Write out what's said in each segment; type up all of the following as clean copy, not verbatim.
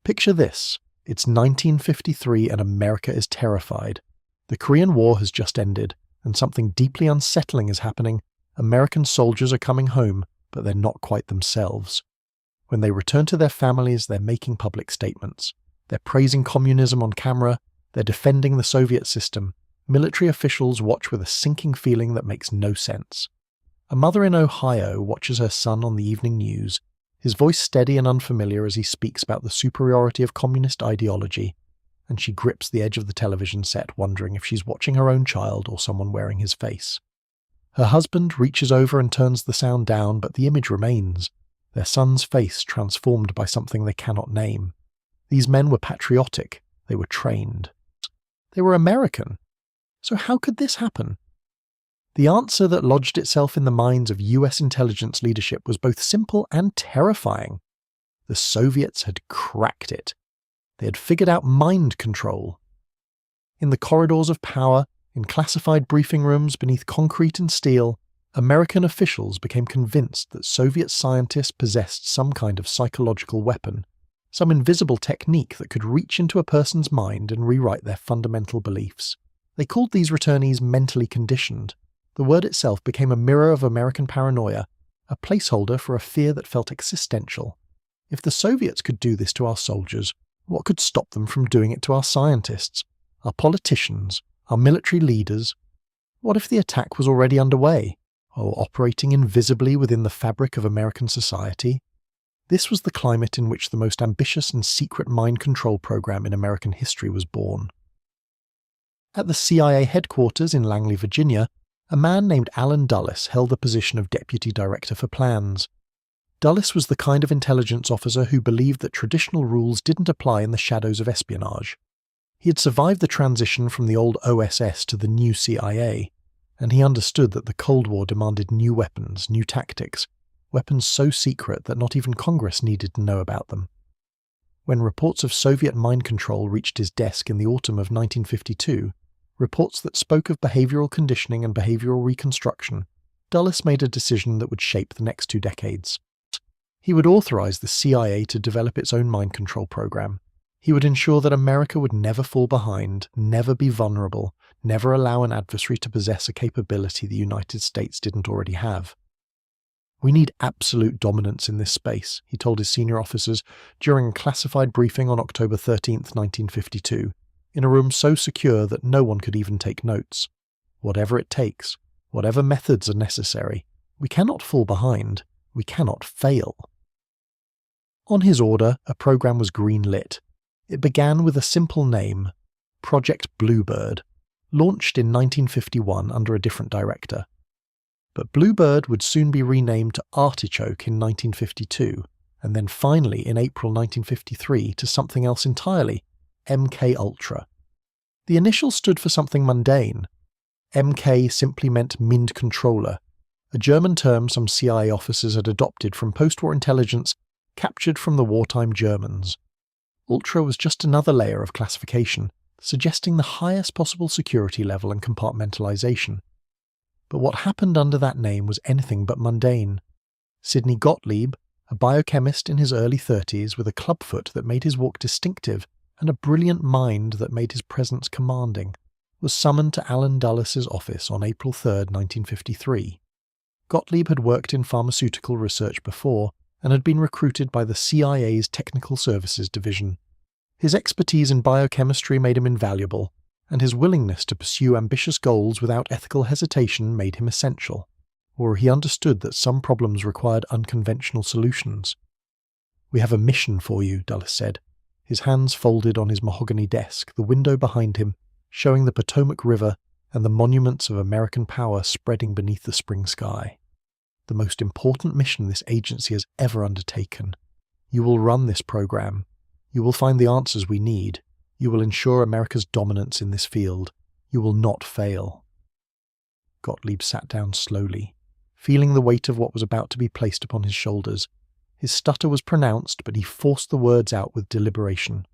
Picture this. It's 1953 and America is terrified. The Korean War has just ended, and something deeply unsettling is happening. American soldiers are coming home, but they're not quite themselves. When they return to their families, they're making public statements. They're praising communism on camera. They're defending the Soviet system. Military officials watch with a sinking feeling that makes no sense. A mother in Ohio watches her son on the evening news, his voice steady and unfamiliar as he speaks about the superiority of communist ideology, and she grips the edge of the television set, wondering if she's watching her own child or someone wearing his face. Her husband reaches over and turns the sound down, but the image remains, their son's face transformed by something they cannot name. These men were patriotic, they were trained. They were American. So how could this happen? The answer that lodged itself in the minds of US intelligence leadership was both simple and terrifying. The Soviets had cracked it. They had figured out mind control. In the corridors of power, in classified briefing rooms beneath concrete and steel, American officials became convinced that Soviet scientists possessed some kind of psychological weapon, some invisible technique that could reach into a person's mind and rewrite their fundamental beliefs. They called these returnees mentally conditioned. The word itself became a mirror of American paranoia, a placeholder for a fear that felt existential. If the Soviets could do this to our soldiers, what could stop them from doing it to our scientists, our politicians, our military leaders? What if the attack was already underway, or operating invisibly within the fabric of American society? This was the climate in which the most ambitious and secret mind control program in American history was born. At the CIA headquarters in Langley, Virginia, a man named Alan Dulles held the position of Deputy Director for Plans. Dulles was the kind of intelligence officer who believed that traditional rules didn't apply in the shadows of espionage. He had survived the transition from the old OSS to the new CIA, and he understood that the Cold War demanded new weapons, new tactics, weapons so secret that not even Congress needed to know about them. When reports of Soviet mind control reached his desk in the autumn of 1952, reports that spoke of behavioral conditioning and behavioral reconstruction, Dulles made a decision that would shape the next 2 decades. He would authorize the CIA to develop its own mind control program. He would ensure that America would never fall behind, never be vulnerable, never allow an adversary to possess a capability the United States didn't already have. "We need absolute dominance in this space," he told his senior officers during a classified briefing on October 13, 1952, in a room so secure that no one could even take notes. "Whatever it takes, whatever methods are necessary, we cannot fall behind, we cannot fail." On his order, a program was green-lit. It began with a simple name, Project Bluebird, launched in 1951 under a different director. But Bluebird would soon be renamed to Artichoke in 1952, and then finally in April 1953 to something else entirely, MKUltra. The initials stood for something mundane. MK simply meant Mind Controller, a German term some CIA officers had adopted from post-war intelligence captured from the wartime Germans. Ultra was just another layer of classification, suggesting the highest possible security level and compartmentalization. But what happened under that name was anything but mundane. Sidney Gottlieb, a biochemist in his early 30s with a clubfoot that made his walk distinctive and a brilliant mind that made his presence commanding, was summoned to Alan Dulles' office on April 3, 1953. Gottlieb had worked in pharmaceutical research before and had been recruited by the CIA's Technical Services Division. His expertise in biochemistry made him invaluable, and his willingness to pursue ambitious goals without ethical hesitation made him essential, or he understood that some problems required unconventional solutions. "We have a mission for you," Dulles said, his hands folded on his mahogany desk, the window behind him, showing the Potomac River and the monuments of American power spreading beneath the spring sky. "The most important mission this agency has ever undertaken. You will run this program. You will find the answers we need. You will ensure America's dominance in this field. You will not fail." Gottlieb sat down slowly, feeling the weight of what was about to be placed upon his shoulders. His stutter was pronounced, but he forced the words out with deliberation.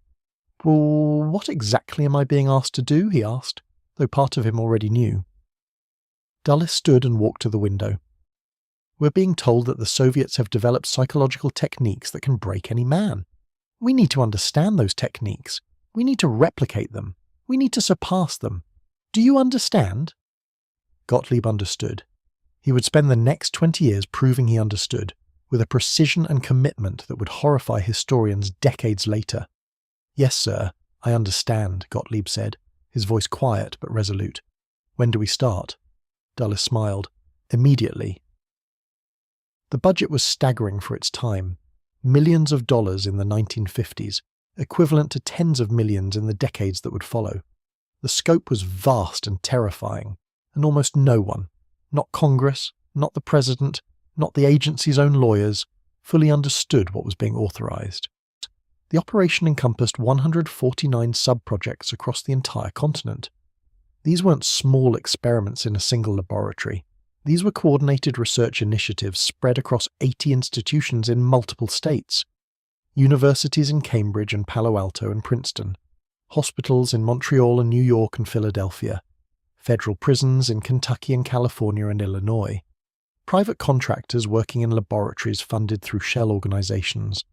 "Well, what exactly am I being asked to do?" he asked, though part of him already knew. Dulles stood and walked to the window. "We're being told that the Soviets have developed psychological techniques that can break any man. We need to understand those techniques. We need to replicate them. We need to surpass them. Do you understand?" Gottlieb understood. He would spend the next 20 years proving he understood, with a precision and commitment that would horrify historians decades later. "Yes, sir, I understand," Gottlieb said, his voice quiet but resolute. "When do we start?" Dulles smiled. "Immediately." The budget was staggering for its time. Millions of dollars in the 1950s, equivalent to tens of millions in the decades that would follow. The scope was vast and terrifying, and almost no one, not Congress, not the President, not the agency's own lawyers, fully understood what was being authorized. The operation encompassed 149 sub-projects across the entire continent. These weren't small experiments in a single laboratory. These were coordinated research initiatives spread across 80 institutions in multiple states. Universities in Cambridge and Palo Alto and Princeton, hospitals in Montreal and New York and Philadelphia, federal prisons in Kentucky and California and Illinois, private contractors working in laboratories funded through shell organizations,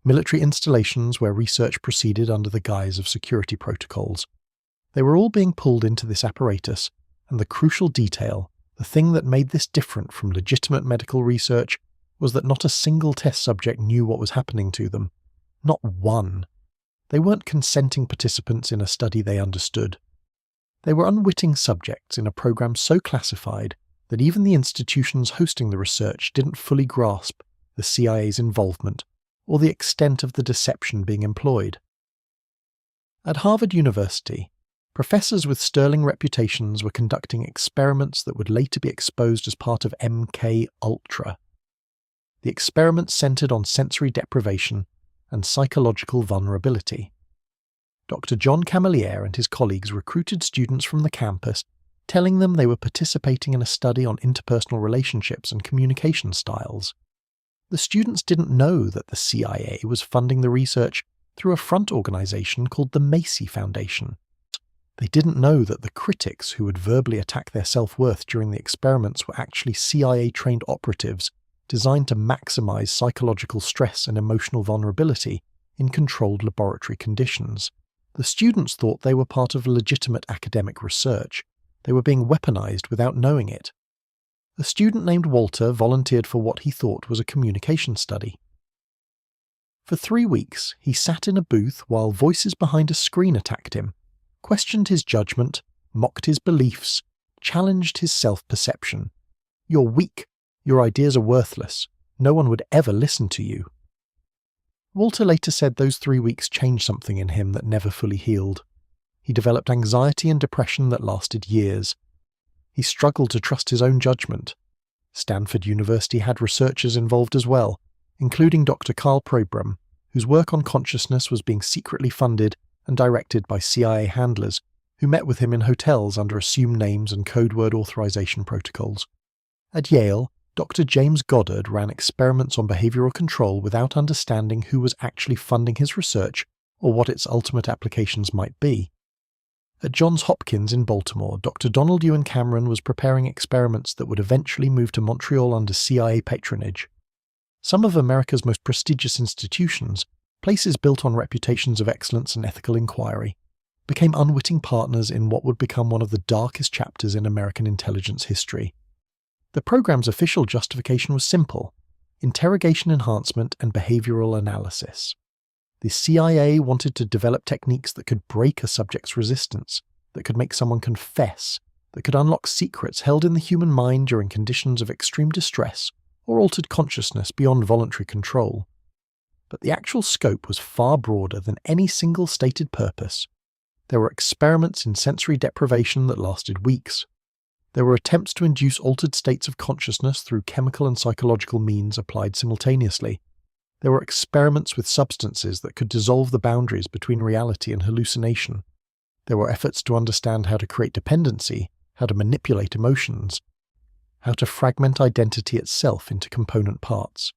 military installations where research proceeded under the guise of security protocols. They were all being pulled into this apparatus, and the crucial detail, the thing that made this different from legitimate medical research, was that not a single test subject knew what was happening to them. Not one. They weren't consenting participants in a study they understood. They were unwitting subjects in a program so classified that even the institutions hosting the research didn't fully grasp the CIA's involvement or the extent of the deception being employed. At Harvard University, professors with sterling reputations were conducting experiments that would later be exposed as part of MKUltra. The experiments centered on sensory deprivation and psychological vulnerability. Dr. John Camilliere and his colleagues recruited students from the campus, telling them they were participating in a study on interpersonal relationships and communication styles. The students didn't know that the CIA was funding the research through a front organization called the Macy Foundation. They didn't know that the critics who would verbally attack their self-worth during the experiments were actually CIA-trained operatives designed to maximize psychological stress and emotional vulnerability in controlled laboratory conditions. The students thought they were part of legitimate academic research. They were being weaponized without knowing it. A student named Walter volunteered for what he thought was a communication study. For 3 weeks, he sat in a booth while voices behind a screen attacked him, questioned his judgment, mocked his beliefs, challenged his self-perception. "You're weak. Your ideas are worthless. No one would ever listen to you." Walter later said those 3 weeks changed something in him that never fully healed. He developed anxiety and depression that lasted years. He struggled to trust his own judgment. Stanford University had researchers involved as well, including Dr. Carl Probram, whose work on consciousness was being secretly funded and directed by CIA handlers who met with him in hotels under assumed names and code word authorization protocols. At Yale, Dr. James Goddard ran experiments on behavioral control without understanding who was actually funding his research or what its ultimate applications might be. At Johns Hopkins in Baltimore, Dr. Donald Ewan Cameron was preparing experiments that would eventually move to Montreal under CIA patronage. Some of America's most prestigious institutions, places built on reputations of excellence and ethical inquiry, became unwitting partners in what would become one of the darkest chapters in American intelligence history. The program's official justification was simple: interrogation enhancement and behavioral analysis. The CIA wanted to develop techniques that could break a subject's resistance, that could make someone confess, that could unlock secrets held in the human mind during conditions of extreme distress or altered consciousness beyond voluntary control. But the actual scope was far broader than any single stated purpose. There were experiments in sensory deprivation that lasted weeks. There were attempts to induce altered states of consciousness through chemical and psychological means applied simultaneously. There were experiments with substances that could dissolve the boundaries between reality and hallucination. There were efforts to understand how to create dependency, how to manipulate emotions, how to fragment identity itself into component parts.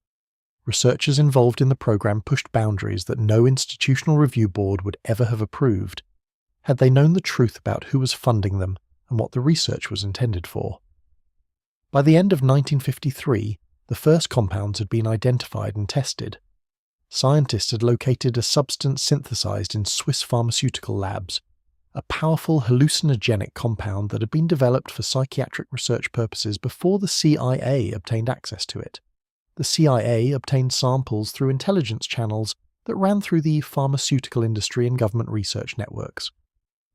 Researchers involved in the program pushed boundaries that no institutional review board would ever have approved, had they known the truth about who was funding them and what the research was intended for. By the end of 1953, the first compounds had been identified and tested. Scientists had located a substance synthesized in Swiss pharmaceutical labs, a powerful hallucinogenic compound that had been developed for psychiatric research purposes before the CIA obtained access to it. The CIA obtained samples through intelligence channels that ran through the pharmaceutical industry and government research networks.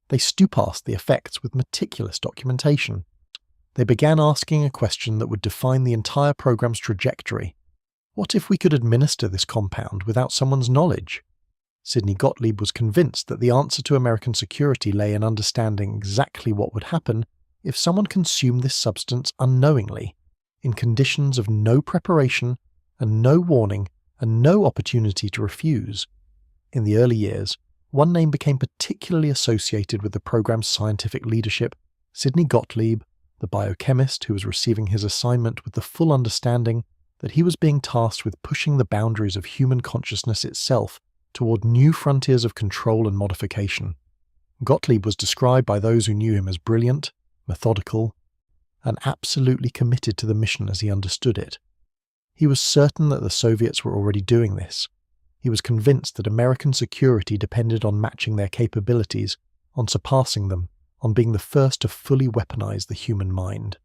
They stew-passed the effects with meticulous documentation. They began asking a question that would define the entire program's trajectory. What if we could administer this compound without someone's knowledge? Sidney Gottlieb was convinced that the answer to American security lay in understanding exactly what would happen if someone consumed this substance unknowingly, in conditions of no preparation and no warning and no opportunity to refuse. In the early years, one name became particularly associated with the program's scientific leadership: Sidney Gottlieb, the biochemist who was receiving his assignment with the full understanding that he was being tasked with pushing the boundaries of human consciousness itself toward new frontiers of control and modification. Gottlieb was described by those who knew him as brilliant, methodical, and absolutely committed to the mission as he understood it. He was certain that the Soviets were already doing this. He was convinced that American security depended on matching their capabilities, on surpassing them, on being the first to fully weaponize the human mind.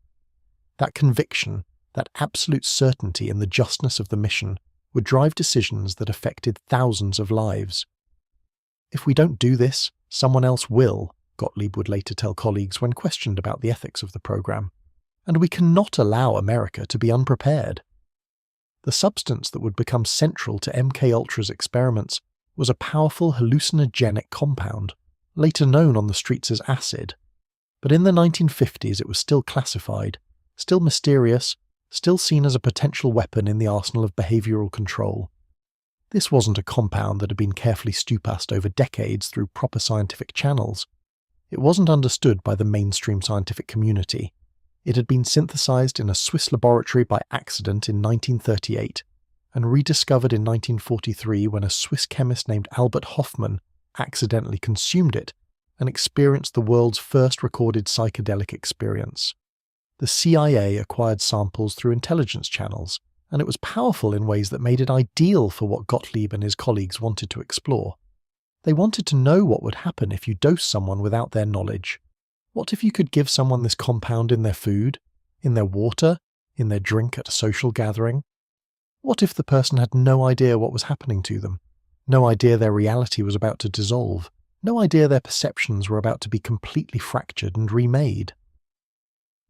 That conviction, that absolute certainty in the justness of the mission, would drive decisions that affected thousands of lives. If we don't do this, someone else will, Gottlieb would later tell colleagues when questioned about the ethics of the program. And we cannot allow America to be unprepared. The substance that would become central to MKUltra's experiments was a powerful hallucinogenic compound, later known on the streets as acid. But in the 1950s it was still classified, still mysterious, still seen as a potential weapon in the arsenal of behavioral control. This wasn't a compound that had been carefully stew-passed over decades through proper scientific channels. It wasn't understood by the mainstream scientific community. It had been synthesized in a Swiss laboratory by accident in 1938, and rediscovered in 1943 when a Swiss chemist named Albert Hofmann accidentally consumed it and experienced the world's first recorded psychedelic experience. The CIA acquired samples through intelligence channels, and it was powerful in ways that made it ideal for what Gottlieb and his colleagues wanted to explore. They wanted to know what would happen if you dose someone without their knowledge. What if you could give someone this compound in their food, in their water, in their drink at a social gathering? What if the person had no idea what was happening to them? No idea their reality was about to dissolve? No idea their perceptions were about to be completely fractured and remade?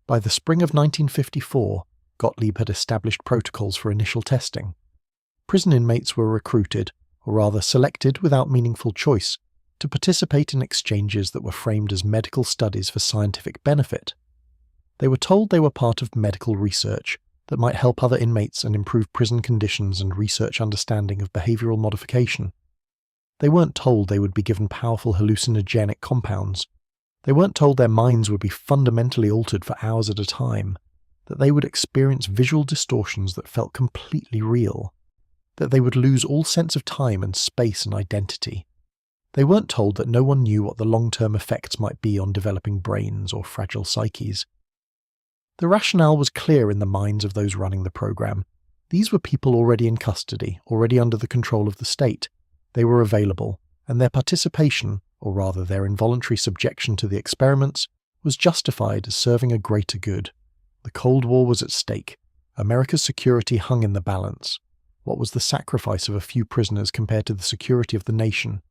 By the spring of 1954, Gottlieb had established protocols for initial testing. Prison inmates were recruited, or rather selected without meaningful choice, to participate in exchanges that were framed as medical studies for scientific benefit. They were told they were part of medical research that might help other inmates and improve prison conditions and research understanding of behavioral modification. They weren't told they would be given powerful hallucinogenic compounds. They weren't told their minds would be fundamentally altered for hours at a time, that they would experience visual distortions that felt completely real, that they would lose all sense of time and space and identity. They weren't told that no one knew what the long-term effects might be on developing brains or fragile psyches. The rationale was clear in the minds of those running the program. These were people already in custody, already under the control of the state. They were available, and their participation, or rather their involuntary subjection to the experiments, was justified as serving a greater good. The Cold War was at stake. America's security hung in the balance. What was the sacrifice of a few prisoners compared to the security of the nation?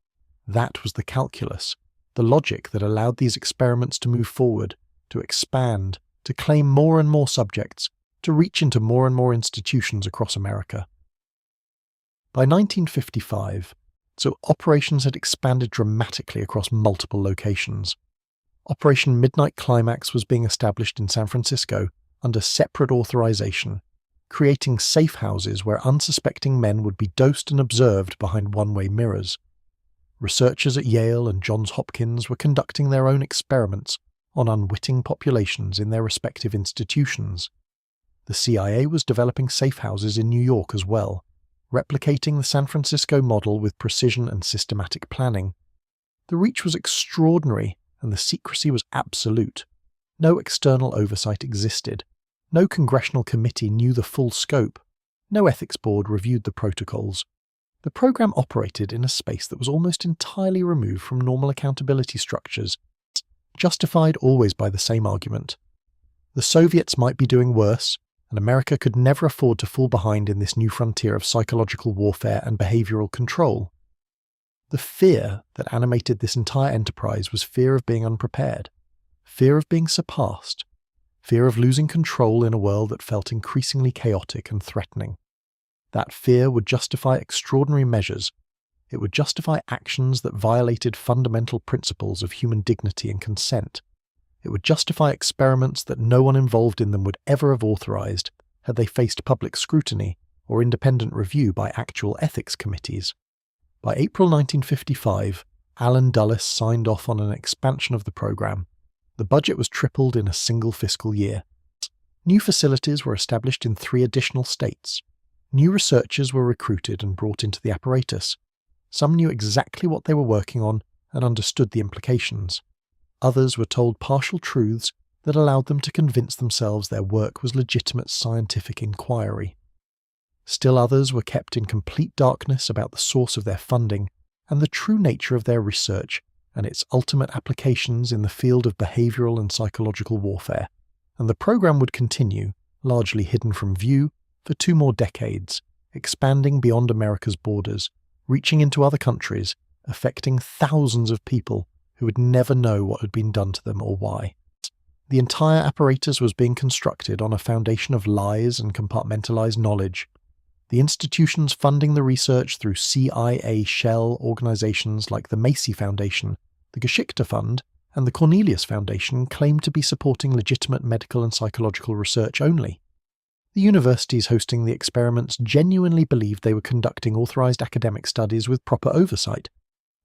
That was the calculus, the logic that allowed these experiments to move forward, to expand, to claim more and more subjects, to reach into more and more institutions across America. By 1955, operations had expanded dramatically across multiple locations. Operation Midnight Climax was being established in San Francisco under separate authorization, creating safe houses where unsuspecting men would be dosed and observed behind one-way mirrors. Researchers at Yale and Johns Hopkins were conducting their own experiments on unwitting populations in their respective institutions. The CIA was developing safe houses in New York as well, replicating the San Francisco model with precision and systematic planning. The reach was extraordinary, and the secrecy was absolute. No external oversight existed. No congressional committee knew the full scope. No ethics board reviewed the protocols. The program operated in a space that was almost entirely removed from normal accountability structures, justified always by the same argument. The Soviets might be doing worse, and America could never afford to fall behind in this new frontier of psychological warfare and behavioral control. The fear that animated this entire enterprise was fear of being unprepared, fear of being surpassed, fear of losing control in a world that felt increasingly chaotic and threatening. That fear would justify extraordinary measures. It would justify actions that violated fundamental principles of human dignity and consent. It would justify experiments that no one involved in them would ever have authorized had they faced public scrutiny or independent review by actual ethics committees. By April 1955, Allen Dulles signed off on an expansion of the program. The budget was tripled in a single fiscal year. New facilities were established in 3 additional states. New researchers were recruited and brought into the apparatus. Some knew exactly what they were working on and understood the implications. Others were told partial truths that allowed them to convince themselves their work was legitimate scientific inquiry. Still others were kept in complete darkness about the source of their funding and the true nature of their research and its ultimate applications in the field of behavioral and psychological warfare. And the program would continue, largely hidden from view, for 2 more decades, expanding beyond America's borders, reaching into other countries, affecting thousands of people who would never know what had been done to them or why. The entire apparatus was being constructed on a foundation of lies and compartmentalized knowledge. The institutions funding the research through CIA shell organizations like the Macy Foundation, the Geschichte Fund, and the Cornelius Foundation claimed to be supporting legitimate medical and psychological research only. The universities hosting the experiments genuinely believed they were conducting authorized academic studies with proper oversight.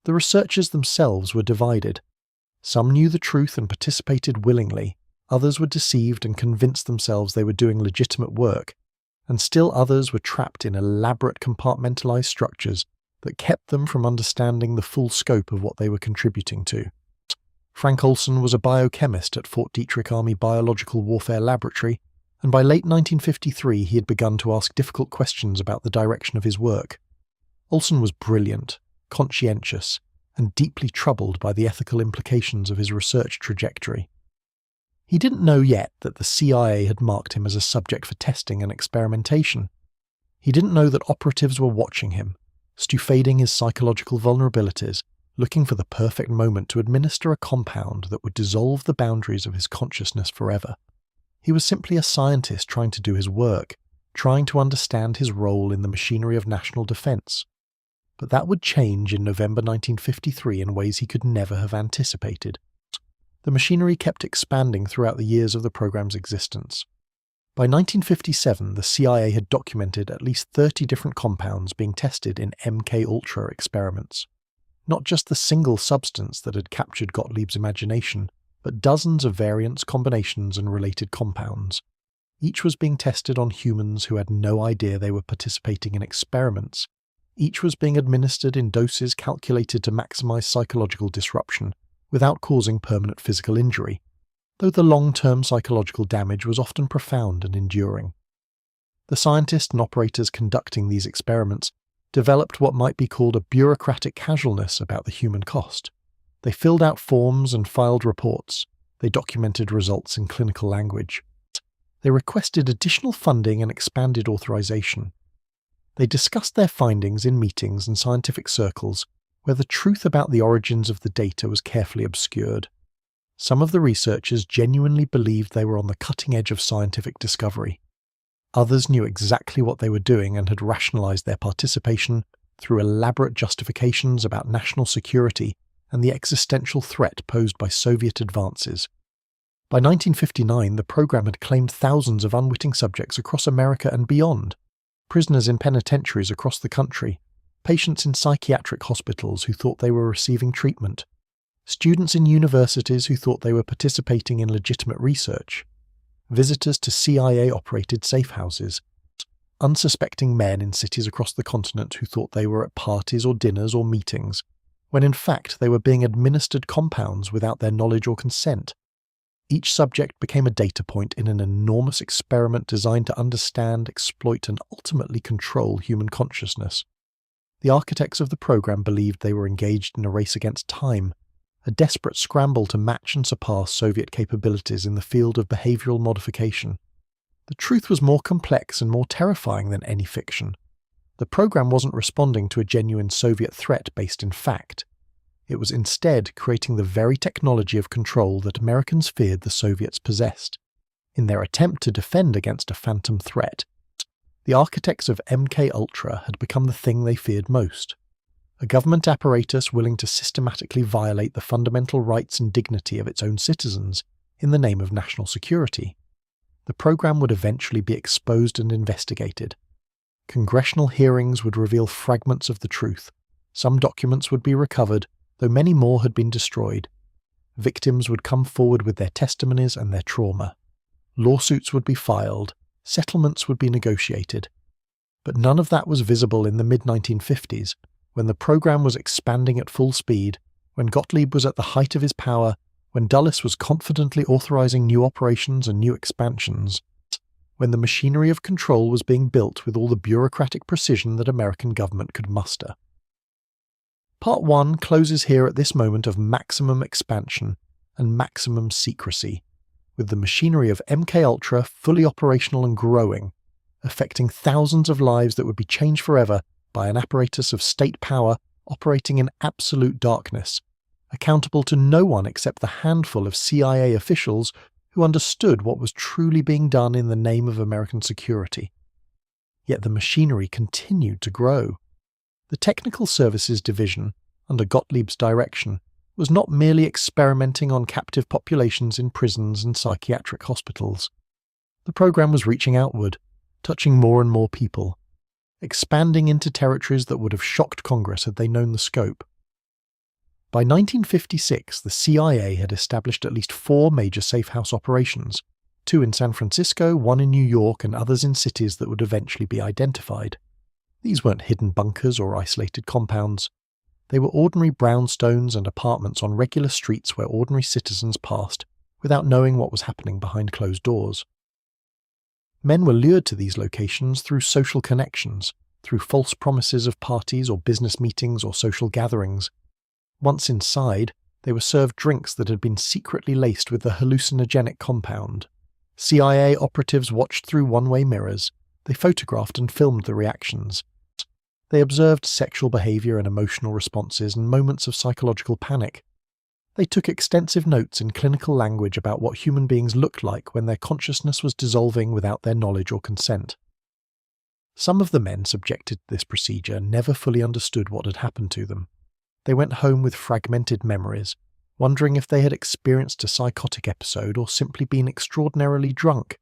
The researchers themselves were divided. Some knew the truth and participated willingly, others were deceived and convinced themselves they were doing legitimate work, and still others were trapped in elaborate compartmentalized structures that kept them from understanding the full scope of what they were contributing to. Frank Olson was a biochemist at Fort Detrick Army Biological Warfare Laboratory, and by late 1953 he had begun to ask difficult questions about the direction of his work. Olson was brilliant, conscientious, and deeply troubled by the ethical implications of his research trajectory. He didn't know yet that the CIA had marked him as a subject for testing and experimentation. He didn't know that operatives were watching him, stufading his psychological vulnerabilities, looking for the perfect moment to administer a compound that would dissolve the boundaries of his consciousness forever. He was simply a scientist trying to do his work, trying to understand his role in the machinery of national defense. But that would change in November 1953 in ways he could never have anticipated. The machinery kept expanding throughout the years of the program's existence. By 1957, the CIA had documented at least 30 different compounds being tested in MKUltra experiments. Not just the single substance that had captured Gottlieb's imagination, but dozens of variants, combinations, and related compounds. Each was being tested on humans who had no idea they were participating in experiments. Each was being administered in doses calculated to maximize psychological disruption, without causing permanent physical injury, though the long-term psychological damage was often profound and enduring. The scientists and operators conducting these experiments developed what might be called a bureaucratic casualness about the human cost. They filled out forms and filed reports. They documented results in clinical language. They requested additional funding and expanded authorization. They discussed their findings in meetings and scientific circles where the truth about the origins of the data was carefully obscured. Some of the researchers genuinely believed they were on the cutting edge of scientific discovery. Others knew exactly what they were doing and had rationalized their participation through elaborate justifications about national security and the existential threat posed by Soviet advances. By 1959, the program had claimed thousands of unwitting subjects across America and beyond, prisoners in penitentiaries across the country, patients in psychiatric hospitals who thought they were receiving treatment, students in universities who thought they were participating in legitimate research, visitors to CIA-operated safe houses, unsuspecting men in cities across the continent who thought they were at parties or dinners or meetings, when in fact they were being administered compounds without their knowledge or consent. Each subject became a data point in an enormous experiment designed to understand, exploit, and ultimately control human consciousness. The architects of the program believed they were engaged in a race against time, a desperate scramble to match and surpass Soviet capabilities in the field of behavioral modification. The truth was more complex and more terrifying than any fiction. The program wasn't responding to a genuine Soviet threat based in fact. It was instead creating the very technology of control that Americans feared the Soviets possessed. In their attempt to defend against a phantom threat, the architects of MKUltra had become the thing they feared most. A government apparatus willing to systematically violate the fundamental rights and dignity of its own citizens in the name of national security. The program would eventually be exposed and investigated. Congressional hearings would reveal fragments of the truth. Some documents would be recovered, though many more had been destroyed. Victims would come forward with their testimonies and their trauma. Lawsuits would be filed. Settlements would be negotiated. But none of that was visible in the mid-1950s, when the program was expanding at full speed, when Gottlieb was at the height of his power, when Dulles was confidently authorizing new operations and new expansions, when the machinery of control was being built with all the bureaucratic precision that American government could muster. Part 1 closes here at this moment of maximum expansion and maximum secrecy, with the machinery of MKUltra fully operational and growing, affecting thousands of lives that would be changed forever by an apparatus of state power operating in absolute darkness, accountable to no one except the handful of CIA officials who understood what was truly being done in the name of American security. Yet the machinery continued to grow. The Technical Services Division, under Gottlieb's direction, was not merely experimenting on captive populations in prisons and psychiatric hospitals. The program was reaching outward, touching more and more people, expanding into territories that would have shocked Congress had they known the scope. By 1956, the CIA had established at least 4 major safe-house operations, 2 in San Francisco, 1 in New York, and others in cities that would eventually be identified. These weren't hidden bunkers or isolated compounds. They were ordinary brownstones and apartments on regular streets where ordinary citizens passed without knowing what was happening behind closed doors. Men were lured to these locations through social connections, through false promises of parties or business meetings or social gatherings. Once inside, they were served drinks that had been secretly laced with the hallucinogenic compound. CIA operatives watched through one-way mirrors. They photographed and filmed the reactions. They observed sexual behavior and emotional responses and moments of psychological panic. They took extensive notes in clinical language about what human beings looked like when their consciousness was dissolving without their knowledge or consent. Some of the men subjected to this procedure never fully understood what had happened to them. They went home with fragmented memories, wondering if they had experienced a psychotic episode or simply been extraordinarily drunk.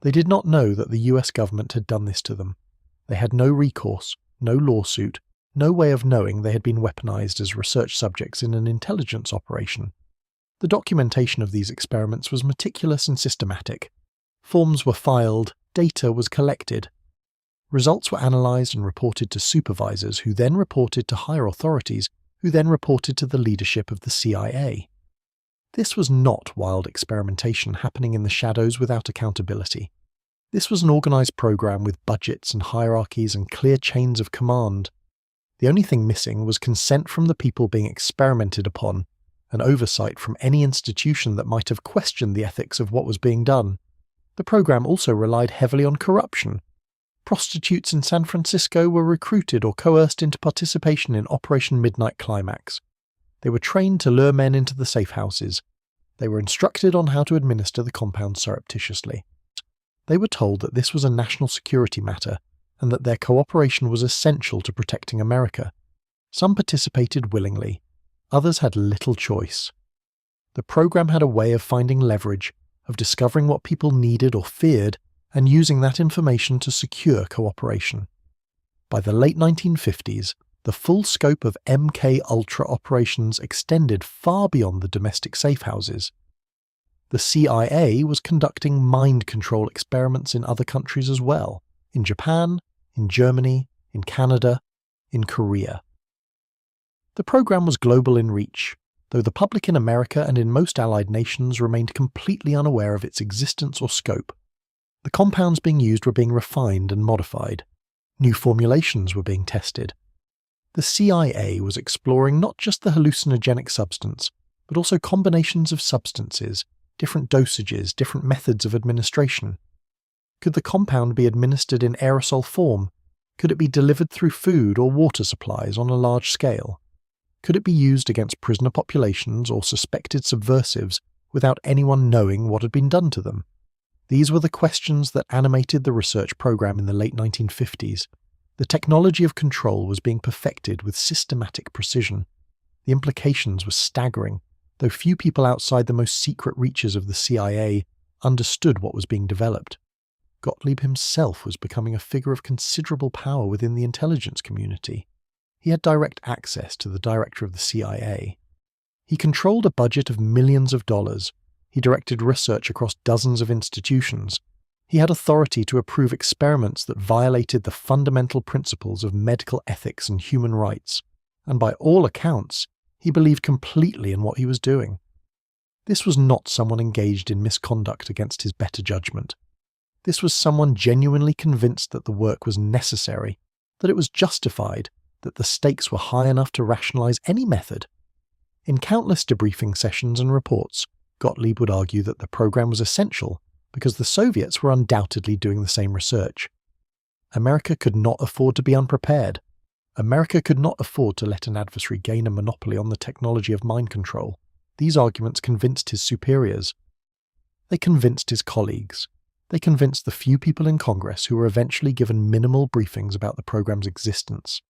They did not know that the US government had done this to them. They had no recourse, no lawsuit, no way of knowing they had been weaponized as research subjects in an intelligence operation. The documentation of these experiments was meticulous and systematic. Forms were filed, data was collected. Results were analyzed and reported to supervisors, who then reported to higher authorities, who then reported to the leadership of the CIA. This was not wild experimentation happening in the shadows without accountability. This was an organized program with budgets and hierarchies and clear chains of command. The only thing missing was consent from the people being experimented upon, and oversight from any institution that might have questioned the ethics of what was being done. The program also relied heavily on corruption. Prostitutes in San Francisco were recruited or coerced into participation in Operation Midnight Climax. They were trained to lure men into the safe houses. They were instructed on how to administer the compound surreptitiously. They were told that this was a national security matter, and that their cooperation was essential to protecting America. Some participated willingly. Others had little choice. The program had a way of finding leverage, of discovering what people needed or feared, and using that information to secure cooperation. By the late 1950s, the full scope of MKUltra operations extended far beyond the domestic safe houses. The CIA was conducting mind control experiments in other countries as well, in Japan, in Germany, in Canada, in Korea. The program was global in reach, though the public in America and in most allied nations remained completely unaware of its existence or scope. The compounds being used were being refined and modified. New formulations were being tested. The CIA was exploring not just the hallucinogenic substance, but also combinations of substances, different dosages, different methods of administration. Could the compound be administered in aerosol form? Could it be delivered through food or water supplies on a large scale? Could it be used against prisoner populations or suspected subversives without anyone knowing what had been done to them? These were the questions that animated the research program in the late 1950s. The technology of control was being perfected with systematic precision. The implications were staggering, though few people outside the most secret reaches of the CIA understood what was being developed. Gottlieb himself was becoming a figure of considerable power within the intelligence community. He had direct access to the director of the CIA. He controlled a budget of millions of dollars. He directed research across dozens of institutions. He had authority to approve experiments that violated the fundamental principles of medical ethics and human rights, and by all accounts, he believed completely in what he was doing. This was not someone engaged in misconduct against his better judgment. This was someone genuinely convinced that the work was necessary, that it was justified, that the stakes were high enough to rationalize any method. In countless debriefing sessions and reports, Gottlieb would argue that the program was essential because the Soviets were undoubtedly doing the same research. America could not afford to be unprepared. America could not afford to let an adversary gain a monopoly on the technology of mind control. These arguments convinced his superiors. They convinced his colleagues. They convinced the few people in Congress who were eventually given minimal briefings about the program's existence.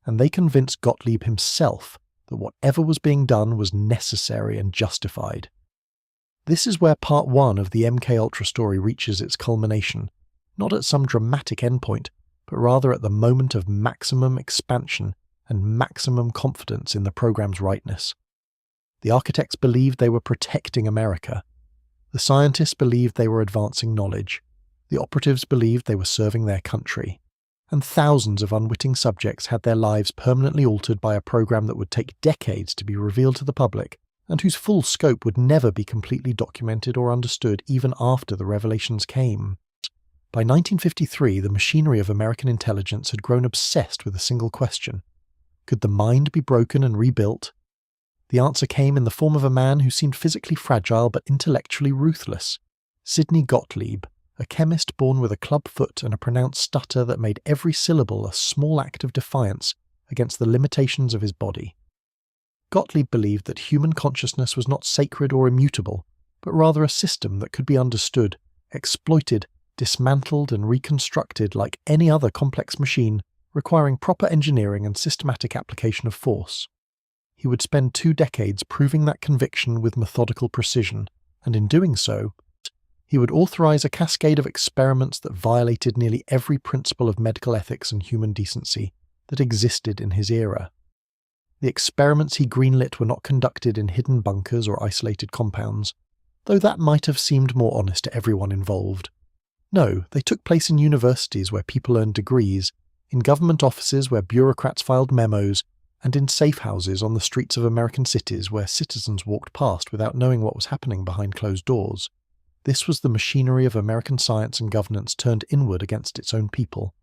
And they convinced Gottlieb himself that whatever was being done was necessary and justified. This is where part 1 of the MKUltra story reaches its culmination, not at some dramatic endpoint, but rather at the moment of maximum expansion and maximum confidence in the program's rightness. The architects believed they were protecting America. The scientists believed they were advancing knowledge. The operatives believed they were serving their country. And thousands of unwitting subjects had their lives permanently altered by a program that would take decades to be revealed to the public, and whose full scope would never be completely documented or understood even after the revelations came. By 1953, the machinery of American intelligence had grown obsessed with a single question. Could the mind be broken and rebuilt? The answer came in the form of a man who seemed physically fragile but intellectually ruthless. Sidney Gottlieb, a chemist born with a club foot and a pronounced stutter that made every syllable a small act of defiance against the limitations of his body. Gottlieb believed that human consciousness was not sacred or immutable, but rather a system that could be understood, exploited, dismantled and reconstructed like any other complex machine, requiring proper engineering and systematic application of force. He would spend 2 decades proving that conviction with methodical precision, and in doing so, he would authorize a cascade of experiments that violated nearly every principle of medical ethics and human decency that existed in his era. The experiments he greenlit were not conducted in hidden bunkers or isolated compounds, though that might have seemed more honest to everyone involved. No, they took place in universities where people earned degrees, in government offices where bureaucrats filed memos, and in safe houses on the streets of American cities where citizens walked past without knowing what was happening behind closed doors. This was the machinery of American science and governance turned inward against its own people.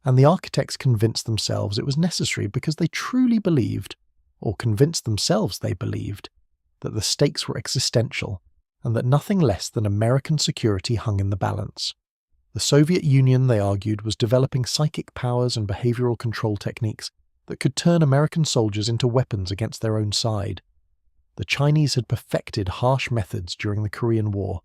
And the architects convinced themselves it was necessary because they truly believed, or convinced themselves they believed, that the stakes were existential, and that nothing less than American security hung in the balance. The Soviet Union, they argued, was developing psychic powers and behavioral control techniques that could turn American soldiers into weapons against their own side. The Chinese had perfected harsh methods during the Korean War.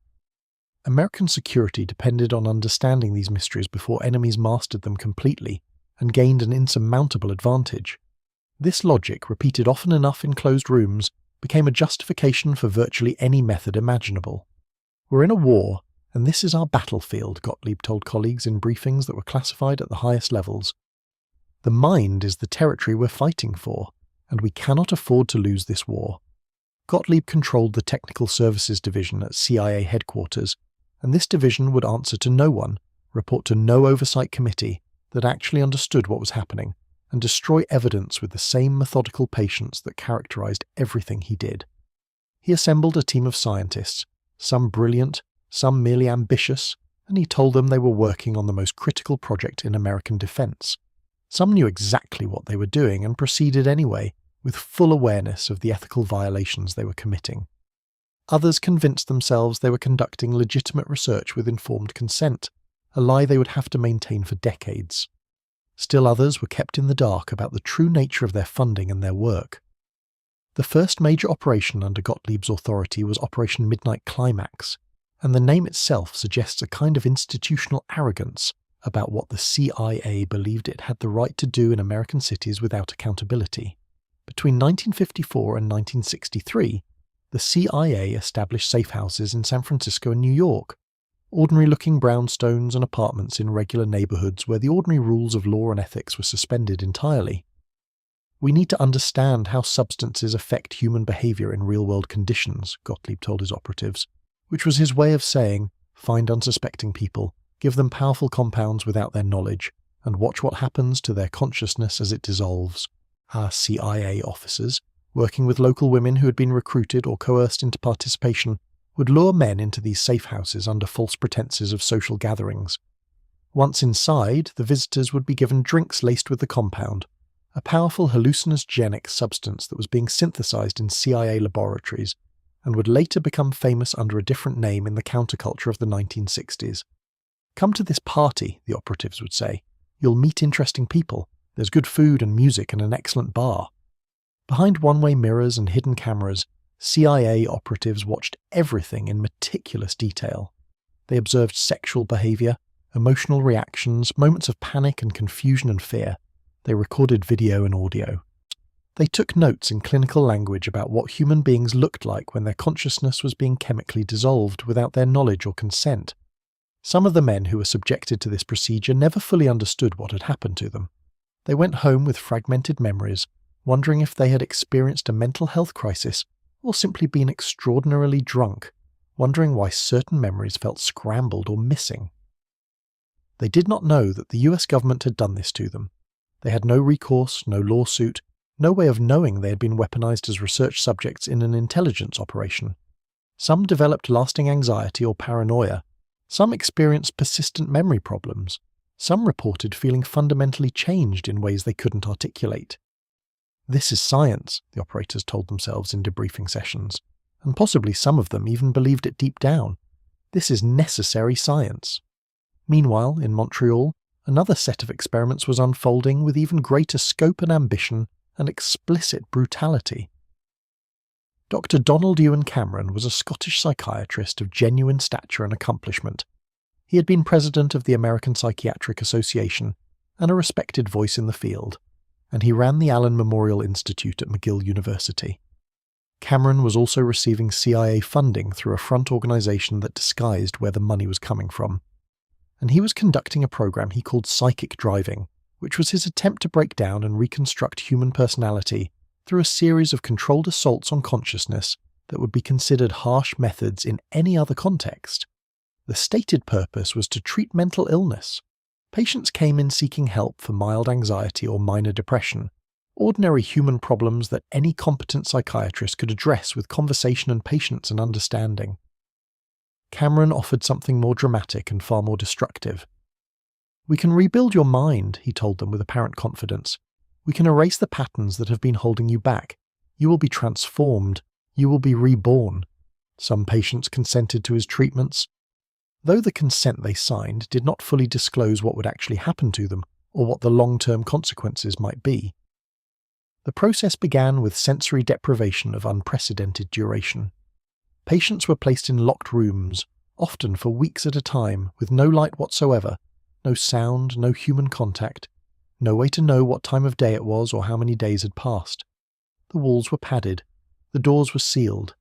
American security depended on understanding these mysteries before enemies mastered them completely and gained an insurmountable advantage. This logic, repeated often enough in closed rooms, became a justification for virtually any method imaginable. We're in a war, and this is our battlefield, Gottlieb told colleagues in briefings that were classified at the highest levels. The mind is the territory we're fighting for, and we cannot afford to lose this war. Gottlieb controlled the Technical Services Division at CIA headquarters, and this division would answer to no one, report to no oversight committee that actually understood what was happening, and destroy evidence with the same methodical patience that characterized everything he did. He assembled a team of scientists, some brilliant, some merely ambitious, and he told them they were working on the most critical project in American defense. Some knew exactly what they were doing and proceeded anyway, with full awareness of the ethical violations they were committing. Others convinced themselves they were conducting legitimate research with informed consent, a lie they would have to maintain for decades. Still others were kept in the dark about the true nature of their funding and their work. The first major operation under Gottlieb's authority was Operation Midnight Climax, and the name itself suggests a kind of institutional arrogance about what the CIA believed it had the right to do in American cities without accountability. Between 1954 and 1963, the CIA established safe houses in San Francisco and New York, ordinary-looking brownstones and apartments in regular neighborhoods where the ordinary rules of law and ethics were suspended entirely. We need to understand how substances affect human behavior in real-world conditions, Gottlieb told his operatives, which was his way of saying, find unsuspecting people, give them powerful compounds without their knowledge, and watch what happens to their consciousness as it dissolves. Our CIA officers, working with local women who had been recruited or coerced into participation, would lure men into these safe houses under false pretenses of social gatherings. Once inside, the visitors would be given drinks laced with the compound, a powerful hallucinogenic substance that was being synthesized in CIA laboratories and would later become famous under a different name in the counterculture of the 1960s. Come to this party, the operatives would say. You'll meet interesting people. There's good food and music and an excellent bar. Behind one-way mirrors and hidden cameras, CIA operatives watched everything in meticulous detail. They observed sexual behavior, emotional reactions, moments of panic and confusion and fear. They recorded video and audio. They took notes in clinical language about what human beings looked like when their consciousness was being chemically dissolved without their knowledge or consent. Some of the men who were subjected to this procedure never fully understood what had happened to them. They went home with fragmented memories, wondering if they had experienced a mental health crisis or simply been extraordinarily drunk, wondering why certain memories felt scrambled or missing. They did not know that the US government had done this to them. They had no recourse, no lawsuit, no way of knowing they had been weaponized as research subjects in an intelligence operation. Some developed lasting anxiety or paranoia. Some experienced persistent memory problems. Some reported feeling fundamentally changed in ways they couldn't articulate. This is science, the operators told themselves in debriefing sessions, and possibly some of them even believed it deep down. This is necessary science. Meanwhile, in Montreal, another set of experiments was unfolding with even greater scope and ambition and explicit brutality. Dr. Donald Ewan Cameron was a Scottish psychiatrist of genuine stature and accomplishment. He had been president of the American Psychiatric Association and a respected voice in the field, and he ran the Allen Memorial Institute at McGill University. Cameron was also receiving CIA funding through a front organization that disguised where the money was coming from. And he was conducting a program he called psychic driving, which was his attempt to break down and reconstruct human personality through a series of controlled assaults on consciousness that would be considered harsh methods in any other context. The stated purpose was to treat mental illness. Patients came in seeking help for mild anxiety or minor depression, ordinary human problems that any competent psychiatrist could address with conversation and patience and understanding. Cameron offered something more dramatic and far more destructive. We can rebuild your mind, he told them with apparent confidence. We can erase the patterns that have been holding you back. You will be transformed. You will be reborn. Some patients consented to his treatments. Though the consent they signed did not fully disclose what would actually happen to them or what the long-term consequences might be. The process began with sensory deprivation of unprecedented duration. Patients were placed in locked rooms, often for weeks at a time, with no light whatsoever, no sound, no human contact, no way to know what time of day it was or how many days had passed. The walls were padded, the doors were sealed.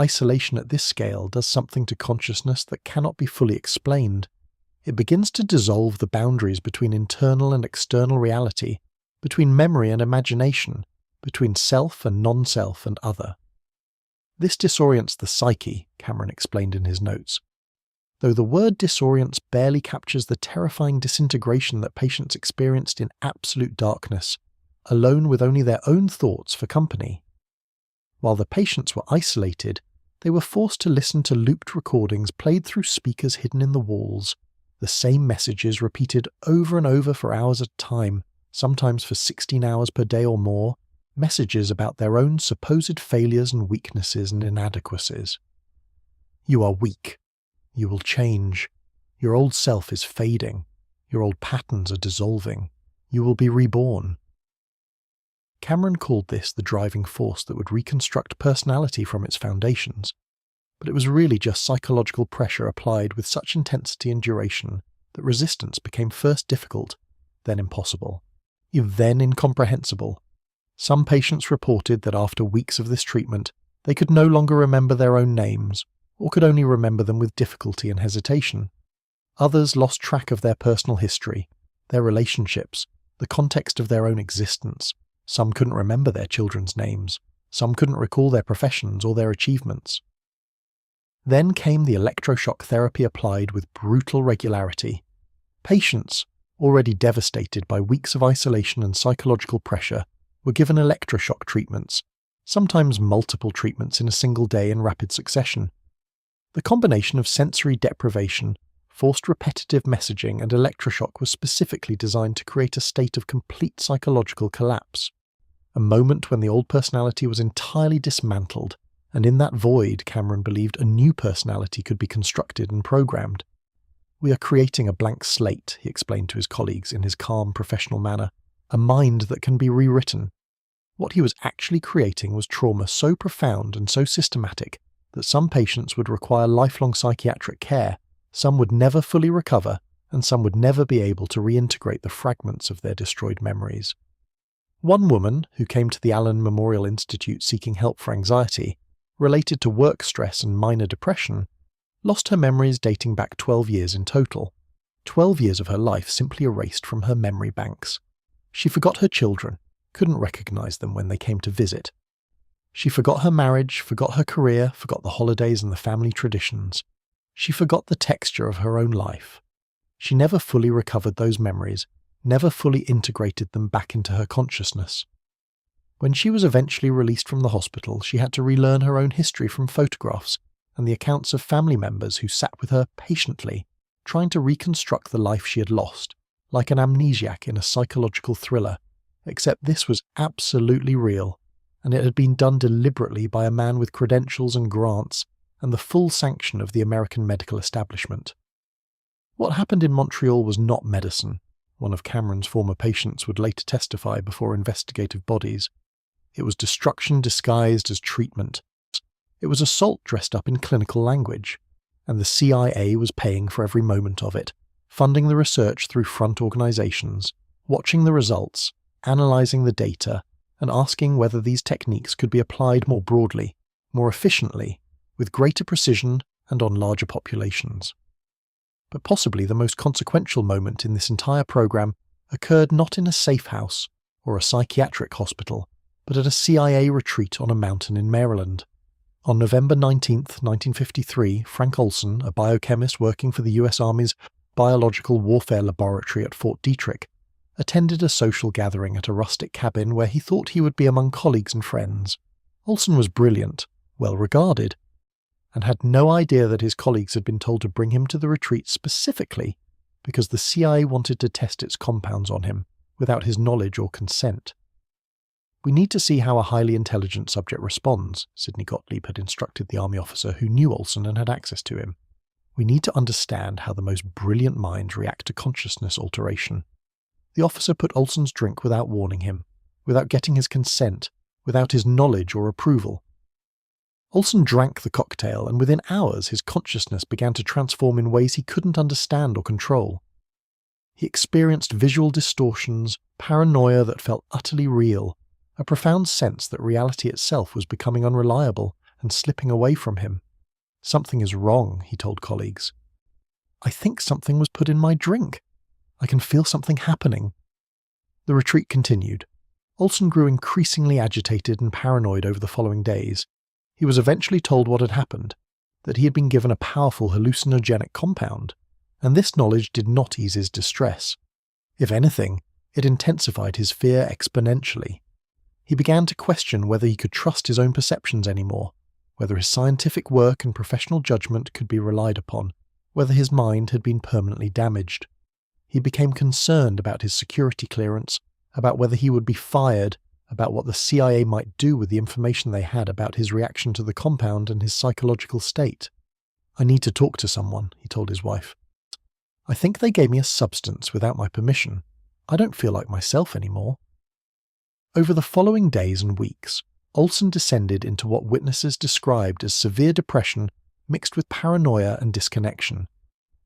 Isolation at this scale does something to consciousness that cannot be fully explained. It begins to dissolve the boundaries between internal and external reality, between memory and imagination, between self and non-self and other. This disorients the psyche, Cameron explained in his notes. Though the word disorients barely captures the terrifying disintegration that patients experienced in absolute darkness, alone with only their own thoughts for company. While the patients were isolated, they were forced to listen to looped recordings played through speakers hidden in the walls, the same messages repeated over and over for hours at a time, sometimes for 16 hours per day or more, messages about their own supposed failures and weaknesses and inadequacies. You are weak. You will change. Your old self is fading. Your old patterns are dissolving. You will be reborn. Cameron called this the driving force that would reconstruct personality from its foundations, but it was really just psychological pressure applied with such intensity and duration that resistance became first difficult, then impossible, then incomprehensible. Some patients reported that after weeks of this treatment, they could no longer remember their own names, or could only remember them with difficulty and hesitation. Others lost track of their personal history, their relationships, the context of their own existence. Some couldn't remember their children's names. Some couldn't recall their professions or their achievements. Then came the electroshock therapy applied with brutal regularity. Patients, already devastated by weeks of isolation and psychological pressure, were given electroshock treatments, sometimes multiple treatments in a single day in rapid succession. The combination of sensory deprivation, forced repetitive messaging, and electroshock was specifically designed to create a state of complete psychological collapse. A moment when the old personality was entirely dismantled, and in that void, Cameron believed a new personality could be constructed and programmed. "We are creating a blank slate," he explained to his colleagues in his calm, professional manner, "a mind that can be rewritten." What he was actually creating was trauma so profound and so systematic that some patients would require lifelong psychiatric care, some would never fully recover, and some would never be able to reintegrate the fragments of their destroyed memories. One woman, who came to the Allen Memorial Institute seeking help for anxiety, related to work stress and minor depression, lost her memories dating back 12 years in total. 12 years of her life simply erased from her memory banks. She forgot her children, couldn't recognize them when they came to visit. She forgot her marriage, forgot her career, forgot the holidays and the family traditions. She forgot the texture of her own life. She never fully recovered those memories, never fully integrated them back into her consciousness. When she was eventually released from the hospital, she had to relearn her own history from photographs and the accounts of family members who sat with her patiently, trying to reconstruct the life she had lost, like an amnesiac in a psychological thriller, except this was absolutely real, and it had been done deliberately by a man with credentials and grants and the full sanction of the American medical establishment. What happened in Montreal was not medicine, one of Cameron's former patients would later testify before investigative bodies. It was destruction disguised as treatment. It was assault dressed up in clinical language, and the CIA was paying for every moment of it, funding the research through front organizations, watching the results, analyzing the data, and asking whether these techniques could be applied more broadly, more efficiently, with greater precision and on larger populations. But possibly the most consequential moment in this entire program occurred not in a safe house or a psychiatric hospital, but at a CIA retreat on a mountain in Maryland. On November 19, 1953, Frank Olson, a biochemist working for the US Army's Biological Warfare Laboratory at Fort Detrick, attended a social gathering at a rustic cabin where he thought he would be among colleagues and friends. Olson was brilliant, well regarded, and had no idea that his colleagues had been told to bring him to the retreat specifically because the CIA wanted to test its compounds on him without his knowledge or consent. "We need to see how a highly intelligent subject responds," Sidney Gottlieb had instructed the Army officer who knew Olson and had access to him. "We need to understand how the most brilliant minds react to consciousness alteration." The officer put Olson's drink without warning him, without getting his consent, without his knowledge or approval. Olson drank the cocktail, and within hours his consciousness began to transform in ways he couldn't understand or control. He experienced visual distortions, paranoia that felt utterly real, a profound sense that reality itself was becoming unreliable and slipping away from him. "Something is wrong," he told colleagues. "I think something was put in my drink. I can feel something happening." The retreat continued. Olson grew increasingly agitated and paranoid over the following days. He was eventually told what had happened, that he had been given a powerful hallucinogenic compound, and this knowledge did not ease his distress. If anything, it intensified his fear exponentially. He began to question whether he could trust his own perceptions anymore, whether his scientific work and professional judgment could be relied upon, whether his mind had been permanently damaged. He became concerned about his security clearance, about whether he would be fired, about what the CIA might do with the information they had about his reaction to the compound and his psychological state. "I need to talk to someone," he told his wife. "I think they gave me a substance without my permission. I don't feel like myself anymore." Over the following days and weeks, Olson descended into what witnesses described as severe depression mixed with paranoia and disconnection.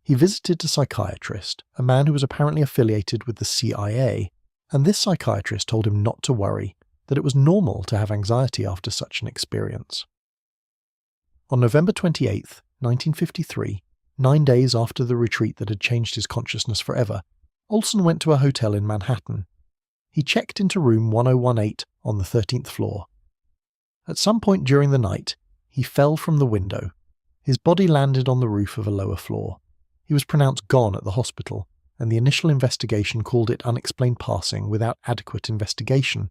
He visited a psychiatrist, a man who was apparently affiliated with the CIA, and this psychiatrist told him not to worry, that it was normal to have anxiety after such an experience. On November 28, 1953, 9 days after the retreat that had changed his consciousness forever, Olson went to a hotel in Manhattan. He checked into room 1018 on the 13th floor. At some point during the night, he fell from the window. His body landed on the roof of a lower floor. He was pronounced gone at the hospital, and the initial investigation called it unexplained passing without adequate investigation.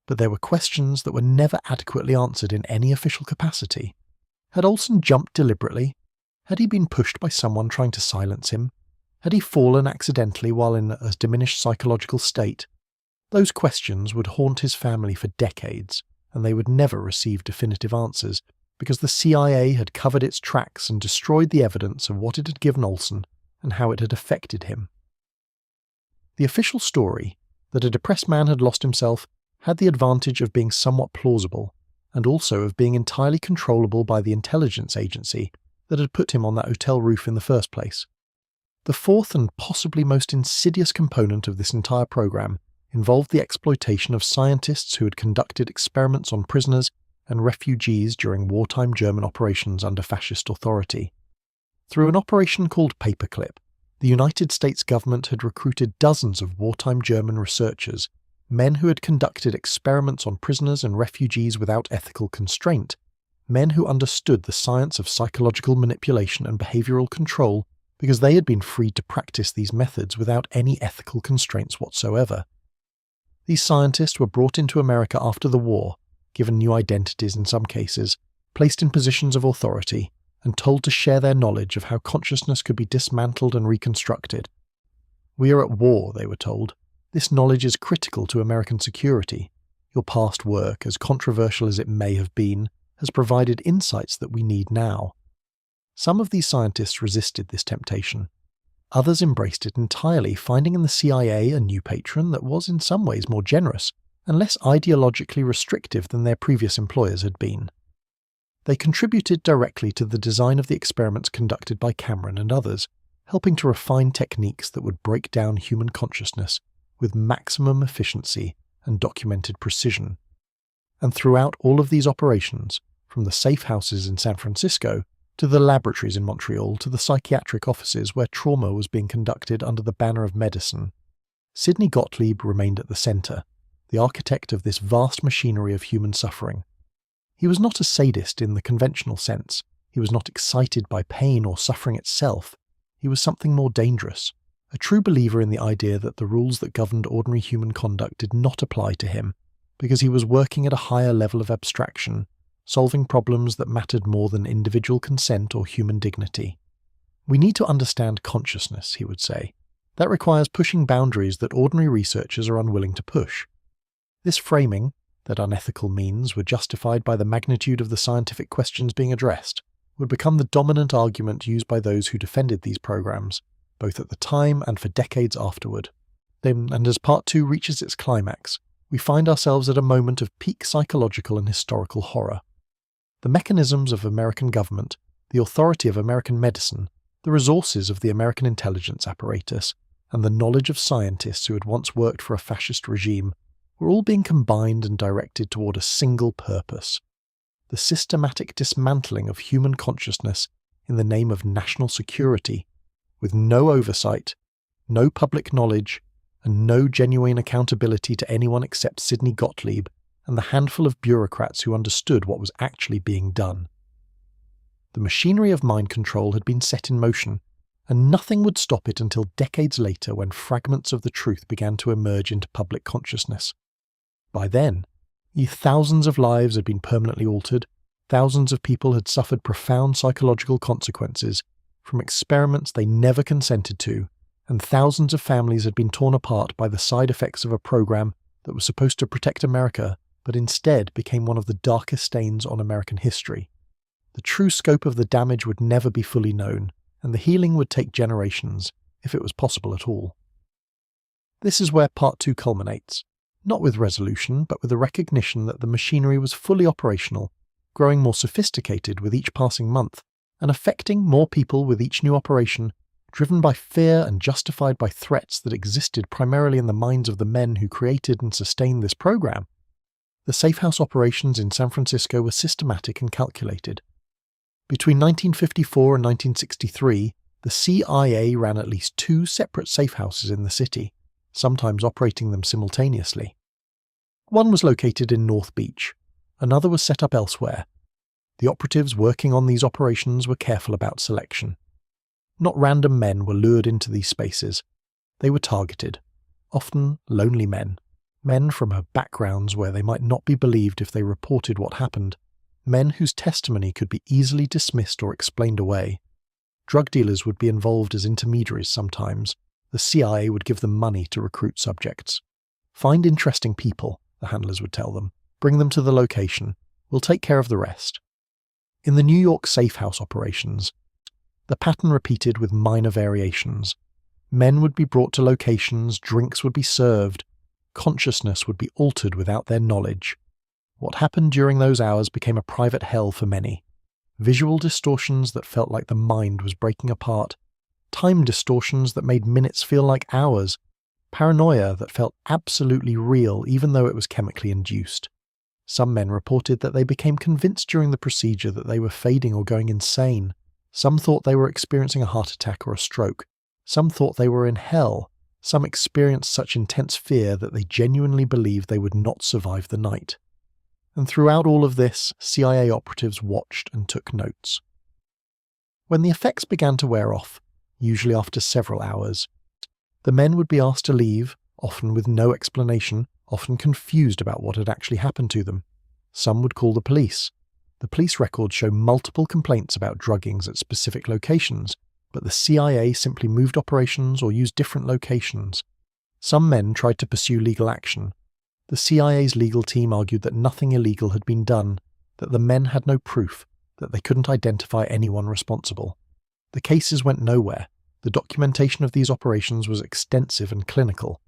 But there were questions that were never adequately answered in any official capacity. Had Olson jumped deliberately? Had he been pushed by someone trying to silence him? Had he fallen accidentally while in a diminished psychological state? Those questions would haunt his family for decades, and they would never receive definitive answers, because the CIA had covered its tracks and destroyed the evidence of what it had given Olson and how it had affected him. The official story, that a depressed man had lost himself, had the advantage of being somewhat plausible, and also of being entirely controllable by the intelligence agency that had put him on that hotel roof in the first place. The fourth and possibly most insidious component of this entire program involved the exploitation of scientists who had conducted experiments on prisoners and refugees during wartime German operations under fascist authority. Through an operation called Paperclip, the United States government had recruited dozens of wartime German researchers, men who had conducted experiments on prisoners and refugees without ethical constraint, men who understood the science of psychological manipulation and behavioral control because they had been freed to practice these methods without any ethical constraints whatsoever. These scientists were brought into America after the war, given new identities in some cases, placed in positions of authority, and told to share their knowledge of how consciousness could be dismantled and reconstructed. "We are at war," they were told. "This knowledge is critical to American security. Your past work, as controversial as it may have been, has provided insights that we need now." Some of these scientists resisted this temptation. Others embraced it entirely, finding in the CIA a new patron that was in some ways more generous and less ideologically restrictive than their previous employers had been. They contributed directly to the design of the experiments conducted by Cameron and others, helping to refine techniques that would break down human consciousness with maximum efficiency and documented precision. And throughout all of these operations, from the safe houses in San Francisco to the laboratories in Montreal to the psychiatric offices where trauma was being conducted under the banner of medicine, Sidney Gottlieb remained at the centre, the architect of this vast machinery of human suffering. He was not a sadist in the conventional sense. He was not excited by pain or suffering itself. He was something more dangerous, a true believer in the idea that the rules that governed ordinary human conduct did not apply to him, because he was working at a higher level of abstraction, solving problems that mattered more than individual consent or human dignity. "We need to understand consciousness," he would say. "That requires pushing boundaries that ordinary researchers are unwilling to push." This framing, that unethical means were justified by the magnitude of the scientific questions being addressed, would become the dominant argument used by those who defended these programs, both at the time and for decades afterward. And as Part 2 reaches its climax, we find ourselves at a moment of peak psychological and historical horror. The mechanisms of American government, the authority of American medicine, the resources of the American intelligence apparatus, and the knowledge of scientists who had once worked for a fascist regime were all being combined and directed toward a single purpose: the systematic dismantling of human consciousness in the name of national security, with no oversight, no public knowledge, and no genuine accountability to anyone except Sidney Gottlieb and the handful of bureaucrats who understood what was actually being done. The machinery of mind control had been set in motion, and nothing would stop it until decades later when fragments of the truth began to emerge into public consciousness. By then, thousands of lives had been permanently altered, thousands of people had suffered profound psychological consequences from experiments they never consented to, and thousands of families had been torn apart by the side effects of a program that was supposed to protect America, but instead became one of the darkest stains on American history. The true scope of the damage would never be fully known, and the healing would take generations, if it was possible at all. This is where Part 2 culminates, not with resolution, but with a recognition that the machinery was fully operational, growing more sophisticated with each passing month, and affecting more people with each new operation, driven by fear and justified by threats that existed primarily in the minds of the men who created and sustained this program. The safe house operations in San Francisco were systematic and calculated. Between 1954 and 1963, the CIA ran at least 2 separate safe houses in the city, sometimes operating them simultaneously. One was located in North Beach, another was set up elsewhere. The operatives working on these operations were careful about selection. Not random men were lured into these spaces. They were targeted, often lonely men from backgrounds where they might not be believed if they reported what happened, men whose testimony could be easily dismissed or explained away. Drug dealers would be involved as intermediaries sometimes. The CIA would give them money to recruit subjects. Find interesting people, the handlers would tell them. Bring them to the location. We'll take care of the rest. In the New York safe house operations, the pattern repeated with minor variations. Men would be brought to locations, drinks would be served, consciousness would be altered without their knowledge. What happened during those hours became a private hell for many. Visual distortions that felt like the mind was breaking apart, time distortions that made minutes feel like hours, paranoia that felt absolutely real even though it was chemically induced. Some men reported that they became convinced during the procedure that they were fading or going insane. Some thought they were experiencing a heart attack or a stroke. Some thought they were in hell. Some experienced such intense fear that they genuinely believed they would not survive the night. And throughout all of this, CIA operatives watched and took notes. When the effects began to wear off, usually after several hours, the men would be asked to leave, often with no explanation, often confused about what had actually happened to them. Some would call the police. The police records show multiple complaints about druggings at specific locations, but the CIA simply moved operations or used different locations. Some men tried to pursue legal action. The CIA's legal team argued that nothing illegal had been done, that the men had no proof, that they couldn't identify anyone responsible. The cases went nowhere. The documentation of these operations was extensive and clinical.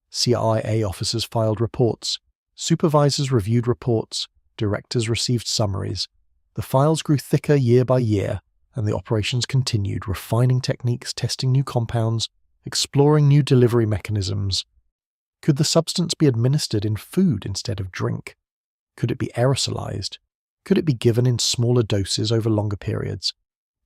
CIA officers filed reports. Supervisors reviewed reports. Directors received summaries. The files grew thicker year by year, and the operations continued, refining techniques, testing new compounds, exploring new delivery mechanisms. Could the substance be administered in food instead of drink? Could it be aerosolized? Could it be given in smaller doses over longer periods?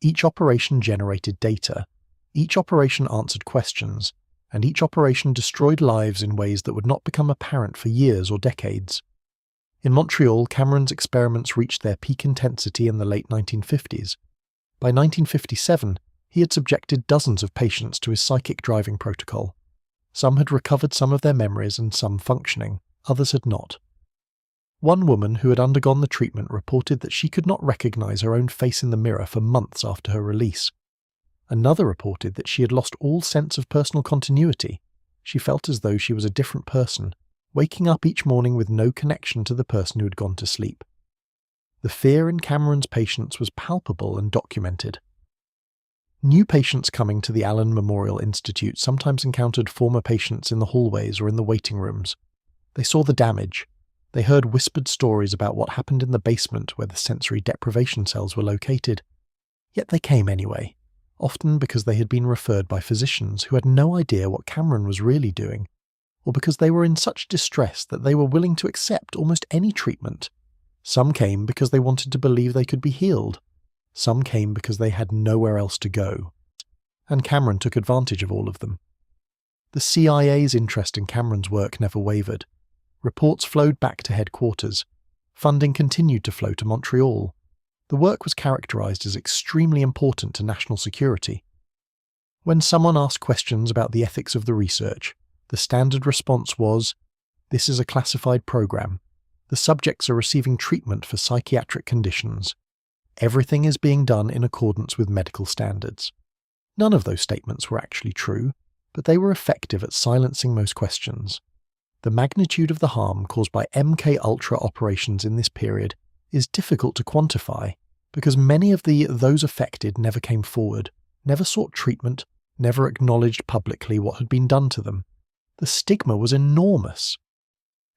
Each operation generated data. Each operation answered questions, and each operation destroyed lives in ways that would not become apparent for years or decades. In Montreal, Cameron's experiments reached their peak intensity in the late 1950s. By 1957, he had subjected dozens of patients to his psychic driving protocol. Some had recovered some of their memories and some functioning, others had not. One woman who had undergone the treatment reported that she could not recognize her own face in the mirror for months after her release. Another reported that she had lost all sense of personal continuity. She felt as though she was a different person, waking up each morning with no connection to the person who had gone to sleep. The fear in Cameron's patients was palpable and documented. New patients coming to the Allen Memorial Institute sometimes encountered former patients in the hallways or in the waiting rooms. They saw the damage. They heard whispered stories about what happened in the basement where the sensory deprivation cells were located. Yet they came anyway, often because they had been referred by physicians who had no idea what Cameron was really doing, or because they were in such distress that they were willing to accept almost any treatment. Some came because they wanted to believe they could be healed. Some came because they had nowhere else to go. And Cameron took advantage of all of them. The CIA's interest in Cameron's work never wavered. Reports flowed back to headquarters. Funding continued to flow to Montreal. The work was characterized as extremely important to national security. When someone asked questions about the ethics of the research, the standard response was, "This is a classified program. The subjects are receiving treatment for psychiatric conditions. Everything is being done in accordance with medical standards." None of those statements were actually true. but they were effective at silencing most questions. The magnitude of the harm caused by MKUltra operations in this period is difficult to quantify because many of those affected never came forward, never sought treatment, never acknowledged publicly what had been done to them. The stigma was enormous.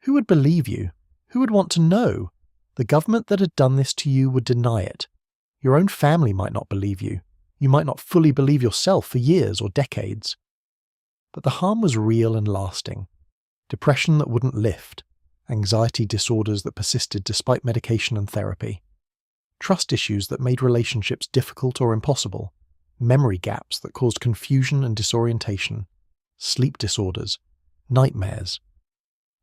Who would believe you? Who would want to know? The government that had done this to you would deny it. Your own family might not believe you. You might not fully believe yourself for years or decades. But the harm was real and lasting. Depression that wouldn't lift, anxiety disorders that persisted despite medication and therapy, trust issues that made relationships difficult or impossible, memory gaps that caused confusion and disorientation, sleep disorders, nightmares.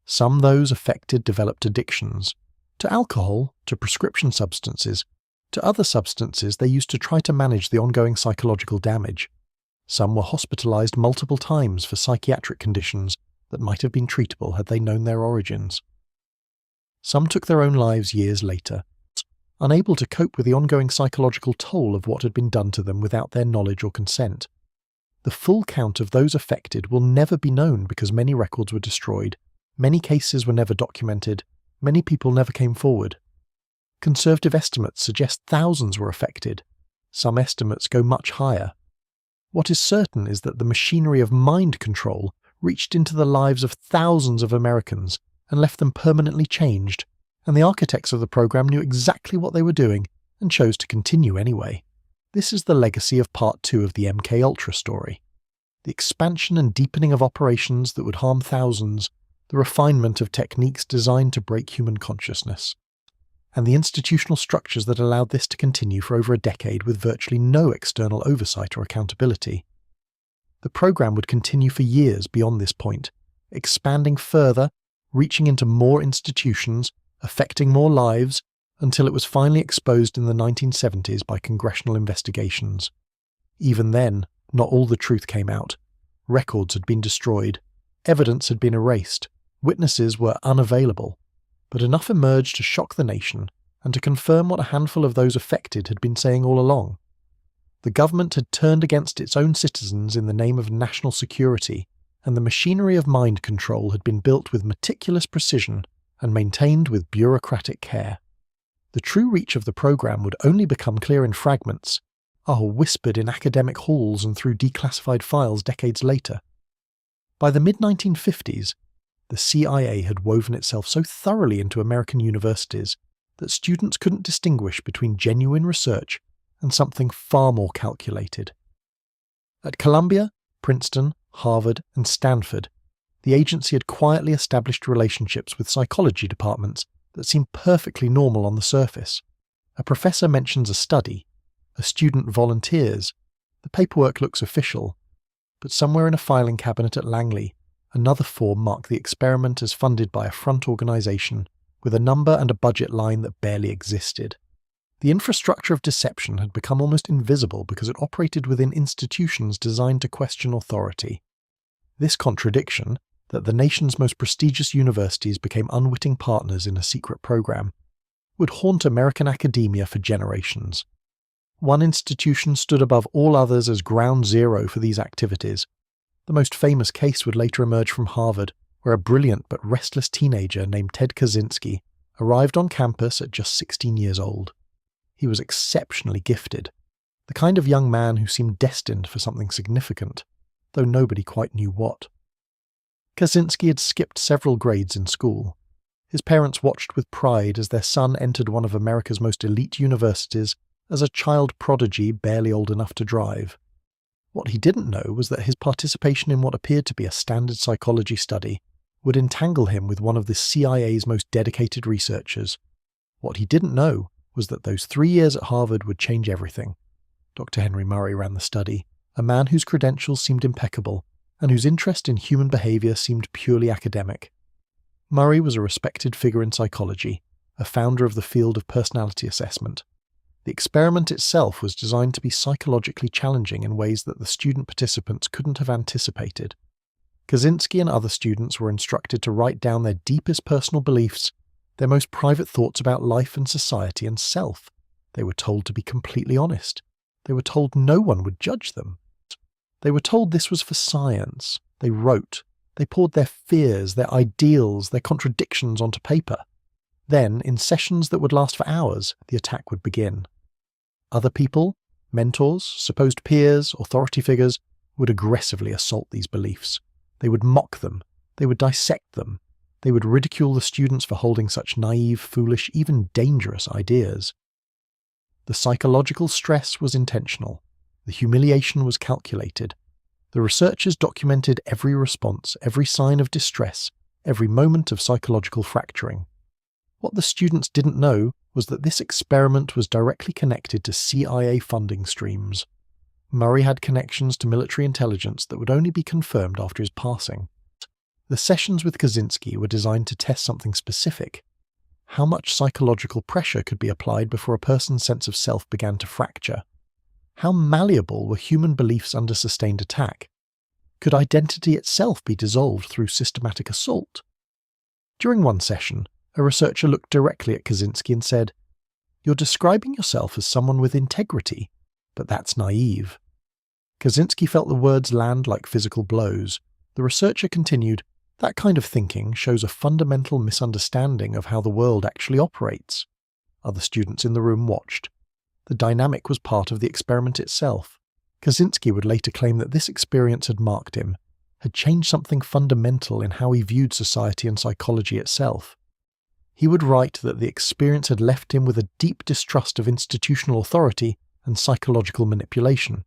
Some those affected developed addictions, to alcohol, to prescription substances, to other substances they used to try to manage the ongoing psychological damage. Some were hospitalized multiple times for psychiatric conditions that might have been treatable had they known their origins. Some took their own lives years later, unable to cope with the ongoing psychological toll of what had been done to them without their knowledge or consent. The full count of those affected will never be known because many records were destroyed, many cases were never documented, many people never came forward. Conservative estimates suggest thousands were affected. Some estimates go much higher. What is certain is that the machinery of mind control reached into the lives of thousands of Americans and left them permanently changed, and the architects of the program knew exactly what they were doing and chose to continue anyway. This is the legacy of Part 2 of the MKUltra story. The expansion and deepening of operations that would harm thousands, the refinement of techniques designed to break human consciousness, and the institutional structures that allowed this to continue for over a decade with virtually no external oversight or accountability. The program would continue for years beyond this point, expanding further, reaching into more institutions, affecting more lives, until it was finally exposed in the 1970s by congressional investigations. Even then, not all the truth came out. Records had been destroyed, evidence had been erased, witnesses were unavailable, but enough emerged to shock the nation and to confirm what a handful of those affected had been saying all along. The government had turned against its own citizens in the name of national security, and the machinery of mind control had been built with meticulous precision and maintained with bureaucratic care. The true reach of the program would only become clear in fragments, whispered in academic halls and through declassified files decades later. By the mid-1950s, the CIA had woven itself so thoroughly into American universities that students couldn't distinguish between genuine research and something far more calculated. At Columbia, Princeton, Harvard, and Stanford, the agency had quietly established relationships with psychology departments that seemed perfectly normal on the surface. A professor mentions a study, a student volunteers, the paperwork looks official, but somewhere in a filing cabinet at Langley, another form marked the experiment as funded by a front organization with a number and a budget line that barely existed. The infrastructure of deception had become almost invisible because it operated within institutions designed to question authority. This contradiction, that the nation's most prestigious universities became unwitting partners in a secret program, would haunt American academia for generations. One institution stood above all others as ground zero for these activities. The most famous case would later emerge from Harvard, where a brilliant but restless teenager named Ted Kaczynski arrived on campus at just 16 years old. He was exceptionally gifted, the kind of young man who seemed destined for something significant, though nobody quite knew what. Kaczynski had skipped several grades in school. His parents watched with pride as their son entered one of America's most elite universities as a child prodigy barely old enough to drive. What he didn't know was that his participation in what appeared to be a standard psychology study would entangle him with one of the CIA's most dedicated researchers. What he didn't know was that those 3 years at Harvard would change everything. Dr. Henry Murray ran the study, a man whose credentials seemed impeccable and whose interest in human behavior seemed purely academic. Murray was a respected figure in psychology, a founder of the field of personality assessment. The experiment itself was designed to be psychologically challenging in ways that the student participants couldn't have anticipated. Kaczynski and other students were instructed to write down their deepest personal beliefs, their most private thoughts about life and society and self. They were told to be completely honest. They were told no one would judge them. They were told this was for science. They wrote. They poured their fears, their ideals, their contradictions onto paper. Then, in sessions that would last for hours, the attack would begin. Other people, mentors, supposed peers, authority figures, would aggressively assault these beliefs. They would mock them. They would dissect them. They would ridicule the students for holding such naive, foolish, even dangerous ideas. The psychological stress was intentional. The humiliation was calculated. The researchers documented every response, every sign of distress, every moment of psychological fracturing. What the students didn't know was that this experiment was directly connected to CIA funding streams. Murray had connections to military intelligence that would only be confirmed after his passing. The sessions with Kaczynski were designed to test something specific. How much psychological pressure could be applied before a person's sense of self began to fracture? How malleable were human beliefs under sustained attack? Could identity itself be dissolved through systematic assault? During one session, a researcher looked directly at Kaczynski and said, "You're describing yourself as someone with integrity, but that's naive." Kaczynski felt the words land like physical blows. The researcher continued, "That kind of thinking shows a fundamental misunderstanding of how the world actually operates." Other students in the room watched. The dynamic was part of the experiment itself. Kaczynski would later claim that this experience had marked him, had changed something fundamental in how he viewed society and psychology itself. He would write that the experience had left him with a deep distrust of institutional authority and psychological manipulation.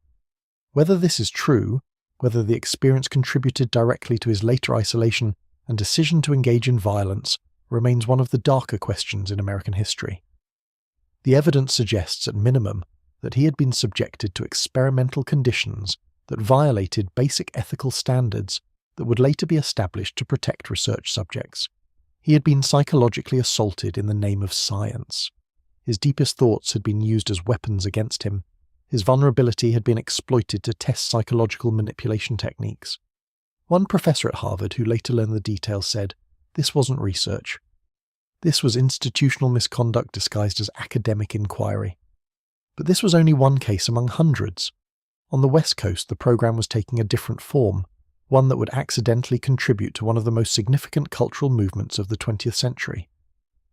Whether this is true, whether the experience contributed directly to his later isolation and decision to engage in violence, remains one of the darker questions in American history. The evidence suggests, at minimum, that he had been subjected to experimental conditions that violated basic ethical standards that would later be established to protect research subjects. He had been psychologically assaulted in the name of science. His deepest thoughts had been used as weapons against him. His vulnerability had been exploited to test psychological manipulation techniques. One professor at Harvard who later learned the details said, "This wasn't research. This was institutional misconduct disguised as academic inquiry." But this was only one case among hundreds. On the West Coast, the program was taking a different form, one that would accidentally contribute to one of the most significant cultural movements of the 20th century.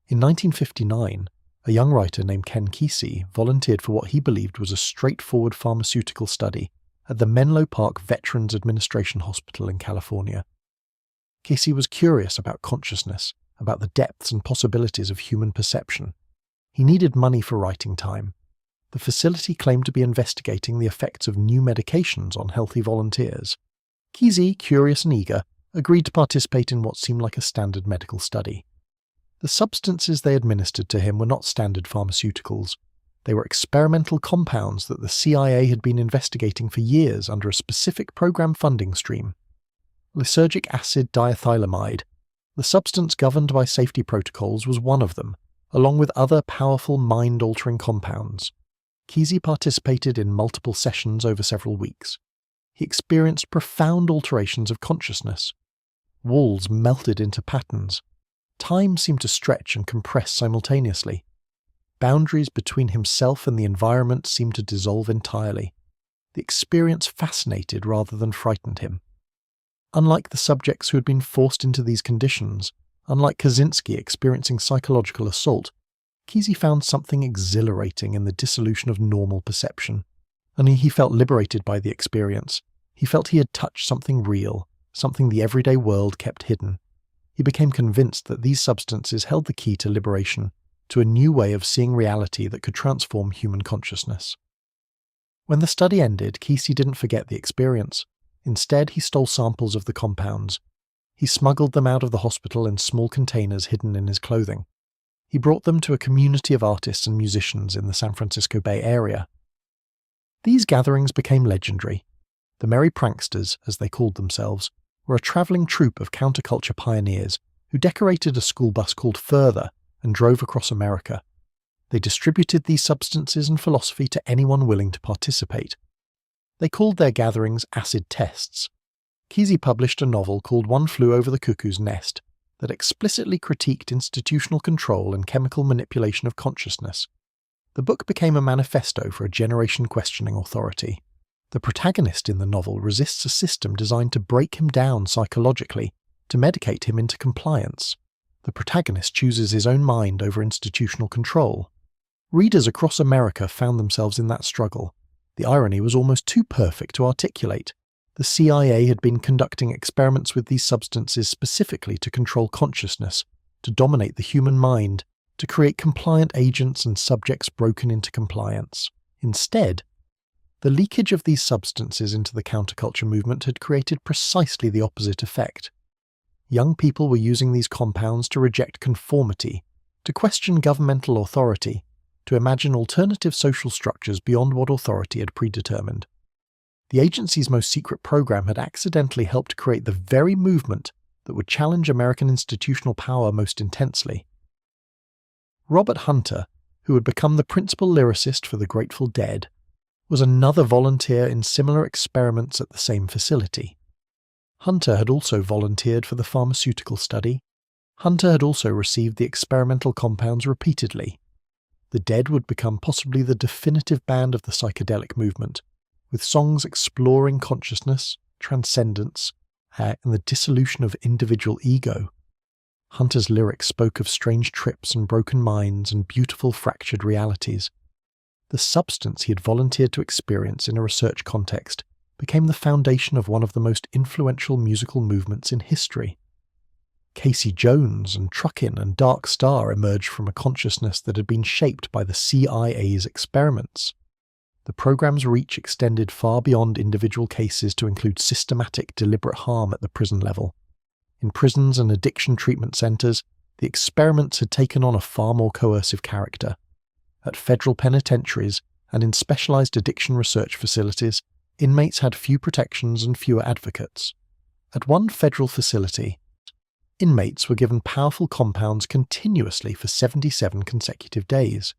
In 1959, a young writer named Ken Kesey volunteered for what he believed was a straightforward pharmaceutical study at the Menlo Park Veterans Administration Hospital in California. Kesey was curious about consciousness, about the depths and possibilities of human perception. He needed money for writing time. The facility claimed to be investigating the effects of new medications on healthy volunteers. Kesey, curious and eager, agreed to participate in what seemed like a standard medical study. The substances they administered to him were not standard pharmaceuticals. They were experimental compounds that the CIA had been investigating for years under a specific program funding stream. Lysergic acid diethylamide, the substance governed by safety protocols, was one of them, along with other powerful mind-altering compounds. Kesey participated in multiple sessions over several weeks. He experienced profound alterations of consciousness. Walls melted into patterns. Time seemed to stretch and compress simultaneously. Boundaries between himself and the environment seemed to dissolve entirely. The experience fascinated rather than frightened him. Unlike the subjects who had been forced into these conditions, unlike Kaczynski experiencing psychological assault, Kesey found something exhilarating in the dissolution of normal perception. And he felt liberated by the experience. He felt he had touched something real, something the everyday world kept hidden. He became convinced that these substances held the key to liberation, to a new way of seeing reality that could transform human consciousness. When the study ended, Kesey didn't forget the experience. Instead, he stole samples of the compounds. He smuggled them out of the hospital in small containers hidden in his clothing. He brought them to a community of artists and musicians in the San Francisco Bay Area. These gatherings became legendary. The Merry Pranksters, as they called themselves, were a travelling troupe of counterculture pioneers who decorated a school bus called Further and drove across America. They distributed these substances and philosophy to anyone willing to participate. They called their gatherings acid tests. Kesey published a novel called One Flew Over the Cuckoo's Nest that explicitly critiqued institutional control and chemical manipulation of consciousness. The book became a manifesto for a generation questioning authority. The protagonist in the novel resists a system designed to break him down psychologically, to medicate him into compliance. The protagonist chooses his own mind over institutional control. Readers across America found themselves in that struggle. The irony was almost too perfect to articulate. The CIA had been conducting experiments with these substances specifically to control consciousness, to dominate the human mind, to create compliant agents and subjects broken into compliance. Instead, the leakage of these substances into the counterculture movement had created precisely the opposite effect. Young people were using these compounds to reject conformity, to question governmental authority, to imagine alternative social structures beyond what authority had predetermined. The agency's most secret program had accidentally helped create the very movement that would challenge American institutional power most intensely. Robert Hunter, who had become the principal lyricist for the Grateful Dead, was another volunteer in similar experiments at the same facility. Hunter had also volunteered for the pharmaceutical study. Hunter had also received the experimental compounds repeatedly. The Dead would become possibly the definitive band of the psychedelic movement, with songs exploring consciousness, transcendence, and the dissolution of individual ego. Hunter's lyrics spoke of strange trips and broken minds and beautiful fractured realities. The substance he had volunteered to experience in a research context became the foundation of one of the most influential musical movements in history. Casey Jones and Truckin' and Dark Star emerged from a consciousness that had been shaped by the CIA's experiments. The program's reach extended far beyond individual cases to include systematic, deliberate harm at the prison level. In prisons and addiction treatment centers, the experiments had taken on a far more coercive character. At federal penitentiaries and in specialized addiction research facilities, inmates had few protections and fewer advocates. At one federal facility, inmates were given powerful compounds continuously for 77 consecutive days.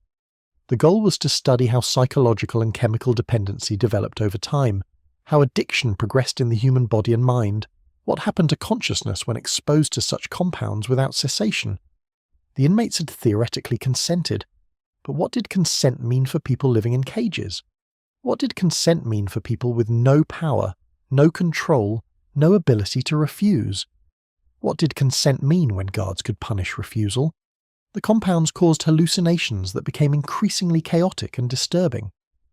The goal was to study how psychological and chemical dependency developed over time, how addiction progressed in the human body and mind, what happened to consciousness when exposed to such compounds without cessation. The inmates had theoretically consented, but what did consent mean for people living in cages? What did consent mean for people with no power, no control, no ability to refuse? What did consent mean when guards could punish refusal? The compounds caused hallucinations that became increasingly chaotic and disturbing.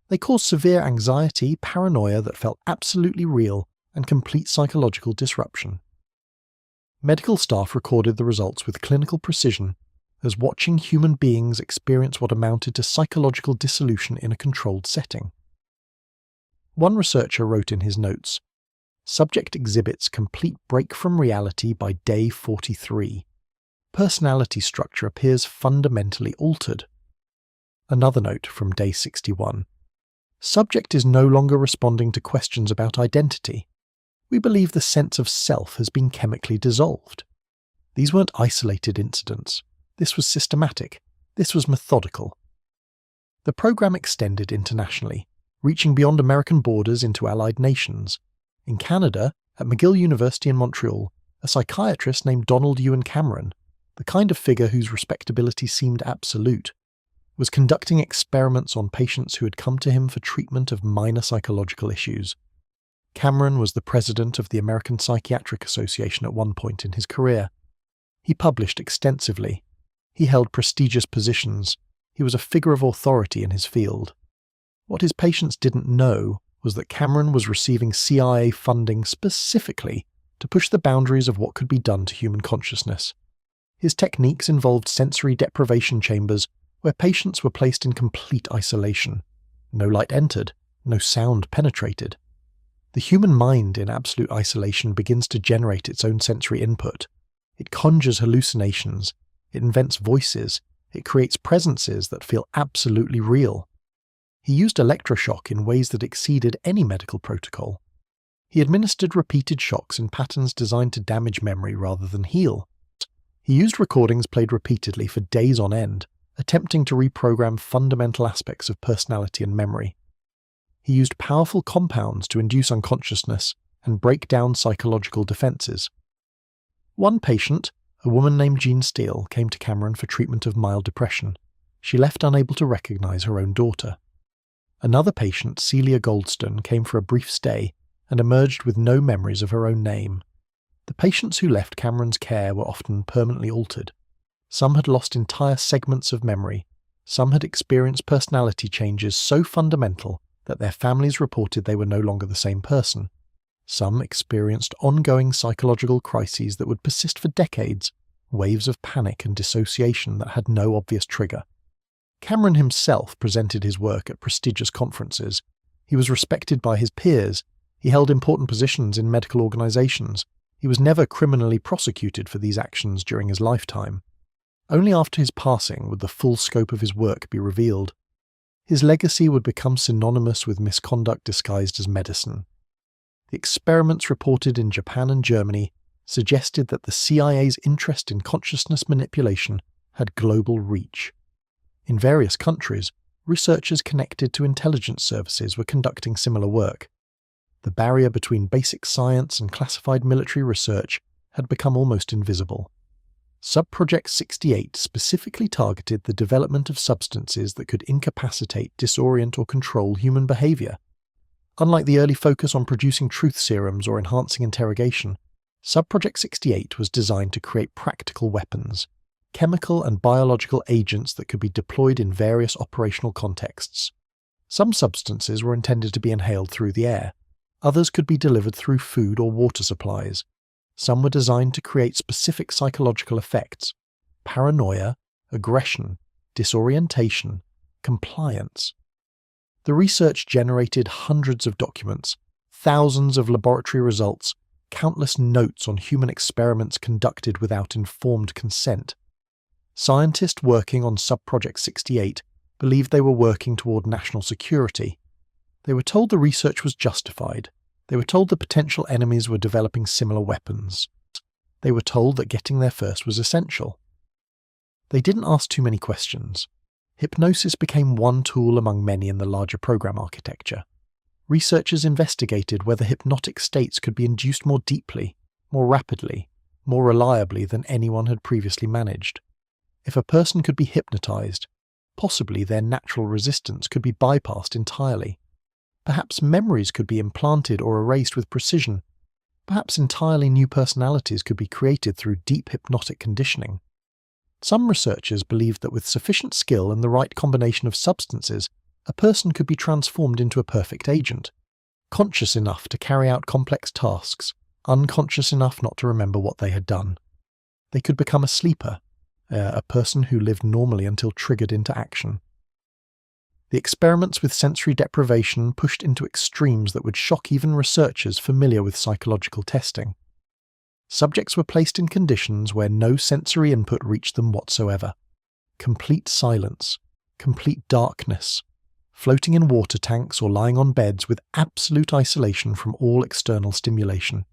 They caused severe anxiety, paranoia that felt absolutely real, and complete psychological disruption. Medical staff recorded the results with clinical precision, as watching human beings experience what amounted to psychological dissolution in a controlled setting. One researcher wrote in his notes, "Subject exhibits complete break from reality by day 43. Personality structure appears fundamentally altered." Another note from day 61. "Subject is no longer responding to questions about identity. We believe the sense of self has been chemically dissolved." These weren't isolated incidents. This was systematic. This was methodical. The program extended internationally, reaching beyond American borders into allied nations. In Canada, at McGill University in Montreal, a psychiatrist named Donald Ewan Cameron, the kind of figure whose respectability seemed absolute, was conducting experiments on patients who had come to him for treatment of minor psychological issues. Cameron was the president of the American Psychiatric Association at one point in his career. He published extensively. He held prestigious positions. He was a figure of authority in his field. What his patients didn't know was that Cameron was receiving CIA funding specifically to push the boundaries of what could be done to human consciousness. His techniques involved sensory deprivation chambers where patients were placed in complete isolation. No light entered, no sound penetrated. The human mind in absolute isolation begins to generate its own sensory input. It conjures hallucinations, it invents voices, it creates presences that feel absolutely real. He used electroshock in ways that exceeded any medical protocol. He administered repeated shocks in patterns designed to damage memory rather than heal. He used recordings played repeatedly for days on end, attempting to reprogram fundamental aspects of personality and memory. He used powerful compounds to induce unconsciousness and break down psychological defenses. One patient, a woman named Jean Steele, came to Cameron for treatment of mild depression. She left unable to recognize her own daughter. Another patient, Celia Goldstone, came for a brief stay and emerged with no memories of her own name. The patients who left Cameron's care were often permanently altered. Some had lost entire segments of memory. Some had experienced personality changes so fundamental that their families reported they were no longer the same person. Some experienced ongoing psychological crises that would persist for decades, waves of panic and dissociation that had no obvious trigger. Cameron himself presented his work at prestigious conferences. He was respected by his peers. He held important positions in medical organizations. He was never criminally prosecuted for these actions during his lifetime. Only after his passing would the full scope of his work be revealed. His legacy would become synonymous with misconduct disguised as medicine. The experiments reported in Japan and Germany suggested that the CIA's interest in consciousness manipulation had global reach. In various countries, researchers connected to intelligence services were conducting similar work. The barrier between basic science and classified military research had become almost invisible. Subproject 68 specifically targeted the development of substances that could incapacitate, disorient, or control human behavior. Unlike the early focus on producing truth serums or enhancing interrogation, Subproject 68 was designed to create practical weapons, chemical and biological agents that could be deployed in various operational contexts. Some substances were intended to be inhaled through the air. Others could be delivered through food or water supplies. Some were designed to create specific psychological effects: paranoia, aggression, disorientation, compliance. The research generated hundreds of documents, thousands of laboratory results, countless notes on human experiments conducted without informed consent. Scientists working on Subproject 68 believed they were working toward national security. They were told the research was justified. They were told the potential enemies were developing similar weapons. They were told that getting there first was essential. They didn't ask too many questions. Hypnosis became one tool among many in the larger program architecture. Researchers investigated whether hypnotic states could be induced more deeply, more rapidly, more reliably than anyone had previously managed. If a person could be hypnotized, possibly their natural resistance could be bypassed entirely. Perhaps memories could be implanted or erased with precision. Perhaps entirely new personalities could be created through deep hypnotic conditioning. Some researchers believed that with sufficient skill and the right combination of substances, a person could be transformed into a perfect agent, conscious enough to carry out complex tasks, unconscious enough not to remember what they had done. They could become a sleeper, a person who lived normally until triggered into action. The experiments with sensory deprivation pushed into extremes that would shock even researchers familiar with psychological testing. Subjects were placed in conditions where no sensory input reached them whatsoever. Complete silence, complete darkness, floating in water tanks or lying on beds with absolute isolation from all external stimulation.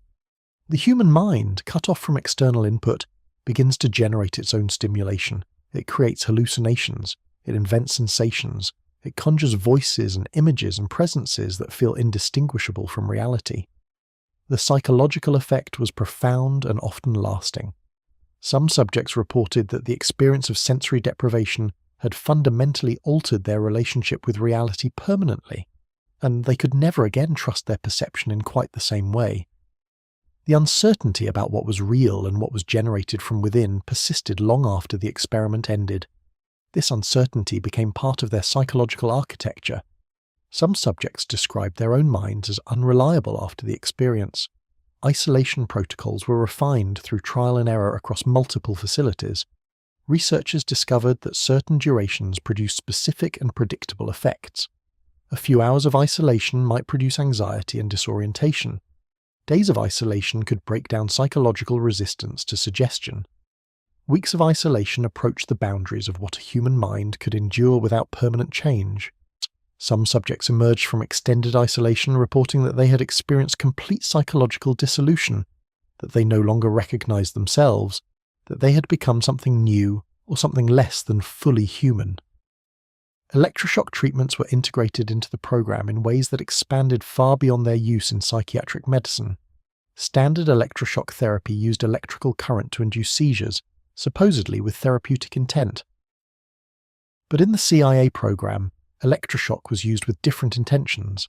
The human mind, cut off from external input, begins to generate its own stimulation. It creates hallucinations. It invents sensations. It conjures voices and images and presences that feel indistinguishable from reality. The psychological effect was profound and often lasting. Some subjects reported that the experience of sensory deprivation had fundamentally altered their relationship with reality permanently, and they could never again trust their perception in quite the same way. The uncertainty about what was real and what was generated from within persisted long after the experiment ended. This uncertainty became part of their psychological architecture. Some subjects described their own minds as unreliable after the experience. Isolation protocols were refined through trial and error across multiple facilities. Researchers discovered that certain durations produced specific and predictable effects. A few hours of isolation might produce anxiety and disorientation. Days of isolation could break down psychological resistance to suggestion. Weeks of isolation approached the boundaries of what a human mind could endure without permanent change. Some subjects emerged from extended isolation reporting that they had experienced complete psychological dissolution, that they no longer recognized themselves, that they had become something new or something less than fully human. Electroshock treatments were integrated into the program in ways that expanded far beyond their use in psychiatric medicine. Standard electroshock therapy used electrical current to induce seizures, supposedly with therapeutic intent. But in the CIA program, Electroshock was used with different intentions.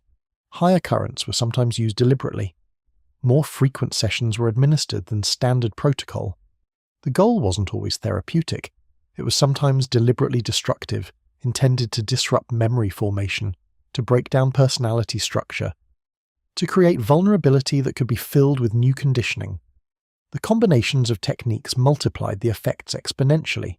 Higher currents were sometimes used deliberately. More frequent sessions were administered than standard protocol. The goal wasn't always therapeutic. It was sometimes deliberately destructive, intended to disrupt memory formation, to break down personality structure, to create vulnerability that could be filled with new conditioning. The combinations of techniques multiplied the effects exponentially.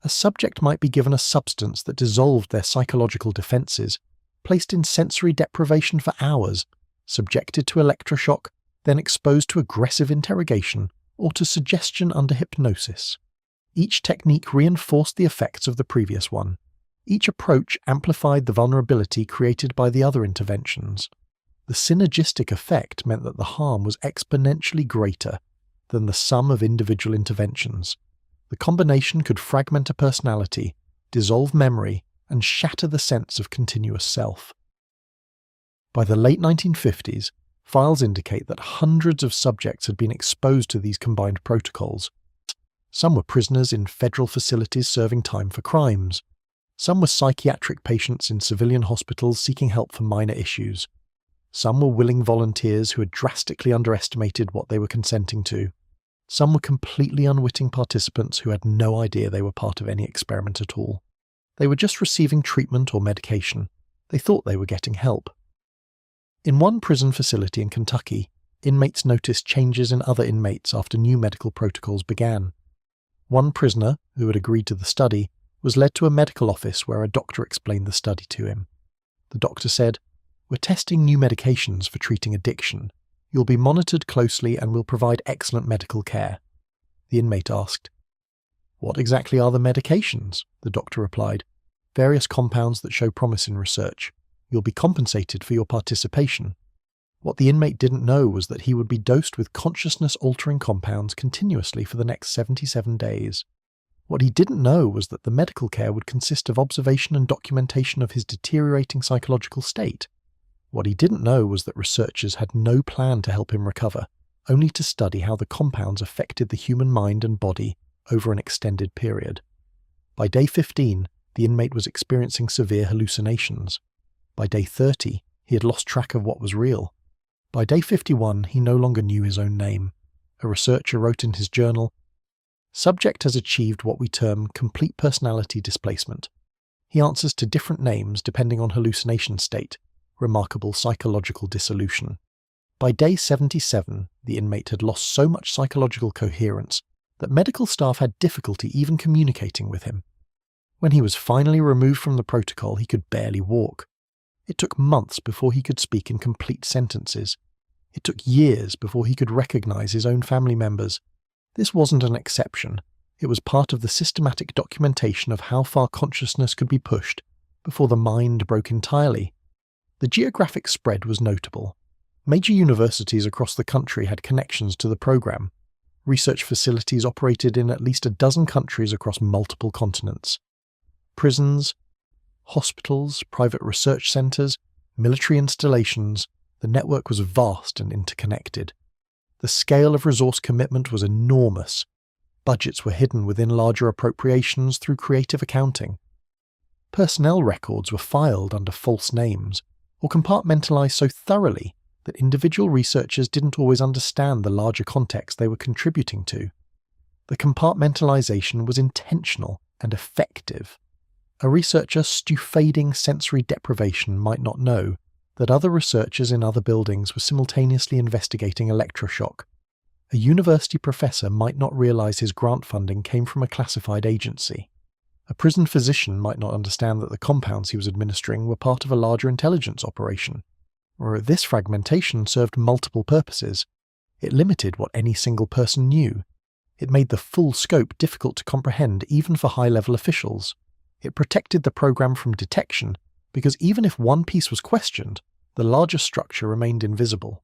A subject might be given a substance that dissolved their psychological defenses, placed in sensory deprivation for hours, subjected to electroshock, then exposed to aggressive interrogation or to suggestion under hypnosis. Each technique reinforced the effects of the previous one. Each approach amplified the vulnerability created by the other interventions. The synergistic effect meant that the harm was exponentially greater than the sum of individual interventions. The combination could fragment a personality, dissolve memory, and shatter the sense of continuous self. By the late 1950s, files indicate that hundreds of subjects had been exposed to these combined protocols. Some were prisoners in federal facilities serving time for crimes. Some were psychiatric patients in civilian hospitals seeking help for minor issues. Some were willing volunteers who had drastically underestimated what they were consenting to. Some were completely unwitting participants who had no idea they were part of any experiment at all. They were just receiving treatment or medication. They thought they were getting help. In one prison facility in Kentucky, inmates noticed changes in other inmates after new medical protocols began. One prisoner, who had agreed to the study, was led to a medical office where a doctor explained the study to him. The doctor said, "We're testing new medications for treating addiction. You'll be monitored closely and will provide excellent medical care." The inmate asked, "What exactly are the medications?" The doctor replied, "Various compounds that show promise in research. You'll be compensated for your participation." What the inmate didn't know was that he would be dosed with consciousness-altering compounds continuously for the next 77 days. What he didn't know was that the medical care would consist of observation and documentation of his deteriorating psychological state. What he didn't know was that researchers had no plan to help him recover, only to study how the compounds affected the human mind and body over an extended period. By day 15, the inmate was experiencing severe hallucinations. By day 30, he had lost track of what was real. By day 51, he no longer knew his own name. A researcher wrote in his journal, "Subject has achieved what we term complete personality displacement. He answers to different names depending on hallucination state. Remarkable psychological dissolution." By day 77, the inmate had lost so much psychological coherence that medical staff had difficulty even communicating with him. When he was finally removed from the protocol, he could barely walk. It took months before he could speak in complete sentences. It took years before he could recognize his own family members. This wasn't an exception. It was part of the systematic documentation of how far consciousness could be pushed before the mind broke entirely. The geographic spread was notable. Major universities across the country had connections to the program. Research facilities operated in at least a dozen countries across multiple continents. Prisons, hospitals, private research centers, military installations, the network was vast and interconnected. The scale of resource commitment was enormous. Budgets were hidden within larger appropriations through creative accounting. Personnel records were filed under false names, or compartmentalized so thoroughly that individual researchers didn't always understand the larger context they were contributing to. The compartmentalization was intentional and effective. A researcher stufading sensory deprivation might not know that other researchers in other buildings were simultaneously investigating electroshock. A university professor might not realize his grant funding came from a classified agency. A prison physician might not understand that the compounds he was administering were part of a larger intelligence operation. Or this fragmentation served multiple purposes. It limited what any single person knew. It made the full scope difficult to comprehend even for high-level officials. It protected the program from detection because even if one piece was questioned, the larger structure remained invisible.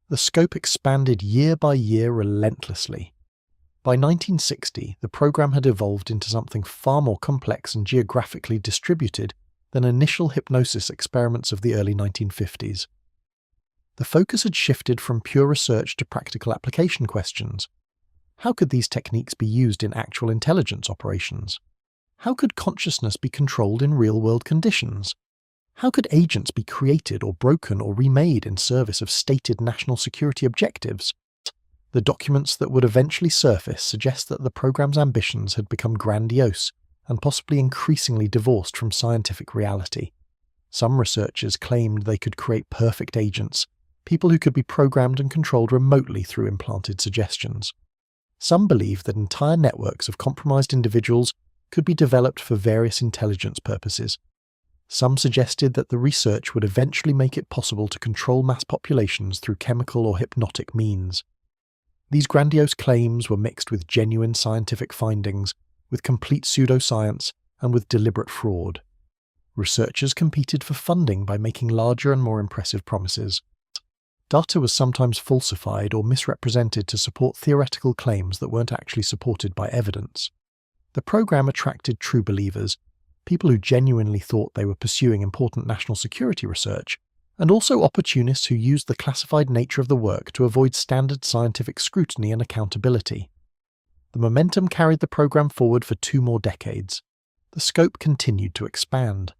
The scope expanded year by year relentlessly. By 1960, the program had evolved into something far more complex and geographically distributed than initial hypnosis experiments of the early 1950s. The focus had shifted from pure research to practical application questions. How could these techniques be used in actual intelligence operations? How could consciousness be controlled in real-world conditions? How could agents be created or broken or remade in service of stated national security objectives? The documents that would eventually surface suggest that the program's ambitions had become grandiose and possibly increasingly divorced from scientific reality. Some researchers claimed they could create perfect agents, people who could be programmed and controlled remotely through implanted suggestions. Some believed that entire networks of compromised individuals could be developed for various intelligence purposes. Some suggested that the research would eventually make it possible to control mass populations through chemical or hypnotic means. These grandiose claims were mixed with genuine scientific findings, with complete pseudoscience, and with deliberate fraud. Researchers competed for funding by making larger and more impressive promises. Data was sometimes falsified or misrepresented to support theoretical claims that weren't actually supported by evidence. The program attracted true believers, people who genuinely thought they were pursuing important national security research, and also opportunists who used the classified nature of the work to avoid standard scientific scrutiny and accountability. The momentum carried the program forward for 2 more decades. The scope continued to expand.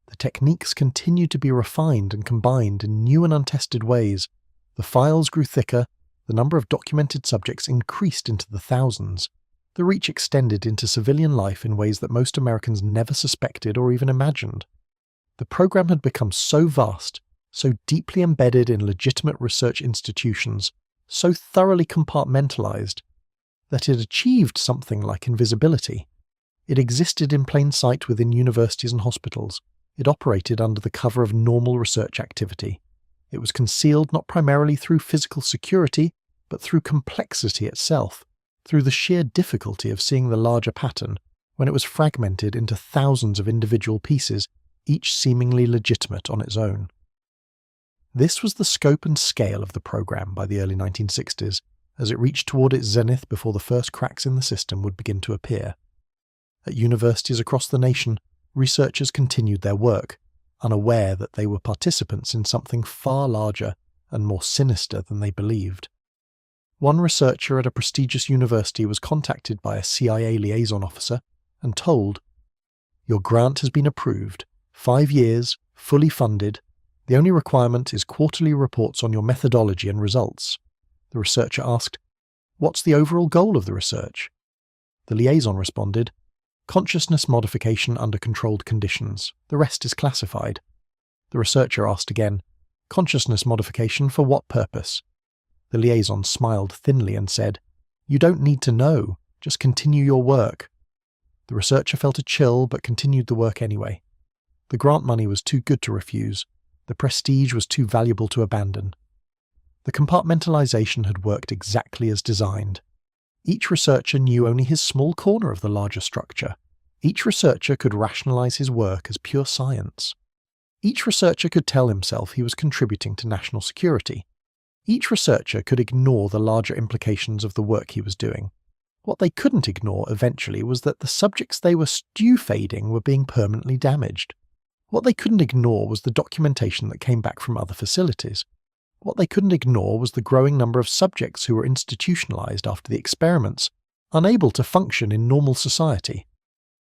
The techniques continued to be refined and combined in new and untested ways. The files grew thicker, the number of documented subjects increased into the thousands. The reach extended into civilian life in ways that most Americans never suspected or even imagined. The program had become so vast, so deeply embedded in legitimate research institutions, so thoroughly compartmentalized, that it achieved something like invisibility. It existed in plain sight within universities and hospitals. It operated under the cover of normal research activity. It was concealed not primarily through physical security, but through complexity itself, through the sheer difficulty of seeing the larger pattern when it was fragmented into thousands of individual pieces, each seemingly legitimate on its own. This was the scope and scale of the program by the early 1960s, as it reached toward its zenith before the first cracks in the system would begin to appear. At universities across the nation, researchers continued their work, unaware that they were participants in something far larger and more sinister than they believed. One researcher at a prestigious university was contacted by a CIA liaison officer and told, "Your grant has been approved, 5 years, fully funded. The only requirement is quarterly reports on your methodology and results." The researcher asked, "What's the overall goal of the research?" The liaison responded, "Consciousness modification under controlled conditions. The rest is classified." The researcher asked again, "Consciousness modification for what purpose?" The liaison smiled thinly and said, "You don't need to know. Just continue your work." The researcher felt a chill but continued the work anyway. The grant money was too good to refuse. The prestige was too valuable to abandon. The compartmentalization had worked exactly as designed. Each researcher knew only his small corner of the larger structure. Each researcher could rationalize his work as pure science. Each researcher could tell himself he was contributing to national security. Each researcher could ignore the larger implications of the work he was doing. What they couldn't ignore eventually was that the subjects they were stew-fading were being permanently damaged. What they couldn't ignore was the documentation that came back from other facilities. What they couldn't ignore was the growing number of subjects who were institutionalized after the experiments, unable to function in normal society.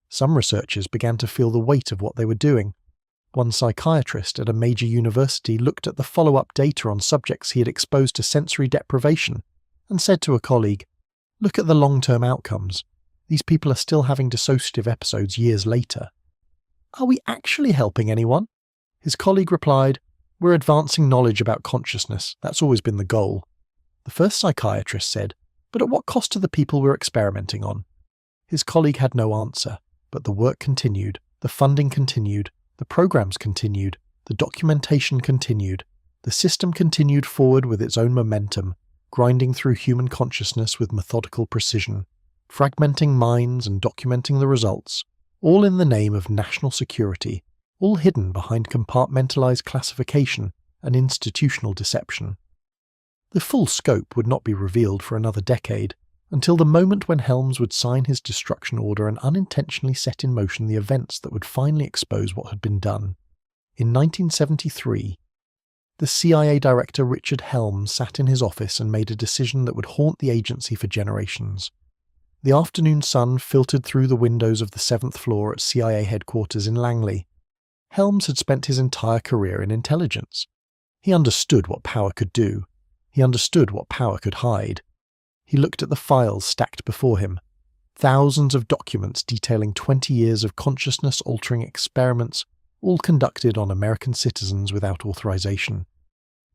Some researchers began to feel the weight of what they were doing. One psychiatrist at a major university looked at the follow-up data on subjects he had exposed to sensory deprivation and said to a colleague, "Look at the long-term outcomes. These people are still having dissociative episodes years later. Are we actually helping anyone?" His colleague replied, "We're advancing knowledge about consciousness. That's always been the goal." The first psychiatrist said, "But at what cost to the people we're experimenting on?" His colleague had no answer, but the work continued, the funding continued, the programs continued, the documentation continued, the system continued forward with its own momentum, grinding through human consciousness with methodical precision, fragmenting minds and documenting the results, all in the name of national security, all hidden behind compartmentalized classification and institutional deception. The full scope would not be revealed for another decade, until the moment when Helms would sign his destruction order and unintentionally set in motion the events that would finally expose what had been done. In 1973, the CIA director Richard Helms sat in his office and made a decision that would haunt the agency for generations. The afternoon sun filtered through the windows of the 7th floor at CIA headquarters in Langley. Helms had spent his entire career in intelligence. He understood what power could do. He understood what power could hide. He looked at the files stacked before him, thousands of documents detailing 20 years of consciousness-altering experiments, all conducted on American citizens without authorization.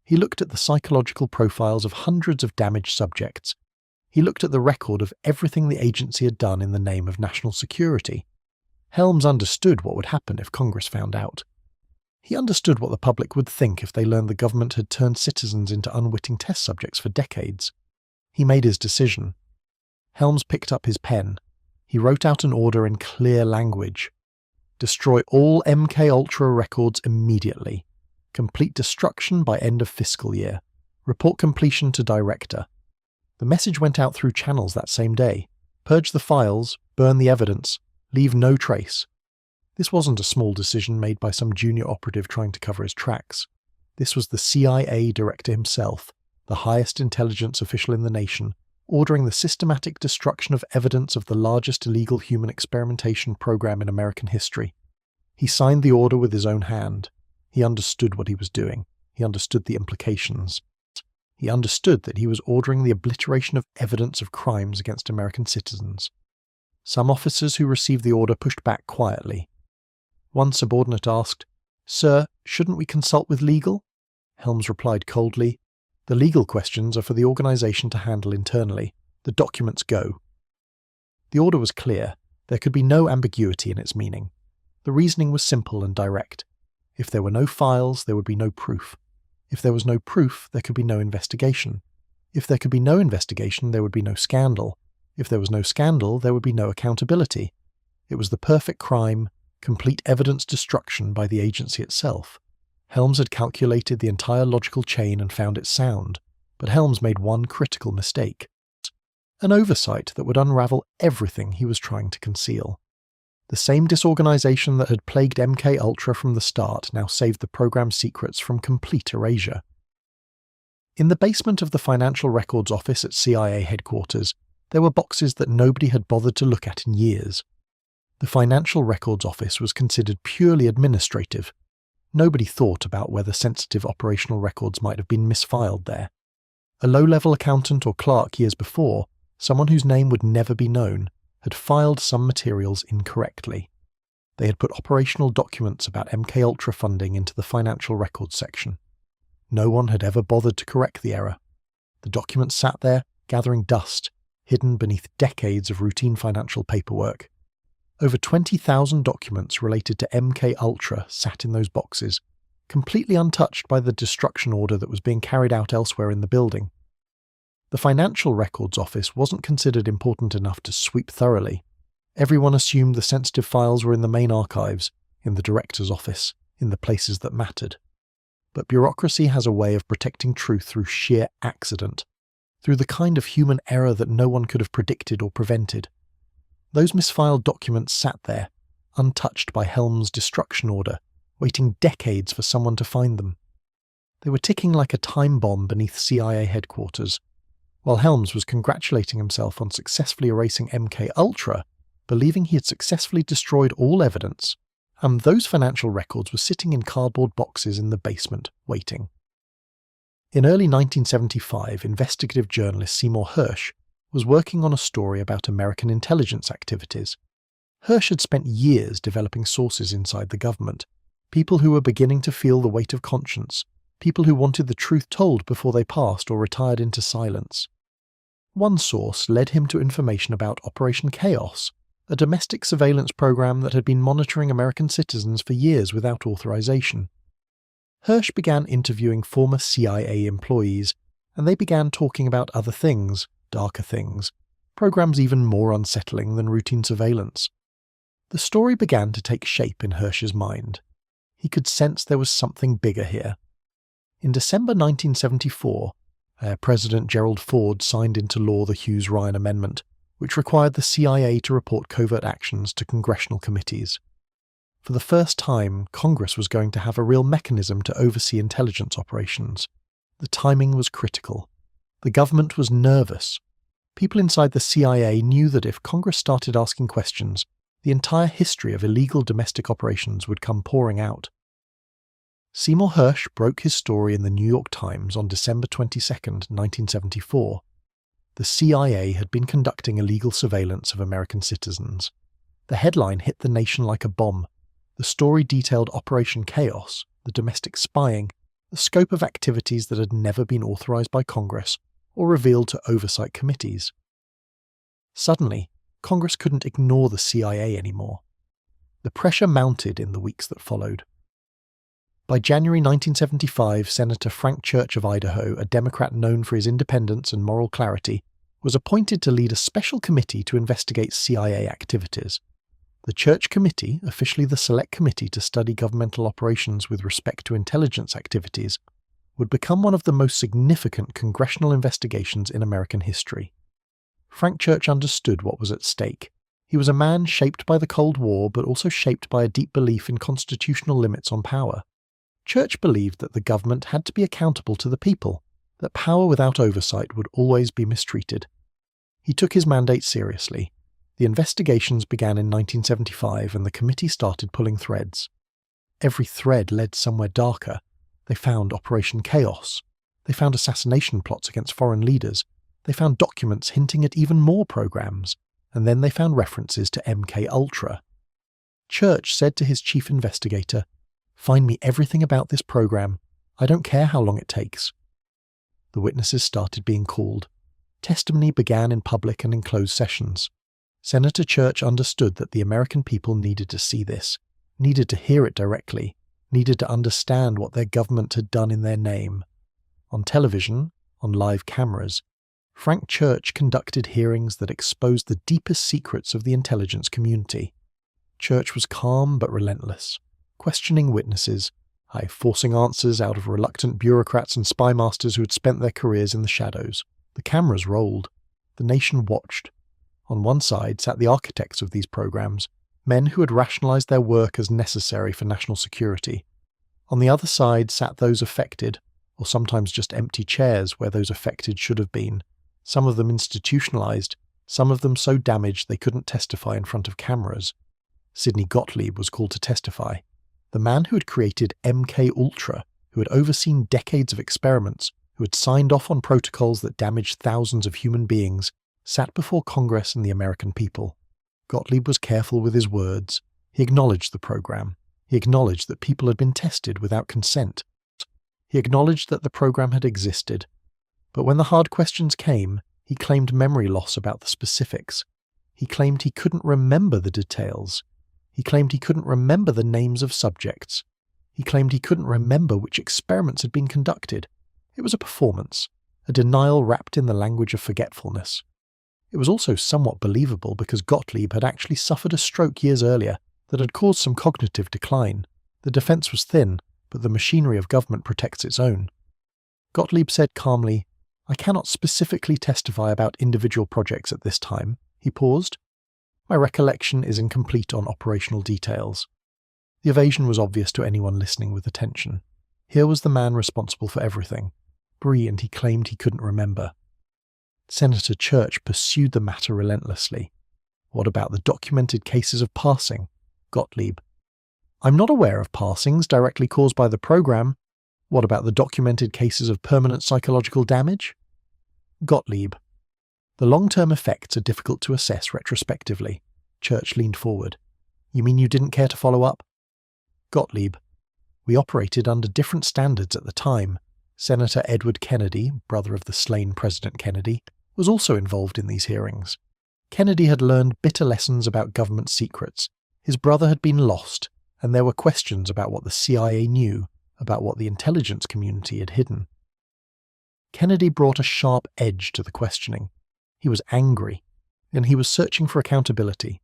He looked at the psychological profiles of hundreds of damaged subjects. He looked at the record of everything the agency had done in the name of national security. Helms understood what would happen if Congress found out. He understood what the public would think if they learned the government had turned citizens into unwitting test subjects for decades. He made his decision. Helms picked up his pen. He wrote out an order in clear language. Destroy all MKUltra records immediately. Complete destruction by end of fiscal year. Report completion to director. The message went out through channels that same day. Purge the files, burn the evidence, leave no trace. This wasn't a small decision made by some junior operative trying to cover his tracks. This was the CIA director himself, the highest intelligence official in the nation, ordering the systematic destruction of evidence of the largest illegal human experimentation program in American history. He signed the order with his own hand. He understood what he was doing. He understood the implications. He understood that he was ordering the obliteration of evidence of crimes against American citizens. Some officers who received the order pushed back quietly. One subordinate asked, "Sir, shouldn't we consult with legal?" Helms replied coldly, "The legal questions are for the organization to handle internally. The documents go." The order was clear. There could be no ambiguity in its meaning. The reasoning was simple and direct. If there were no files, there would be no proof. If there was no proof, there could be no investigation. If there could be no investigation, there would be no scandal. If there was no scandal, there would be no accountability. It was the perfect crime, complete evidence destruction by the agency itself. Helms had calculated the entire logical chain and found it sound, but Helms made one critical mistake. An oversight that would unravel everything he was trying to conceal. The same disorganization that had plagued MKUltra from the start now saved the program's secrets from complete erasure. In the basement of the Financial Records Office at CIA headquarters, there were boxes that nobody had bothered to look at in years. The Financial Records Office was considered purely administrative. Nobody thought about whether sensitive operational records might have been misfiled there. A low-level accountant or clerk years before, someone whose name would never be known, had filed some materials incorrectly. They had put operational documents about MKUltra funding into the financial records section. No one had ever bothered to correct the error. The documents sat there, gathering dust, hidden beneath decades of routine financial paperwork. Over 20,000 documents related to MKUltra sat in those boxes, completely untouched by the destruction order that was being carried out elsewhere in the building. The Financial Records Office wasn't considered important enough to sweep thoroughly. Everyone assumed the sensitive files were in the main archives, in the director's office, in the places that mattered. But bureaucracy has a way of protecting truth through sheer accident, through the kind of human error that no one could have predicted or prevented. Those misfiled documents sat there, untouched by Helms' destruction order, waiting decades for someone to find them. They were ticking like a time bomb beneath CIA headquarters. While Helms was congratulating himself on successfully erasing MKUltra, believing he had successfully destroyed all evidence, those financial records were sitting in cardboard boxes in the basement, waiting. In early 1975, investigative journalist Seymour Hersh was working on a story about American intelligence activities. Hersh had spent years developing sources inside the government, people who were beginning to feel the weight of conscience, people who wanted the truth told before they passed or retired into silence. One source led him to information about Operation Chaos, a domestic surveillance program that had been monitoring American citizens for years without authorization. Hersh began interviewing former CIA employees, and they began talking about other things, darker things, programs even more unsettling than routine surveillance. The story began to take shape in Hersh's mind. He could sense there was something bigger here. In December 1974, President Gerald Ford signed into law the Hughes-Ryan Amendment, which required the CIA to report covert actions to congressional committees. For the first time, Congress was going to have a real mechanism to oversee intelligence operations. The timing was critical. The government was nervous. People inside the CIA knew that if Congress started asking questions, The entire history of illegal domestic operations would come pouring out. Seymour Hersh broke his story in the New York Times on December 22, 1974. The CIA had been conducting illegal surveillance of American citizens. The headline hit the nation like a bomb. The story detailed Operation Chaos, the domestic spying, the scope of activities that had never been authorized by Congress or revealed to oversight committees. Suddenly, Congress couldn't ignore the CIA anymore. The pressure mounted in the weeks that followed. By January 1975, Senator Frank Church of Idaho, a Democrat known for his independence and moral clarity, was appointed to lead a special committee to investigate CIA activities. The Church Committee, officially the Select Committee to study governmental operations with respect to intelligence activities, would become one of the most significant congressional investigations in American history. Frank Church understood what was at stake. He was a man shaped by the Cold War, but also shaped by a deep belief in constitutional limits on power. Church believed that the government had to be accountable to the people, that power without oversight would always be mistreated. He took his mandate seriously. The investigations began in 1975 and the committee started pulling threads. Every thread led somewhere darker. They found Operation Chaos. They found assassination plots against foreign leaders. They found documents hinting at even more programs. And then they found references to MKUltra. Church said to his chief investigator, "Find me everything about this program. I don't care how long it takes." The witnesses started being called. Testimony began in public and in closed sessions. Senator Church understood that the American people needed to see this, needed to hear it directly, needed to understand what their government had done in their name. On television, on live cameras, Frank Church conducted hearings that exposed the deepest secrets of the intelligence community. Church was calm but relentless, questioning witnesses, forcing answers out of reluctant bureaucrats and spy masters who had spent their careers in the shadows. The cameras rolled. The nation watched. On one side sat the architects of these programs, men who had rationalized their work as necessary for national security. On the other side sat those affected, or sometimes just empty chairs where those affected should have been, some of them institutionalized, some of them so damaged they couldn't testify in front of cameras. Sidney Gottlieb was called to testify. The man who had created MKUltra, who had overseen decades of experiments, who had signed off on protocols that damaged thousands of human beings, sat before Congress and the American people. Gottlieb was careful with his words. He acknowledged the program. He acknowledged that people had been tested without consent. He acknowledged that the program had existed. But when the hard questions came, he claimed memory loss about the specifics. He claimed he couldn't remember the details. He claimed he couldn't remember the names of subjects. He claimed he couldn't remember which experiments had been conducted. It was a performance, a denial wrapped in the language of forgetfulness. It was also somewhat believable because Gottlieb had actually suffered a stroke years earlier that had caused some cognitive decline. The defense was thin, but the machinery of government protects its own. Gottlieb said calmly, "I cannot specifically testify about individual projects at this time." He paused. "My recollection is incomplete on operational details." The evasion was obvious to anyone listening with attention. Here was the man responsible for everything. And he claimed he couldn't remember. Senator Church pursued the matter relentlessly. "What about the documented cases of passing?" Gottlieb. "I'm not aware of passings directly caused by the program. What about the documented cases of permanent psychological damage?" Gottlieb. "The long-term effects are difficult to assess retrospectively." Church leaned forward. "You mean you didn't care to follow up?" Gottlieb. "We operated under different standards at the time. Senator Edward Kennedy, brother of the slain President Kennedy, was also involved in these hearings. Kennedy had learned bitter lessons about government secrets. His brother had been lost, and there were questions about what the CIA knew, about what the intelligence community had hidden. Kennedy brought a sharp edge to the questioning. He was angry, and he was searching for accountability.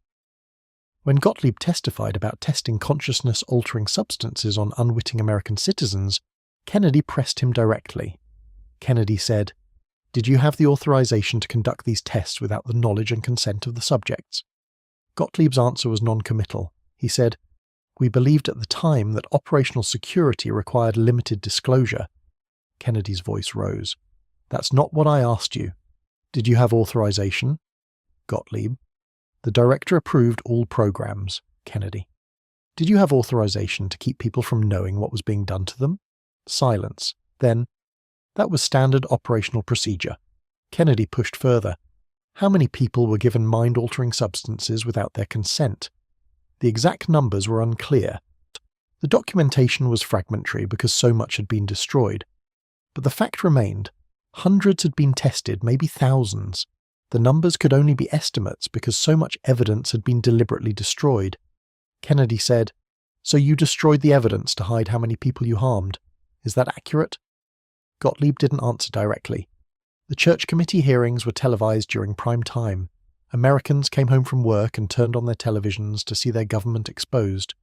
When Gottlieb testified about testing consciousness-altering substances on unwitting American citizens, Kennedy pressed him directly. Kennedy said, "Did you have the authorization to conduct these tests without the knowledge and consent of the subjects?" Gottlieb's answer was non-committal. He said, "We believed at the time that operational security required limited disclosure." Kennedy's voice rose. "That's not what I asked you. Did you have authorization?" Gottlieb. The director approved all programs, Kennedy. Did you have authorization to keep people from knowing what was being done to them? Silence. Then, that was standard operational procedure. Kennedy pushed further. How many people were given mind-altering substances without their consent? The exact numbers were unclear. The documentation was fragmentary because so much had been destroyed. But the fact remained. Hundreds had been tested, maybe thousands. The numbers could only be estimates because so much evidence had been deliberately destroyed. Kennedy said, "So you destroyed the evidence to hide how many people you harmed. Is that accurate?" Gottlieb didn't answer directly. The church committee hearings were televised during prime time. Americans came home from work and turned on their televisions to see their government exposed.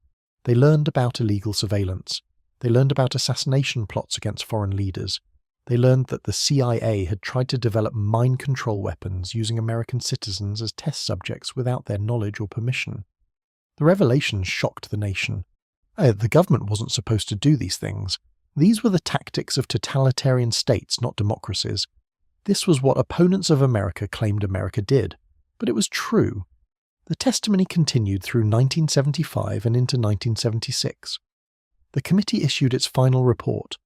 They learned about illegal surveillance. They learned about assassination plots against foreign leaders. They learned that the CIA had tried to develop mind control weapons using American citizens as test subjects without their knowledge or permission. The revelations shocked the nation. The government wasn't supposed to do these things. These were the tactics of totalitarian states, not democracies. This was what opponents of America claimed America did. But it was true. The testimony continued through 1975 and into 1976. The committee issued its final report,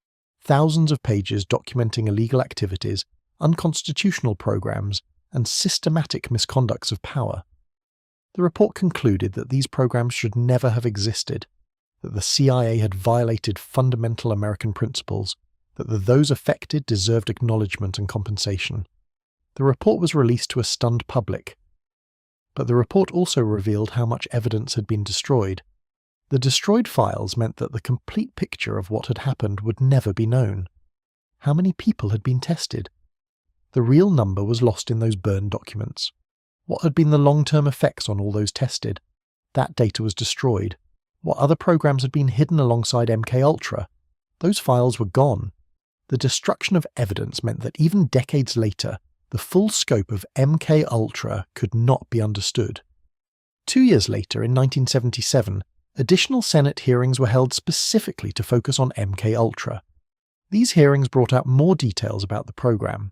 thousands of pages documenting illegal activities, unconstitutional programs, and systematic misconducts of power. The report concluded that these programs should never have existed, that the CIA had violated fundamental American principles, that those affected deserved acknowledgement and compensation. The report was released to a stunned public. But the report also revealed how much evidence had been destroyed. The destroyed files meant that the complete picture of what had happened would never be known. How many people had been tested? The real number was lost in those burned documents. What had been the long-term effects on all those tested? That data was destroyed. What other programs had been hidden alongside MKUltra? Those files were gone. The destruction of evidence meant that even decades later, the full scope of MKUltra could not be understood. 2 years later, in 1977, additional Senate hearings were held specifically to focus on MKUltra. These hearings brought out more details about the program.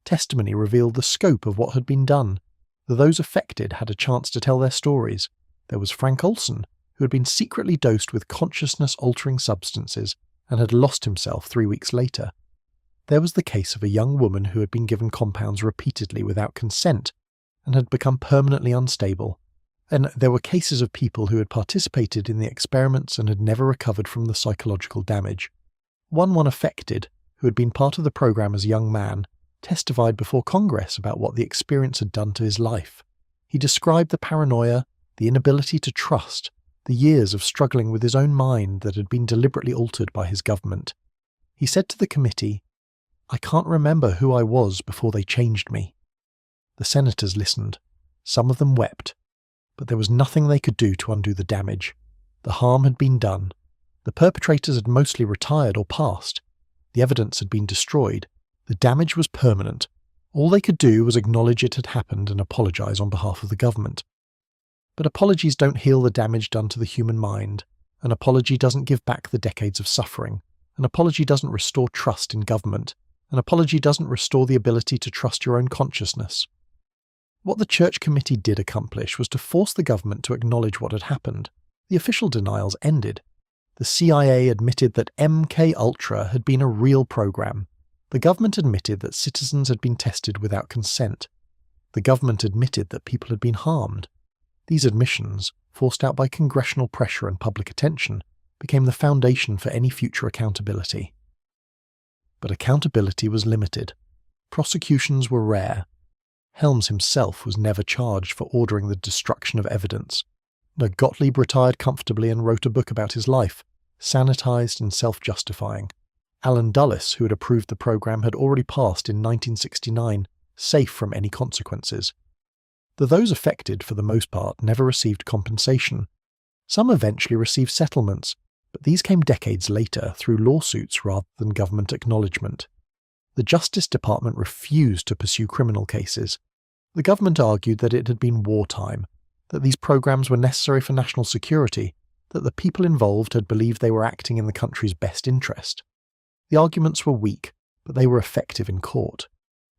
Testimony revealed the scope of what had been done. Those affected had a chance to tell their stories. There was Frank Olson, who had been secretly dosed with consciousness-altering substances and had lost himself 3 weeks later. There was the case of a young woman who had been given compounds repeatedly without consent and had become permanently unstable. And there were cases of people who had participated in the experiments and had never recovered from the psychological damage. One affected, who had been part of the program as a young man, testified before Congress about what the experience had done to his life. He described the paranoia, the inability to trust, the years of struggling with his own mind that had been deliberately altered by his government. He said to the committee, "I can't remember who I was before they changed me." The senators listened. Some of them wept. But there was nothing they could do to undo the damage. The harm had been done. The perpetrators had mostly retired or passed. The evidence had been destroyed. The damage was permanent. All they could do was acknowledge it had happened and apologize on behalf of the government. But apologies don't heal the damage done to the human mind. An apology doesn't give back the decades of suffering. An apology doesn't restore trust in government. An apology doesn't restore the ability to trust your own consciousness. What the Church Committee did accomplish was to force the government to acknowledge what had happened. The official denials ended. The CIA admitted that MKUltra had been a real program. The government admitted that citizens had been tested without consent. The government admitted that people had been harmed. These admissions, forced out by congressional pressure and public attention, became the foundation for any future accountability. But accountability was limited. Prosecutions were rare. Helms himself was never charged for ordering the destruction of evidence. Gottlieb retired comfortably and wrote a book about his life, sanitized and self-justifying. Alan Dulles, who had approved the program, had already passed in 1969, safe from any consequences. Those affected, for the most part, never received compensation. Some eventually received settlements, but these came decades later through lawsuits rather than government acknowledgement. The Justice Department refused to pursue criminal cases. The government argued that it had been wartime, that these programs were necessary for national security, that the people involved had believed they were acting in the country's best interest. The arguments were weak, but they were effective in court.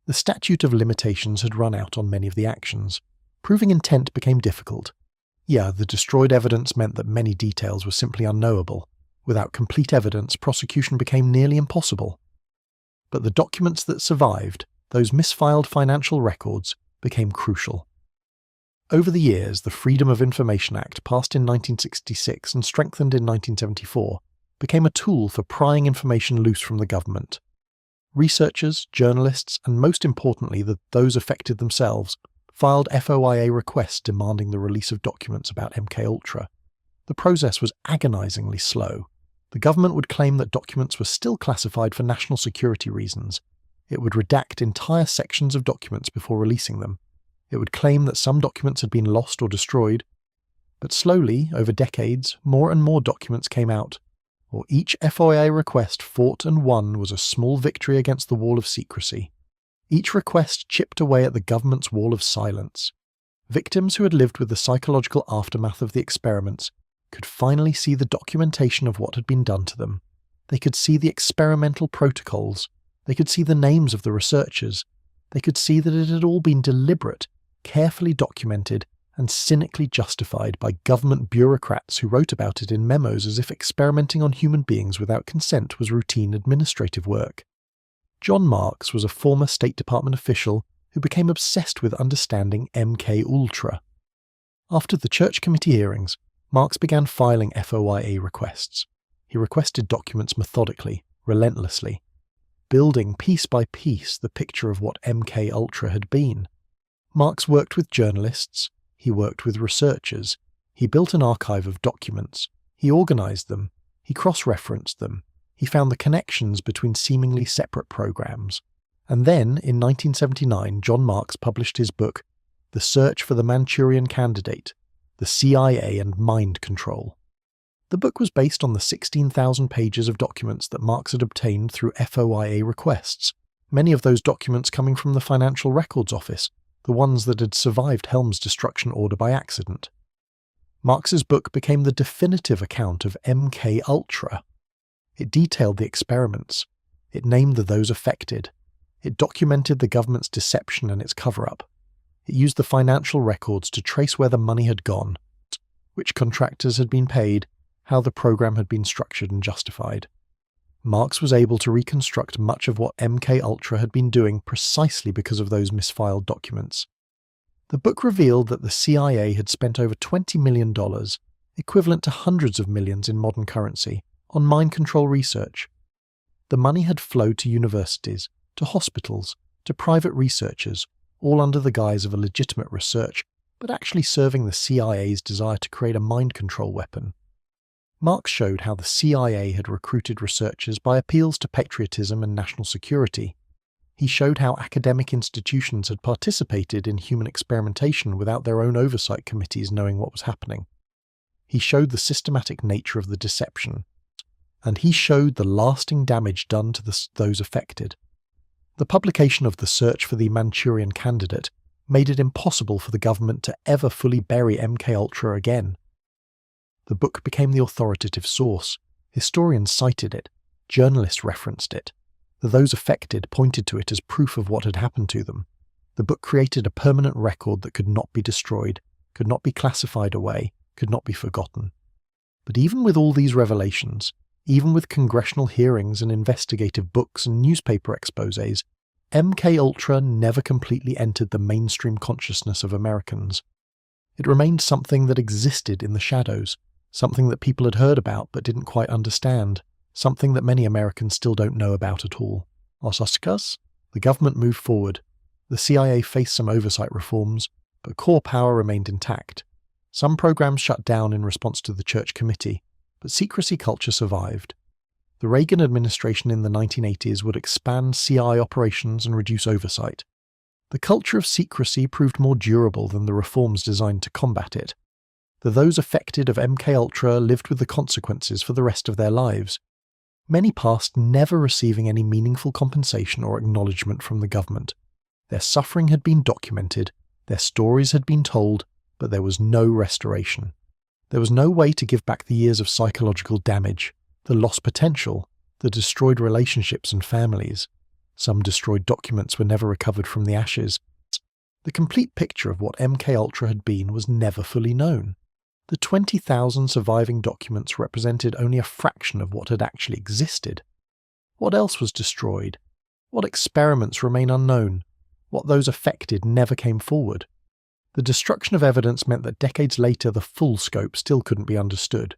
The statute of limitations had run out on many of the actions. Proving intent became difficult. Yeah, the destroyed evidence meant that many details were simply unknowable. Without complete evidence, prosecution became nearly impossible. But the documents that survived, those misfiled financial records, became crucial. Over the years, the Freedom of Information Act, passed in 1966 and strengthened in 1974, became a tool for prying information loose from the government. Researchers, journalists, and most importantly those affected themselves, filed FOIA requests demanding the release of documents about MKUltra. The process was agonizingly slow. The government would claim that documents were still classified for national security reasons. It would redact entire sections of documents before releasing them. It would claim that some documents had been lost or destroyed. But slowly, over decades, more and more documents came out, or each FOIA request fought and won was a small victory against the wall of secrecy. Each request chipped away at the government's wall of silence. Victims who had lived with the psychological aftermath of the experiments could finally see the documentation of what had been done to them. They could see the experimental protocols. They could see the names of the researchers. They could see that it had all been deliberate, carefully documented, and cynically justified by government bureaucrats who wrote about it in memos as if experimenting on human beings without consent was routine administrative work. John Marks was a former State Department official who became obsessed with understanding MKUltra. After the Church Committee hearings, Marks began filing FOIA requests. He requested documents methodically, relentlessly, building piece by piece the picture of what MKUltra had been. Marks worked with journalists, he worked with researchers, he built an archive of documents, he organized them, he cross-referenced them, he found the connections between seemingly separate programs. And then, in 1979, John Marks published his book, The Search for the Manchurian Candidate, The CIA and Mind Control. The book was based on the 16,000 pages of documents that Marks had obtained through FOIA requests, many of those documents coming from the Financial Records Office, the ones that had survived Helm's destruction order by accident. Marks's book became the definitive account of MKUltra. It detailed the experiments. It named those affected. It documented the government's deception and its cover-up. It used the financial records to trace where the money had gone, which contractors had been paid, how the program had been structured and justified. Marks was able to reconstruct much of what MKUltra had been doing precisely because of those misfiled documents. The book revealed that the CIA had spent over $20 million, equivalent to hundreds of millions in modern currency, on mind control research. The money had flowed to universities, to hospitals, to private researchers, all under the guise of a legitimate research, but actually serving the CIA's desire to create a mind control weapon. Marks showed how the CIA had recruited researchers by appeals to patriotism and national security. He showed how academic institutions had participated in human experimentation without their own oversight committees knowing what was happening. He showed the systematic nature of the deception. And he showed the lasting damage done to those affected. The publication of The Search for the Manchurian Candidate made it impossible for the government to ever fully bury MKUltra again. The book became the authoritative source. Historians cited it. Journalists referenced it. Those affected pointed to it as proof of what had happened to them. The book created a permanent record that could not be destroyed, could not be classified away, could not be forgotten. But even with all these revelations, even with congressional hearings and investigative books and newspaper exposés, MKUltra never completely entered the mainstream consciousness of Americans. It remained something that existed in the shadows, something that people had heard about but didn't quite understand, something that many Americans still don't know about at all. Osaskas, the government moved forward. The CIA faced some oversight reforms, but core power remained intact. Some programs shut down in response to the Church Committee, but secrecy culture survived. The Reagan administration in the 1980s would expand CI operations and reduce oversight. The culture of secrecy proved more durable than the reforms designed to combat it. Those affected of MKUltra lived with the consequences for the rest of their lives. Many passed never receiving any meaningful compensation or acknowledgement from the government. Their suffering had been documented, their stories had been told, but there was no restoration. There was no way to give back the years of psychological damage, the lost potential, the destroyed relationships and families. Some destroyed documents were never recovered from the ashes. The complete picture of what MKUltra had been was never fully known. The 20,000 surviving documents represented only a fraction of what had actually existed. What else was destroyed? What experiments remain unknown? What those affected never came forward? The destruction of evidence meant that decades later the full scope still couldn't be understood.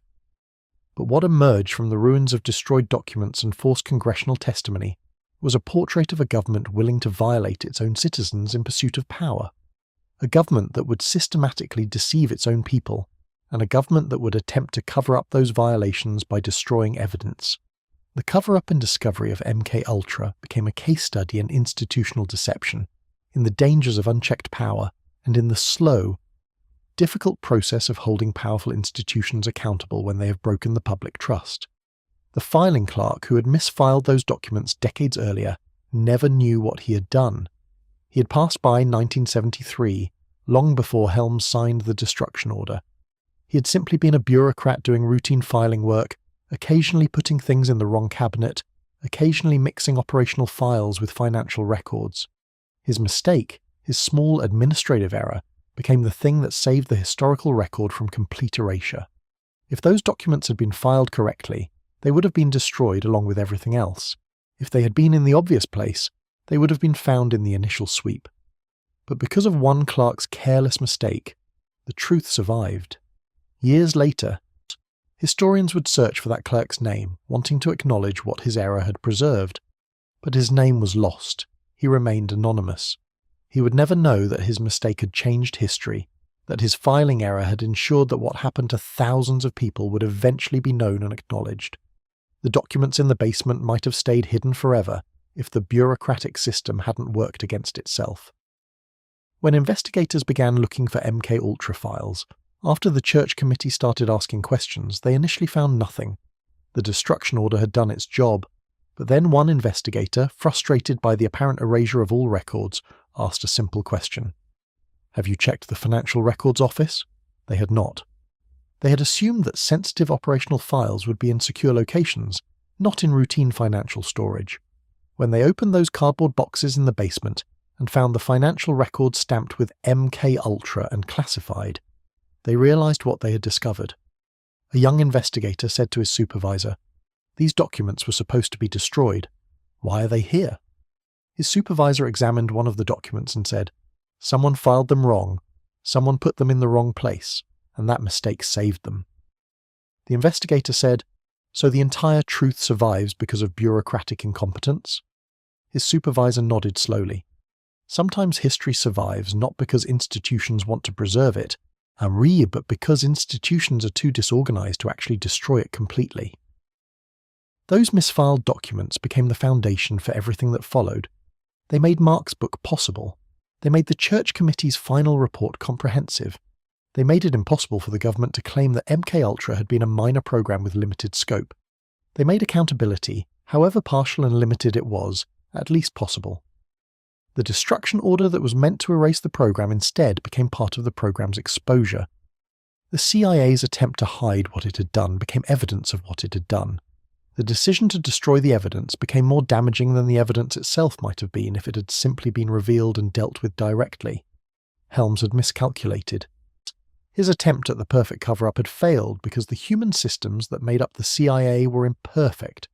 But what emerged from the ruins of destroyed documents and forced congressional testimony was a portrait of a government willing to violate its own citizens in pursuit of power. A government that would systematically deceive its own people, and a government that would attempt to cover up those violations by destroying evidence. The cover-up and discovery of MKUltra became a case study in institutional deception, in the dangers of unchecked power, and in the slow, difficult process of holding powerful institutions accountable when they have broken the public trust. The filing clerk who had misfiled those documents decades earlier never knew what he had done. He had passed by 1973, long before Helms signed the destruction order. He had simply been a bureaucrat doing routine filing work, occasionally putting things in the wrong cabinet, occasionally mixing operational files with financial records. His mistake, his small administrative error, became the thing that saved the historical record from complete erasure. If those documents had been filed correctly, they would have been destroyed along with everything else. If they had been in the obvious place, they would have been found in the initial sweep. But because of one clerk's careless mistake, the truth survived. Years later, historians would search for that clerk's name, wanting to acknowledge what his error had preserved. But his name was lost. He remained anonymous. He would never know that his mistake had changed history, that his filing error had ensured that what happened to thousands of people would eventually be known and acknowledged. The documents in the basement might have stayed hidden forever if the bureaucratic system hadn't worked against itself. When investigators began looking for MKUltra files, after the church committee started asking questions, they initially found nothing. The destruction order had done its job, but then one investigator, frustrated by the apparent erasure of all records, asked a simple question. "Have you checked the financial records office?" They had not. They had assumed that sensitive operational files would be in secure locations, not in routine financial storage. When they opened those cardboard boxes in the basement and found the financial records stamped with MKUltra and classified, they realized what they had discovered. A young investigator said to his supervisor, "These documents were supposed to be destroyed. Why are they here?" His supervisor examined one of the documents and said, "Someone filed them wrong. Someone put them in the wrong place, and that mistake saved them." The investigator said, "So the entire truth survives because of bureaucratic incompetence?" His supervisor nodded slowly. Sometimes history survives not because institutions want to preserve it, but because institutions are too disorganized to actually destroy it completely. Those misfiled documents became the foundation for everything that followed. They made Mark's book possible. They made the church committee's final report comprehensive. They made it impossible for the government to claim that MKUltra had been a minor program with limited scope. They made accountability, however partial and limited it was, at least possible. The destruction order that was meant to erase the program instead became part of the program's exposure. The CIA's attempt to hide what it had done became evidence of what it had done. The decision to destroy the evidence became more damaging than the evidence itself might have been if it had simply been revealed and dealt with directly. Helms had miscalculated. His attempt at the perfect cover-up had failed because the human systems that made up the CIA were imperfect,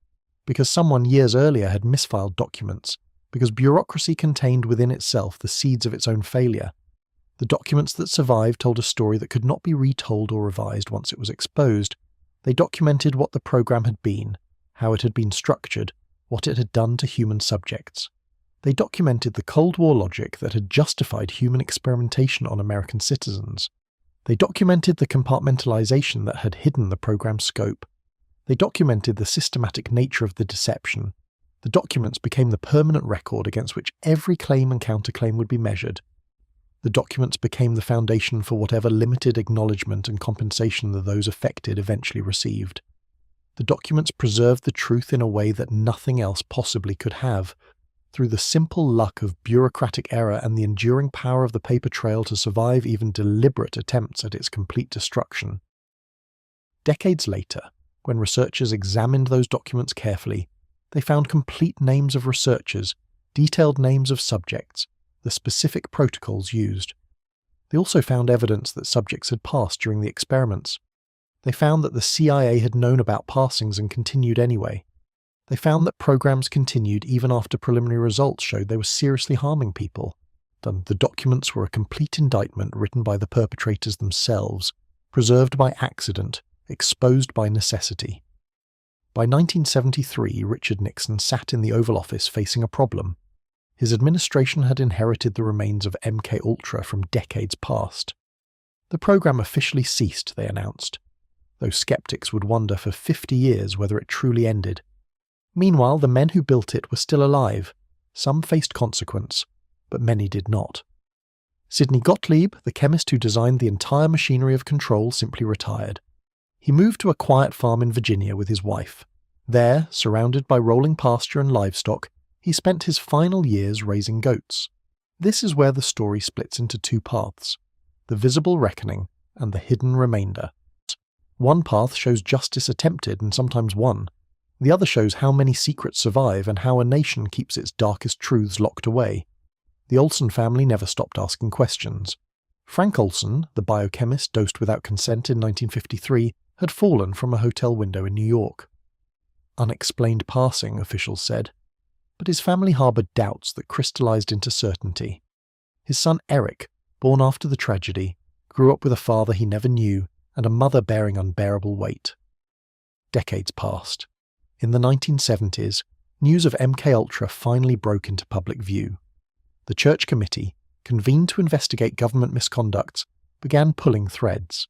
because someone years earlier had misfiled documents, because bureaucracy contained within itself the seeds of its own failure. The documents that survived told a story that could not be retold or revised once it was exposed. They documented what the program had been, how it had been structured, what it had done to human subjects. They documented the Cold War logic that had justified human experimentation on American citizens. They documented the compartmentalization that had hidden the program's scope. They documented the systematic nature of the deception. The documents became the permanent record against which every claim and counterclaim would be measured. The documents became the foundation for whatever limited acknowledgement and compensation that those affected eventually received. The documents preserved the truth in a way that nothing else possibly could have, through the simple luck of bureaucratic error and the enduring power of the paper trail to survive even deliberate attempts at its complete destruction. Decades later, when researchers examined those documents carefully, they found complete names of researchers, detailed names of subjects, the specific protocols used. They also found evidence that subjects had passed during the experiments. They found that the CIA had known about passings and continued anyway. They found that programs continued even after preliminary results showed they were seriously harming people. The documents were a complete indictment written by the perpetrators themselves, preserved by accident, exposed by necessity. By 1973, Richard Nixon sat in the Oval Office facing a problem. His administration had inherited the remains of MKUltra from decades past. The program officially ceased, they announced, though skeptics would wonder for 50 years whether it truly ended. Meanwhile, the men who built it were still alive. Some faced consequence, but many did not. Sidney Gottlieb, the chemist who designed the entire machinery of control, simply retired. He moved to a quiet farm in Virginia with his wife. There, surrounded by rolling pasture and livestock, he spent his final years raising goats. This is where the story splits into two paths: the visible reckoning and the hidden remainder. One path shows justice attempted and sometimes won. The other shows how many secrets survive and how a nation keeps its darkest truths locked away. The Olsen family never stopped asking questions. Frank Olsen, the biochemist dosed without consent in 1953, had fallen from a hotel window in New York. Unexplained passing, officials said. But his family harboured doubts that crystallized into certainty. His son Eric, born after the tragedy, grew up with a father he never knew and a mother bearing unbearable weight. Decades passed. In the 1970s, news of MKUltra finally broke into public view. The Church Committee, convened to investigate government misconducts, began pulling threads.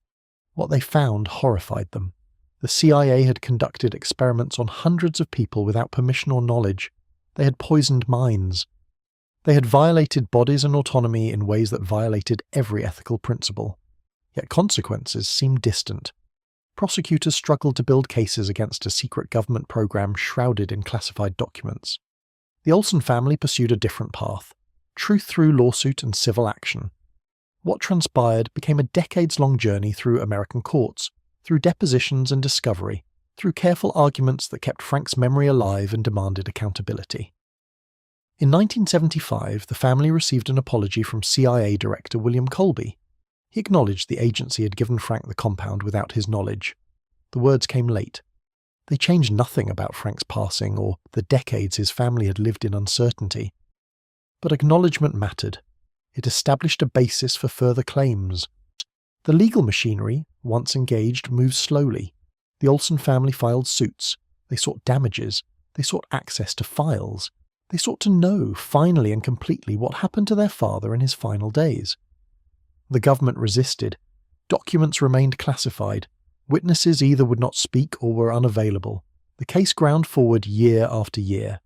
What they found horrified them. The CIA had conducted experiments on hundreds of people without permission or knowledge. They had poisoned minds. They had violated bodies and autonomy in ways that violated every ethical principle. Yet consequences seemed distant. Prosecutors struggled to build cases against a secret government program shrouded in classified documents. The Olsen family pursued a different path: truth through lawsuit and civil action. What transpired became a decades-long journey through American courts, through depositions and discovery, through careful arguments that kept Frank's memory alive and demanded accountability. In 1975, the family received an apology from CIA Director William Colby. He acknowledged the agency had given Frank the compound without his knowledge. The words came late. They changed nothing about Frank's passing or the decades his family had lived in uncertainty. But acknowledgement mattered. It established a basis for further claims. The legal machinery, once engaged, moved slowly. The Olsen family filed suits. They sought damages. They sought access to files. They sought to know, finally and completely, what happened to their father in his final days. The government resisted. Documents remained classified. Witnesses either would not speak or were unavailable. The case ground forward year after year.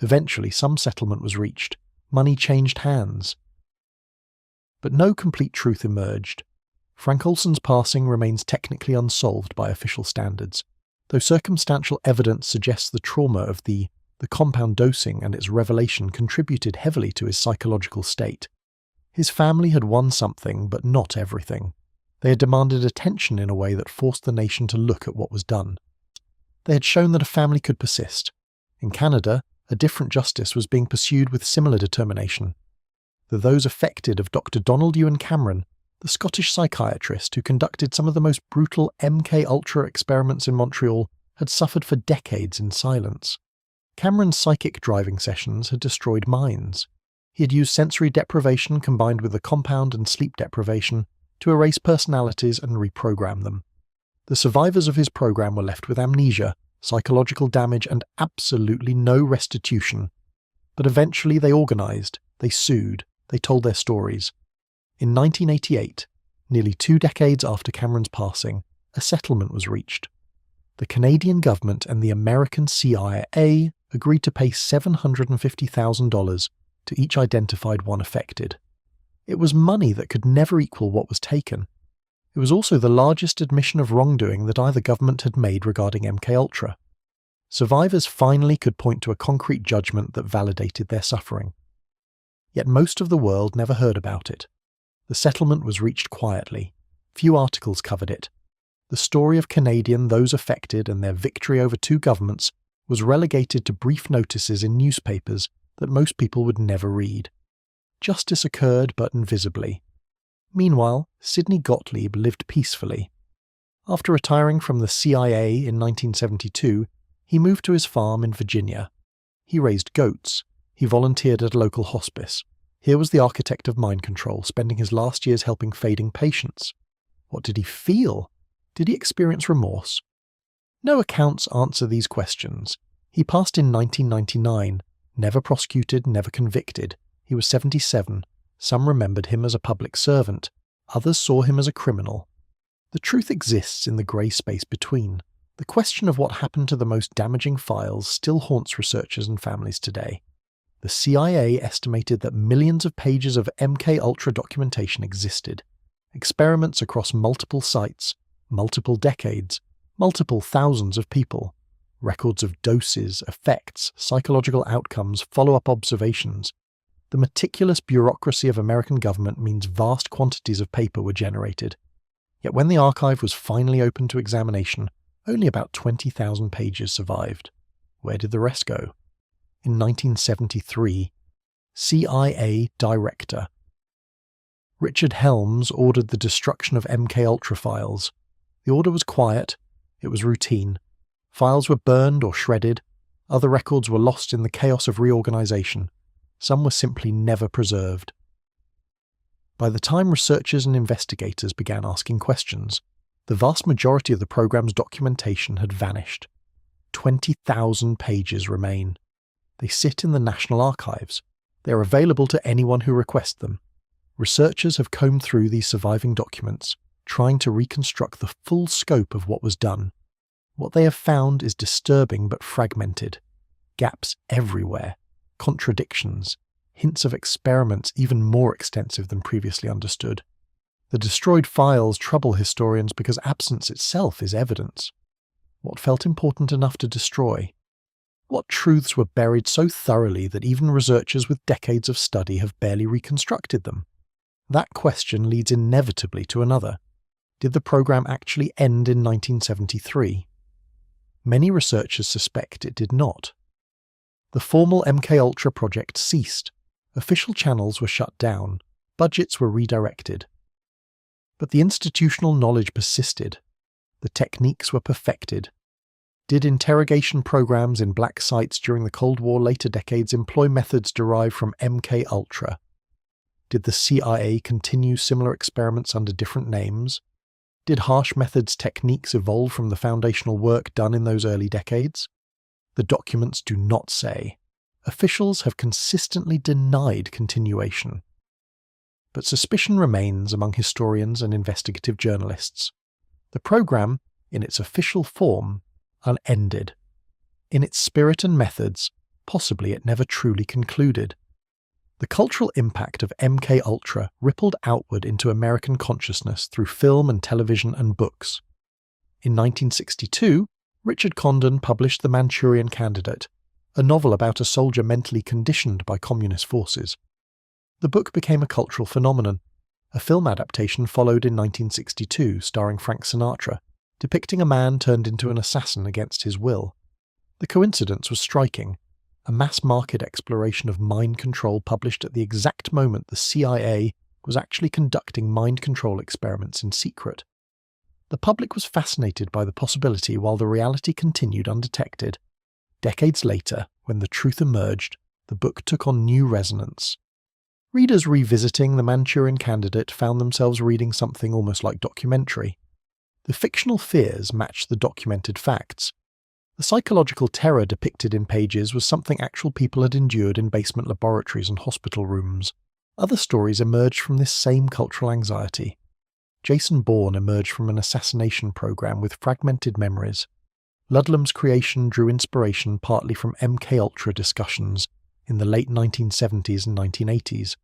Eventually, some settlement was reached. Money changed hands. But no complete truth emerged. Frank Olsen's passing remains technically unsolved by official standards, though circumstantial evidence suggests the trauma of the compound dosing and its revelation contributed heavily to his psychological state. His family had won something, but not everything. They had demanded attention in a way that forced the nation to look at what was done. They had shown that a family could persist. In Canada, a different justice was being pursued with similar determination. Those affected of Dr. Donald Ewan Cameron, the Scottish psychiatrist who conducted some of the most brutal MKUltra experiments in Montreal, had suffered for decades in silence. Cameron's psychic driving sessions had destroyed minds. He had used sensory deprivation combined with the compound and sleep deprivation to erase personalities and reprogram them. The survivors of his program were left with amnesia, psychological damage, and absolutely no restitution. But eventually they organized, they sued, they told their stories. In 1988, nearly 2 decades after Cameron's passing, a settlement was reached. The Canadian government and the American CIA agreed to pay $750,000 to each identified one affected. It was money that could never equal what was taken. It was also the largest admission of wrongdoing that either government had made regarding MKUltra. Survivors finally could point to a concrete judgment that validated their suffering. Yet most of the world never heard about it. The settlement was reached quietly. Few articles covered it. The story of those affected and their victory over 2 governments was relegated to brief notices in newspapers that most people would never read. Justice occurred, but invisibly. Meanwhile, Sidney Gottlieb lived peacefully. After retiring from the CIA in 1972, he moved to his farm in Virginia. He raised goats. He volunteered at a local hospice. Here was the architect of mind control, spending his last years helping fading patients. What did he feel? Did he experience remorse? No accounts answer these questions. He passed in 1999, never prosecuted, never convicted. He was 77. Some remembered him as a public servant. Others saw him as a criminal. The truth exists in the grey space between. The question of what happened to the most damaging files still haunts researchers and families today. The CIA estimated that millions of pages of MKUltra documentation existed. Experiments across multiple sites, multiple decades, multiple thousands of people. Records of doses, effects, psychological outcomes, follow-up observations. The meticulous bureaucracy of American government means vast quantities of paper were generated. Yet when the archive was finally opened to examination, only about 20,000 pages survived. Where did the rest go? In 1973, CIA Director Richard Helms ordered the destruction of MKUltra files. The order was quiet. It was routine. Files were burned or shredded. Other records were lost in the chaos of reorganization. Some were simply never preserved. By the time researchers and investigators began asking questions, the vast majority of the program's documentation had vanished. 20,000 pages remain. They sit in the National Archives. They are available to anyone who requests them. Researchers have combed through these surviving documents, trying to reconstruct the full scope of what was done. What they have found is disturbing but fragmented. Gaps everywhere. Contradictions. Hints of experiments even more extensive than previously understood. The destroyed files trouble historians because absence itself is evidence. What felt important enough to destroy? What truths were buried so thoroughly that even researchers with decades of study have barely reconstructed them? That question leads inevitably to another. Did the program actually end in 1973? Many researchers suspect it did not. The formal MKUltra project ceased. Official channels were shut down. Budgets were redirected. But the institutional knowledge persisted. The techniques were perfected. Did interrogation programs in black sites during the Cold War later decades employ methods derived from MKUltra? Did the CIA continue similar experiments under different names? Did harsh methods techniques evolve from the foundational work done in those early decades? The documents do not say. Officials have consistently denied continuation. But suspicion remains among historians and investigative journalists. The program, in its official form, unended. In its spirit and methods, possibly it never truly concluded. The cultural impact of MKUltra rippled outward into American consciousness through film and television and books. In 1962, Richard Condon published The Manchurian Candidate, a novel about a soldier mentally conditioned by communist forces. The book became a cultural phenomenon. A film adaptation followed in 1962, starring Frank Sinatra, depicting a man turned into an assassin against his will. The coincidence was striking. A mass-market exploration of mind control published at the exact moment the CIA was actually conducting mind control experiments in secret. The public was fascinated by the possibility while the reality continued undetected. Decades later, when the truth emerged, the book took on new resonance. Readers revisiting The Manchurian Candidate found themselves reading something almost like documentary. The fictional fears matched the documented facts. The psychological terror depicted in pages was something actual people had endured in basement laboratories and hospital rooms. Other stories emerged from this same cultural anxiety. Jason Bourne emerged from an assassination program with fragmented memories. Ludlam's creation drew inspiration partly from MKUltra discussions in the late 1970s and 1980s.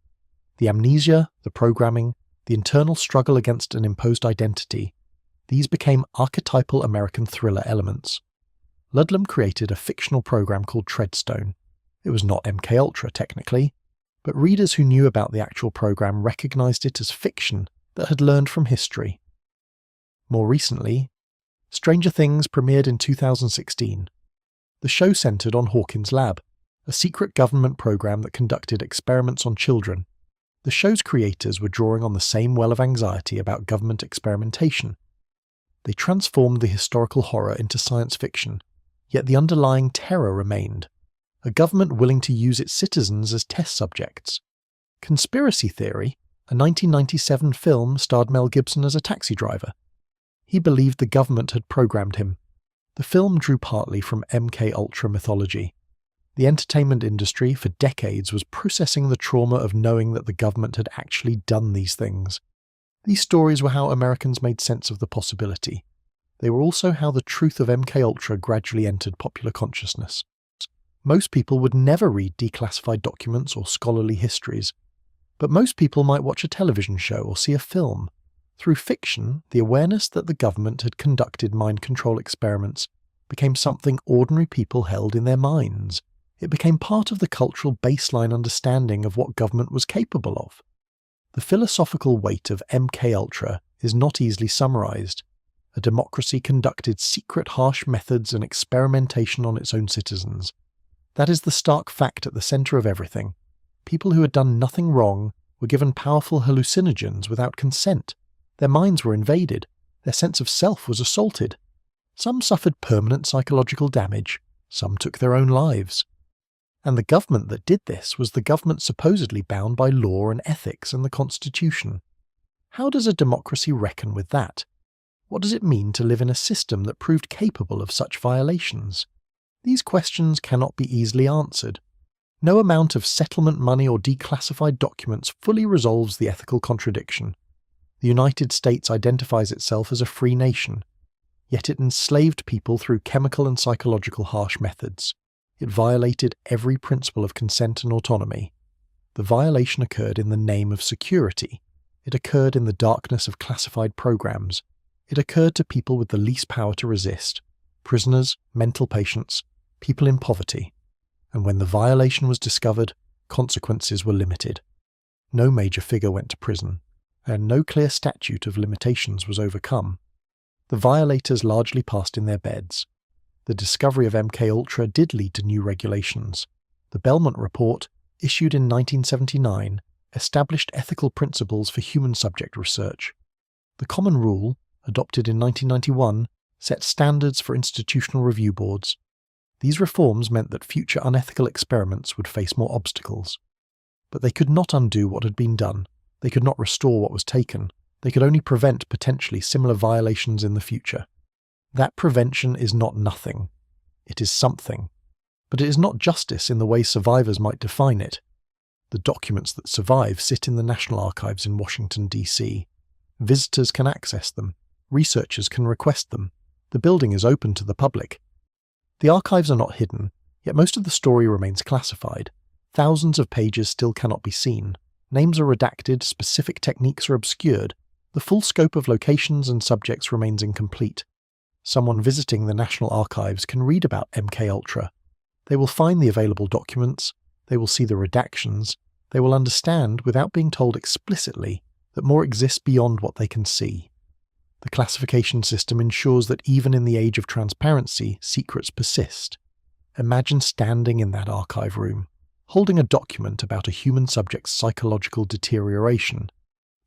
The amnesia, the programming, the internal struggle against an imposed identity, these became archetypal American thriller elements. Ludlam created a fictional program called Treadstone. It was not MKUltra technically, but readers who knew about the actual program recognized it as fiction that had learned from history. More recently, Stranger Things premiered in 2016. The show centered on Hawkins Lab, a secret government program that conducted experiments on children, The show's creators were drawing on the same well of anxiety about government experimentation. They transformed the historical horror into science fiction, yet the underlying terror remained. A government willing to use its citizens as test subjects. Conspiracy Theory, a 1997 film, starred Mel Gibson as a taxi driver. He believed the government had programmed him. The film drew partly from MKUltra mythology. The entertainment industry for decades was processing the trauma of knowing that the government had actually done these things. These stories were how Americans made sense of the possibility. They were also how the truth of MKUltra gradually entered popular consciousness. Most people would never read declassified documents or scholarly histories, but most people might watch a television show or see a film. Through fiction, the awareness that the government had conducted mind control experiments became something ordinary people held in their minds. It became part of the cultural baseline understanding of what government was capable of. The philosophical weight of MKUltra is not easily summarized. A democracy conducted secret harsh methods and experimentation on its own citizens. That is the stark fact at the center of everything. People who had done nothing wrong were given powerful hallucinogens without consent. Their minds were invaded. Their sense of self was assaulted. Some suffered permanent psychological damage. Some took their own lives. And the government that did this was the government supposedly bound by law and ethics and the Constitution. How does a democracy reckon with that? What does it mean to live in a system that proved capable of such violations? These questions cannot be easily answered. No amount of settlement money or declassified documents fully resolves the ethical contradiction. The United States identifies itself as a free nation, yet it enslaved people through chemical and psychological harsh methods. It violated every principle of consent and autonomy. The violation occurred in the name of security. It occurred in the darkness of classified programs. It occurred to people with the least power to resist: prisoners, mental patients, people in poverty. And when the violation was discovered, consequences were limited. No major figure went to prison, and no clear statute of limitations was overcome. The violators largely passed in their beds. The discovery of MKUltra did lead to new regulations. The Belmont Report, issued in 1979, established ethical principles for human subject research. The Common Rule, adopted in 1991, set standards for institutional review boards. These reforms meant that future unethical experiments would face more obstacles. But they could not undo what had been done. They could not restore what was taken. They could only prevent potentially similar violations in the future. That prevention is not nothing. It is something. But it is not justice in the way survivors might define it. The documents that survive sit in the National Archives in Washington, D.C. Visitors can access them. Researchers can request them. The building is open to the public. The archives are not hidden, yet most of the story remains classified. Thousands of pages still cannot be seen. Names are redacted, specific techniques are obscured. The full scope of locations and subjects remains incomplete. Someone visiting the National Archives can read about MKUltra. They will find the available documents, they will see the redactions, they will understand, without being told explicitly, that more exists beyond what they can see. The classification system ensures that even in the age of transparency, secrets persist. Imagine standing in that archive room, holding a document about a human subject's psychological deterioration,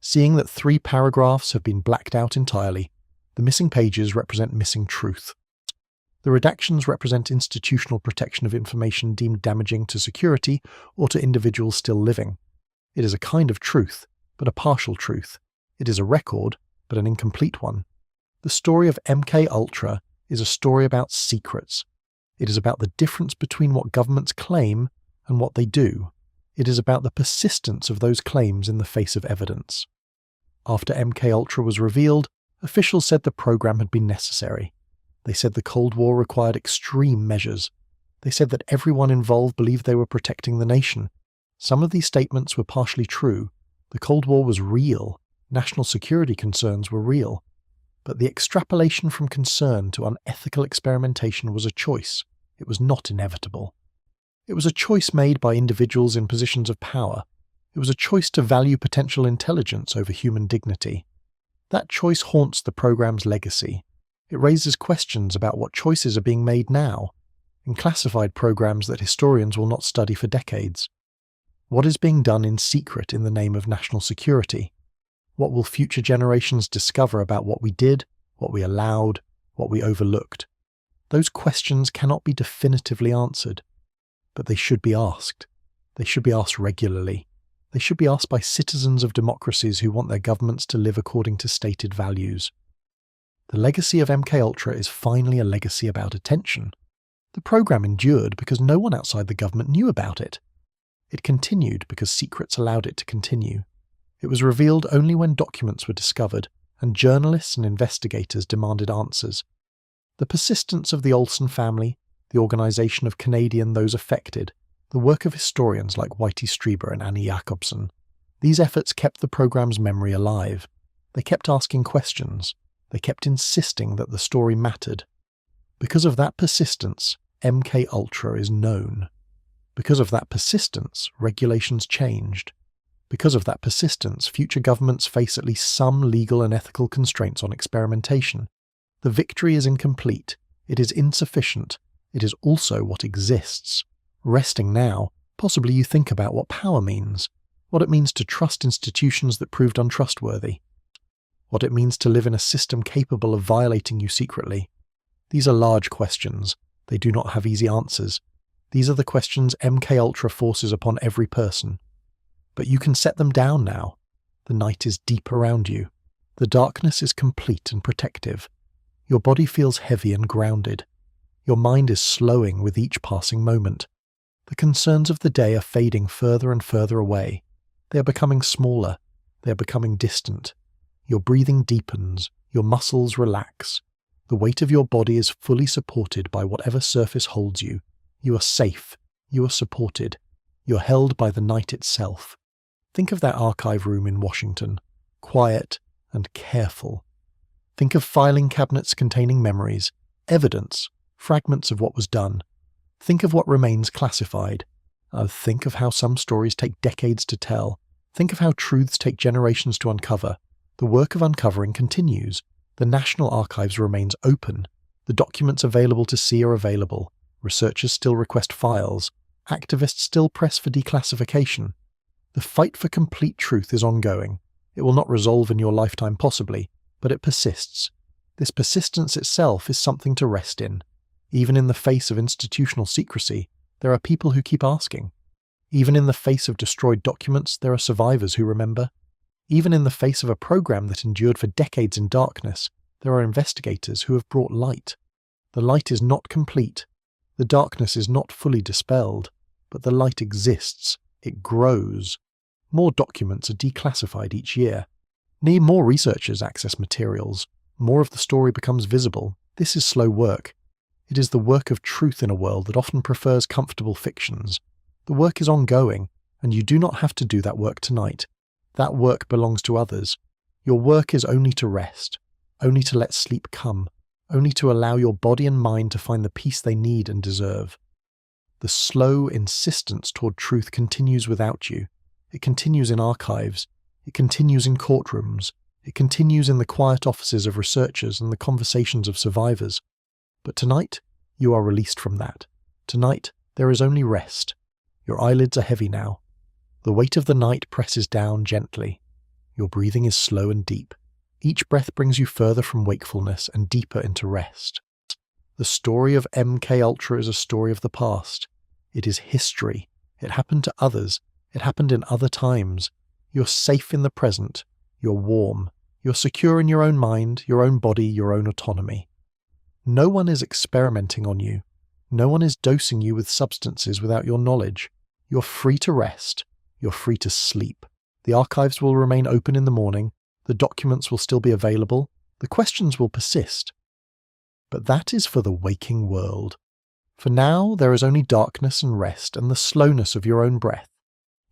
seeing that 3 paragraphs have been blacked out entirely. The missing pages represent missing truth. The redactions represent institutional protection of information deemed damaging to security or to individuals still living. It is a kind of truth, but a partial truth. It is a record, but an incomplete one. The story of MKUltra is a story about secrets. It is about the difference between what governments claim and what they do. It is about the persistence of those claims in the face of evidence. After MKUltra was revealed, officials said the program had been necessary. They said the Cold War required extreme measures. They said that everyone involved believed they were protecting the nation. Some of these statements were partially true. The Cold War was real. National security concerns were real. But the extrapolation from concern to unethical experimentation was a choice. It was not inevitable. It was a choice made by individuals in positions of power. It was a choice to value potential intelligence over human dignity. That choice haunts the program's legacy. It raises questions about what choices are being made now, in classified programs that historians will not study for decades. What is being done in secret in the name of national security? What will future generations discover about what we did, what we allowed, what we overlooked? Those questions cannot be definitively answered, but they should be asked. They should be asked regularly. They should be asked by citizens of democracies who want their governments to live according to stated values. The legacy of MKUltra is finally a legacy about attention. The program endured because no one outside the government knew about it. It continued because secrets allowed it to continue. It was revealed only when documents were discovered, and journalists and investigators demanded answers. The persistence of the Olsen family, the organisation of Canadian those affected, the work of historians like Whitey Strieber and Annie Jacobsen, these efforts kept the programme's memory alive. They kept asking questions. They kept insisting that the story mattered. Because of that persistence, MKUltra is known. Because of that persistence, regulations changed. Because of that persistence, future governments face at least some legal and ethical constraints on experimentation. The victory is incomplete. It is insufficient. It is also what exists. Resting now, possibly you think about what power means, what it means to trust institutions that proved untrustworthy, what it means to live in a system capable of violating you secretly. These are large questions. They do not have easy answers. These are the questions MKUltra forces upon every person. But you can set them down now. The night is deep around you. The darkness is complete and protective. Your body feels heavy and grounded. Your mind is slowing with each passing moment. The concerns of the day are fading further and further away. They are becoming smaller. They are becoming distant. Your breathing deepens. Your muscles relax. The weight of your body is fully supported by whatever surface holds you. You are safe. You are supported. You are held by the night itself. Think of that archive room in Washington, quiet and careful. Think of filing cabinets containing memories, evidence, fragments of what was done. Think of what remains classified. Think of how some stories take decades to tell. Think of how truths take generations to uncover. The work of uncovering continues. The National Archives remains open. The documents available to see are available. Researchers still request files. Activists still press for declassification. The fight for complete truth is ongoing. It will not resolve in your lifetime possibly, but it persists. This persistence itself is something to rest in. Even in the face of institutional secrecy, there are people who keep asking. Even in the face of destroyed documents, there are survivors who remember. Even in the face of a program that endured for decades in darkness, there are investigators who have brought light. The light is not complete. The darkness is not fully dispelled, but the light exists. It grows. More documents are declassified each year. More researchers access materials. More of the story becomes visible. This is slow work. It is the work of truth in a world that often prefers comfortable fictions. The work is ongoing, and you do not have to do that work tonight. That work belongs to others. Your work is only to rest, only to let sleep come, only to allow your body and mind to find the peace they need and deserve. The slow insistence toward truth continues without you. It continues in archives. It continues in courtrooms. It continues in the quiet offices of researchers and the conversations of survivors. But tonight, you are released from that. Tonight, there is only rest. Your eyelids are heavy now. The weight of the night presses down gently. Your breathing is slow and deep. Each breath brings you further from wakefulness and deeper into rest. The story of MKUltra is a story of the past. It is history. It happened to others. It happened in other times. You're safe in the present. You're warm. You're secure in your own mind, your own body, your own autonomy. No one is experimenting on you. No one is dosing you with substances without your knowledge. You're free to rest. You're free to sleep. The archives will remain open in the morning. The documents will still be available. The questions will persist. But that is for the waking world. For now, there is only darkness and rest and the slowness of your own breath.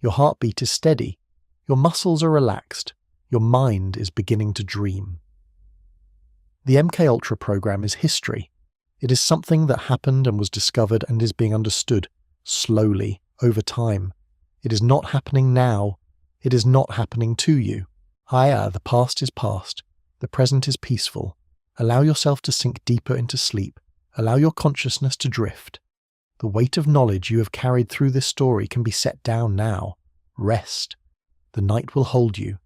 Your heartbeat is steady. Your muscles are relaxed. Your mind is beginning to dream. The MKUltra program is history. It is something that happened and was discovered and is being understood, slowly, over time. It is not happening now. It is not happening to you. The past is past. The present is peaceful. Allow yourself to sink deeper into sleep. Allow your consciousness to drift. The weight of knowledge you have carried through this story can be set down now. Rest. The night will hold you.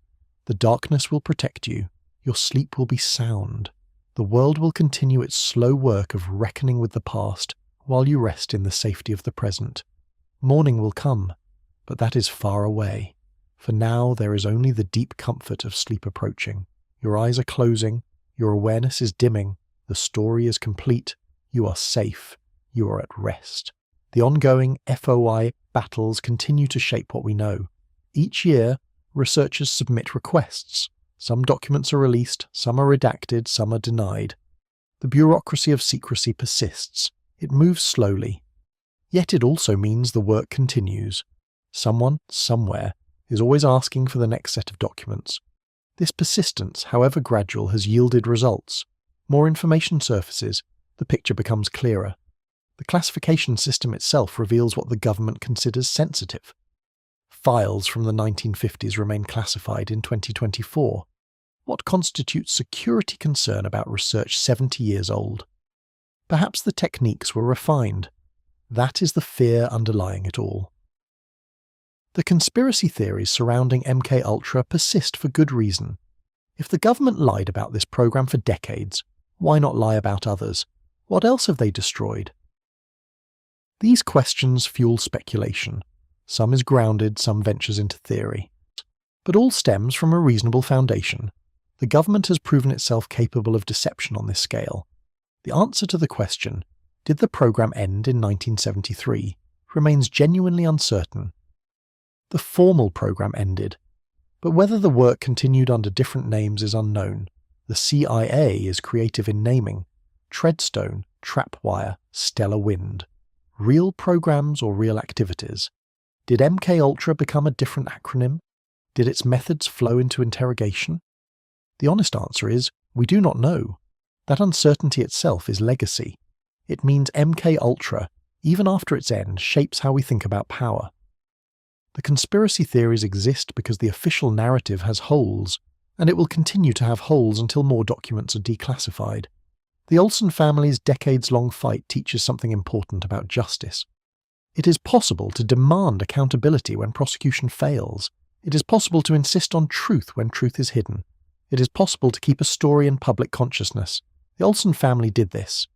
The darkness will protect you. Your sleep will be sound. The world will continue its slow work of reckoning with the past while you rest in the safety of the present. Morning will come, but that is far away. For now there is only the deep comfort of sleep approaching. Your eyes are closing. Your awareness is dimming. The story is complete. You are safe. You are at rest. The ongoing FOI battles continue to shape what we know. Each year, researchers submit requests. Some documents are released, some are redacted, some are denied. The bureaucracy of secrecy persists. It moves slowly. Yet it also means the work continues. Someone, somewhere, is always asking for the next set of documents. This persistence, however gradual, has yielded results. More information surfaces, the picture becomes clearer. The classification system itself reveals what the government considers sensitive. Files from the 1950s remain classified in 2024. What constitutes security concern about research 70 years old? Perhaps the techniques were refined. That is the fear underlying it all. The conspiracy theories surrounding MKUltra persist for good reason. If the government lied about this program for decades, why not lie about others? What else have they destroyed? These questions fuel speculation. Some is grounded, some ventures into theory. But all stems from a reasonable foundation. The government has proven itself capable of deception on this scale. The answer to the question, did the program end in 1973, remains genuinely uncertain. The formal program ended, but whether the work continued under different names is unknown. The CIA is creative in naming: Treadstone, Trapwire, Stellar Wind. Real programs or real activities? Did MKUltra become a different acronym? Did its methods flow into interrogation? The honest answer is, we do not know. That uncertainty itself is legacy. It means MKUltra, even after its end, shapes how we think about power. The conspiracy theories exist because the official narrative has holes, and it will continue to have holes until more documents are declassified. The Olsen family's decades-long fight teaches something important about justice. It is possible to demand accountability when prosecution fails. It is possible to insist on truth when truth is hidden. It is possible to keep a story in public consciousness. The Olsen family did this.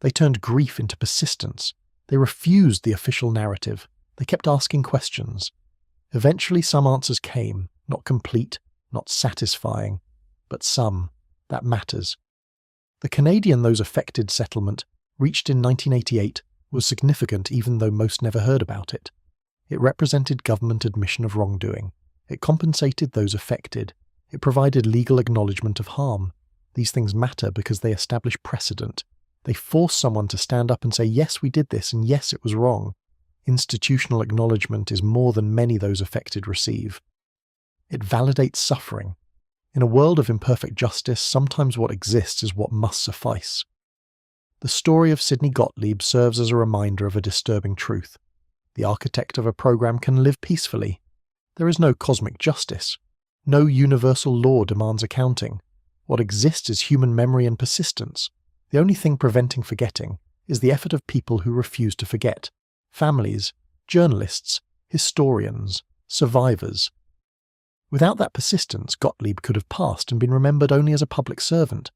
They turned grief into persistence. They refused the official narrative. They kept asking questions. Eventually some answers came, not complete, not satisfying, but some. That matters. The Canadian Those Affected settlement, reached in 1988, was significant even though most never heard about it. It represented government admission of wrongdoing. It compensated those affected. It provided legal acknowledgement of harm. These things matter because they establish precedent. They force someone to stand up and say, yes, we did this, and yes, it was wrong. Institutional acknowledgement is more than many those affected receive. It validates suffering. In a world of imperfect justice, sometimes what exists is what must suffice. The story of Sidney Gottlieb serves as a reminder of a disturbing truth. The architect of a program can live peacefully. There is no cosmic justice. No universal law demands accounting. What exists is human memory and persistence. The only thing preventing forgetting is the effort of people who refuse to forget. Families, journalists, historians, survivors. Without that persistence, Gottlieb could have passed and been remembered only as a public servant.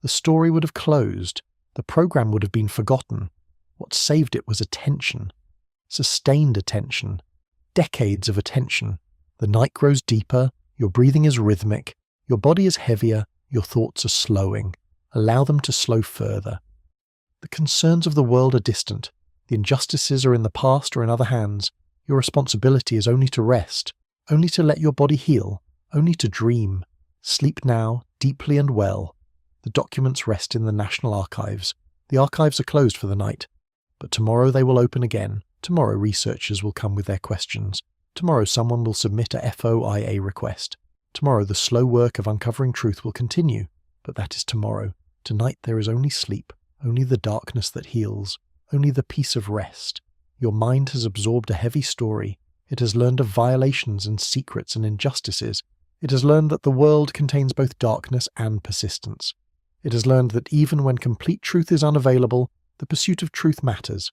The story would have closed. The program would have been forgotten. What saved it was attention. Sustained attention. Decades of attention. The night grows deeper, your breathing is rhythmic, your body is heavier, your thoughts are slowing. Allow them to slow further. The concerns of the world are distant. The injustices are in the past or in other hands. Your responsibility is only to rest, only to let your body heal, only to dream. Sleep now, deeply and well. The documents rest in the National Archives. The archives are closed for the night. But tomorrow they will open again. Tomorrow researchers will come with their questions. Tomorrow someone will submit a FOIA request. Tomorrow the slow work of uncovering truth will continue. But that is tomorrow. Tonight there is only sleep, only the darkness that heals, only the peace of rest. Your mind has absorbed a heavy story. It has learned of violations and secrets and injustices. It has learned that the world contains both darkness and persistence. It has learned that even when complete truth is unavailable, the pursuit of truth matters.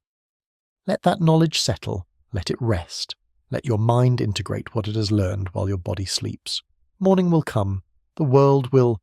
Let that knowledge settle. Let it rest. Let your mind integrate what it has learned while your body sleeps. Morning will come. The world will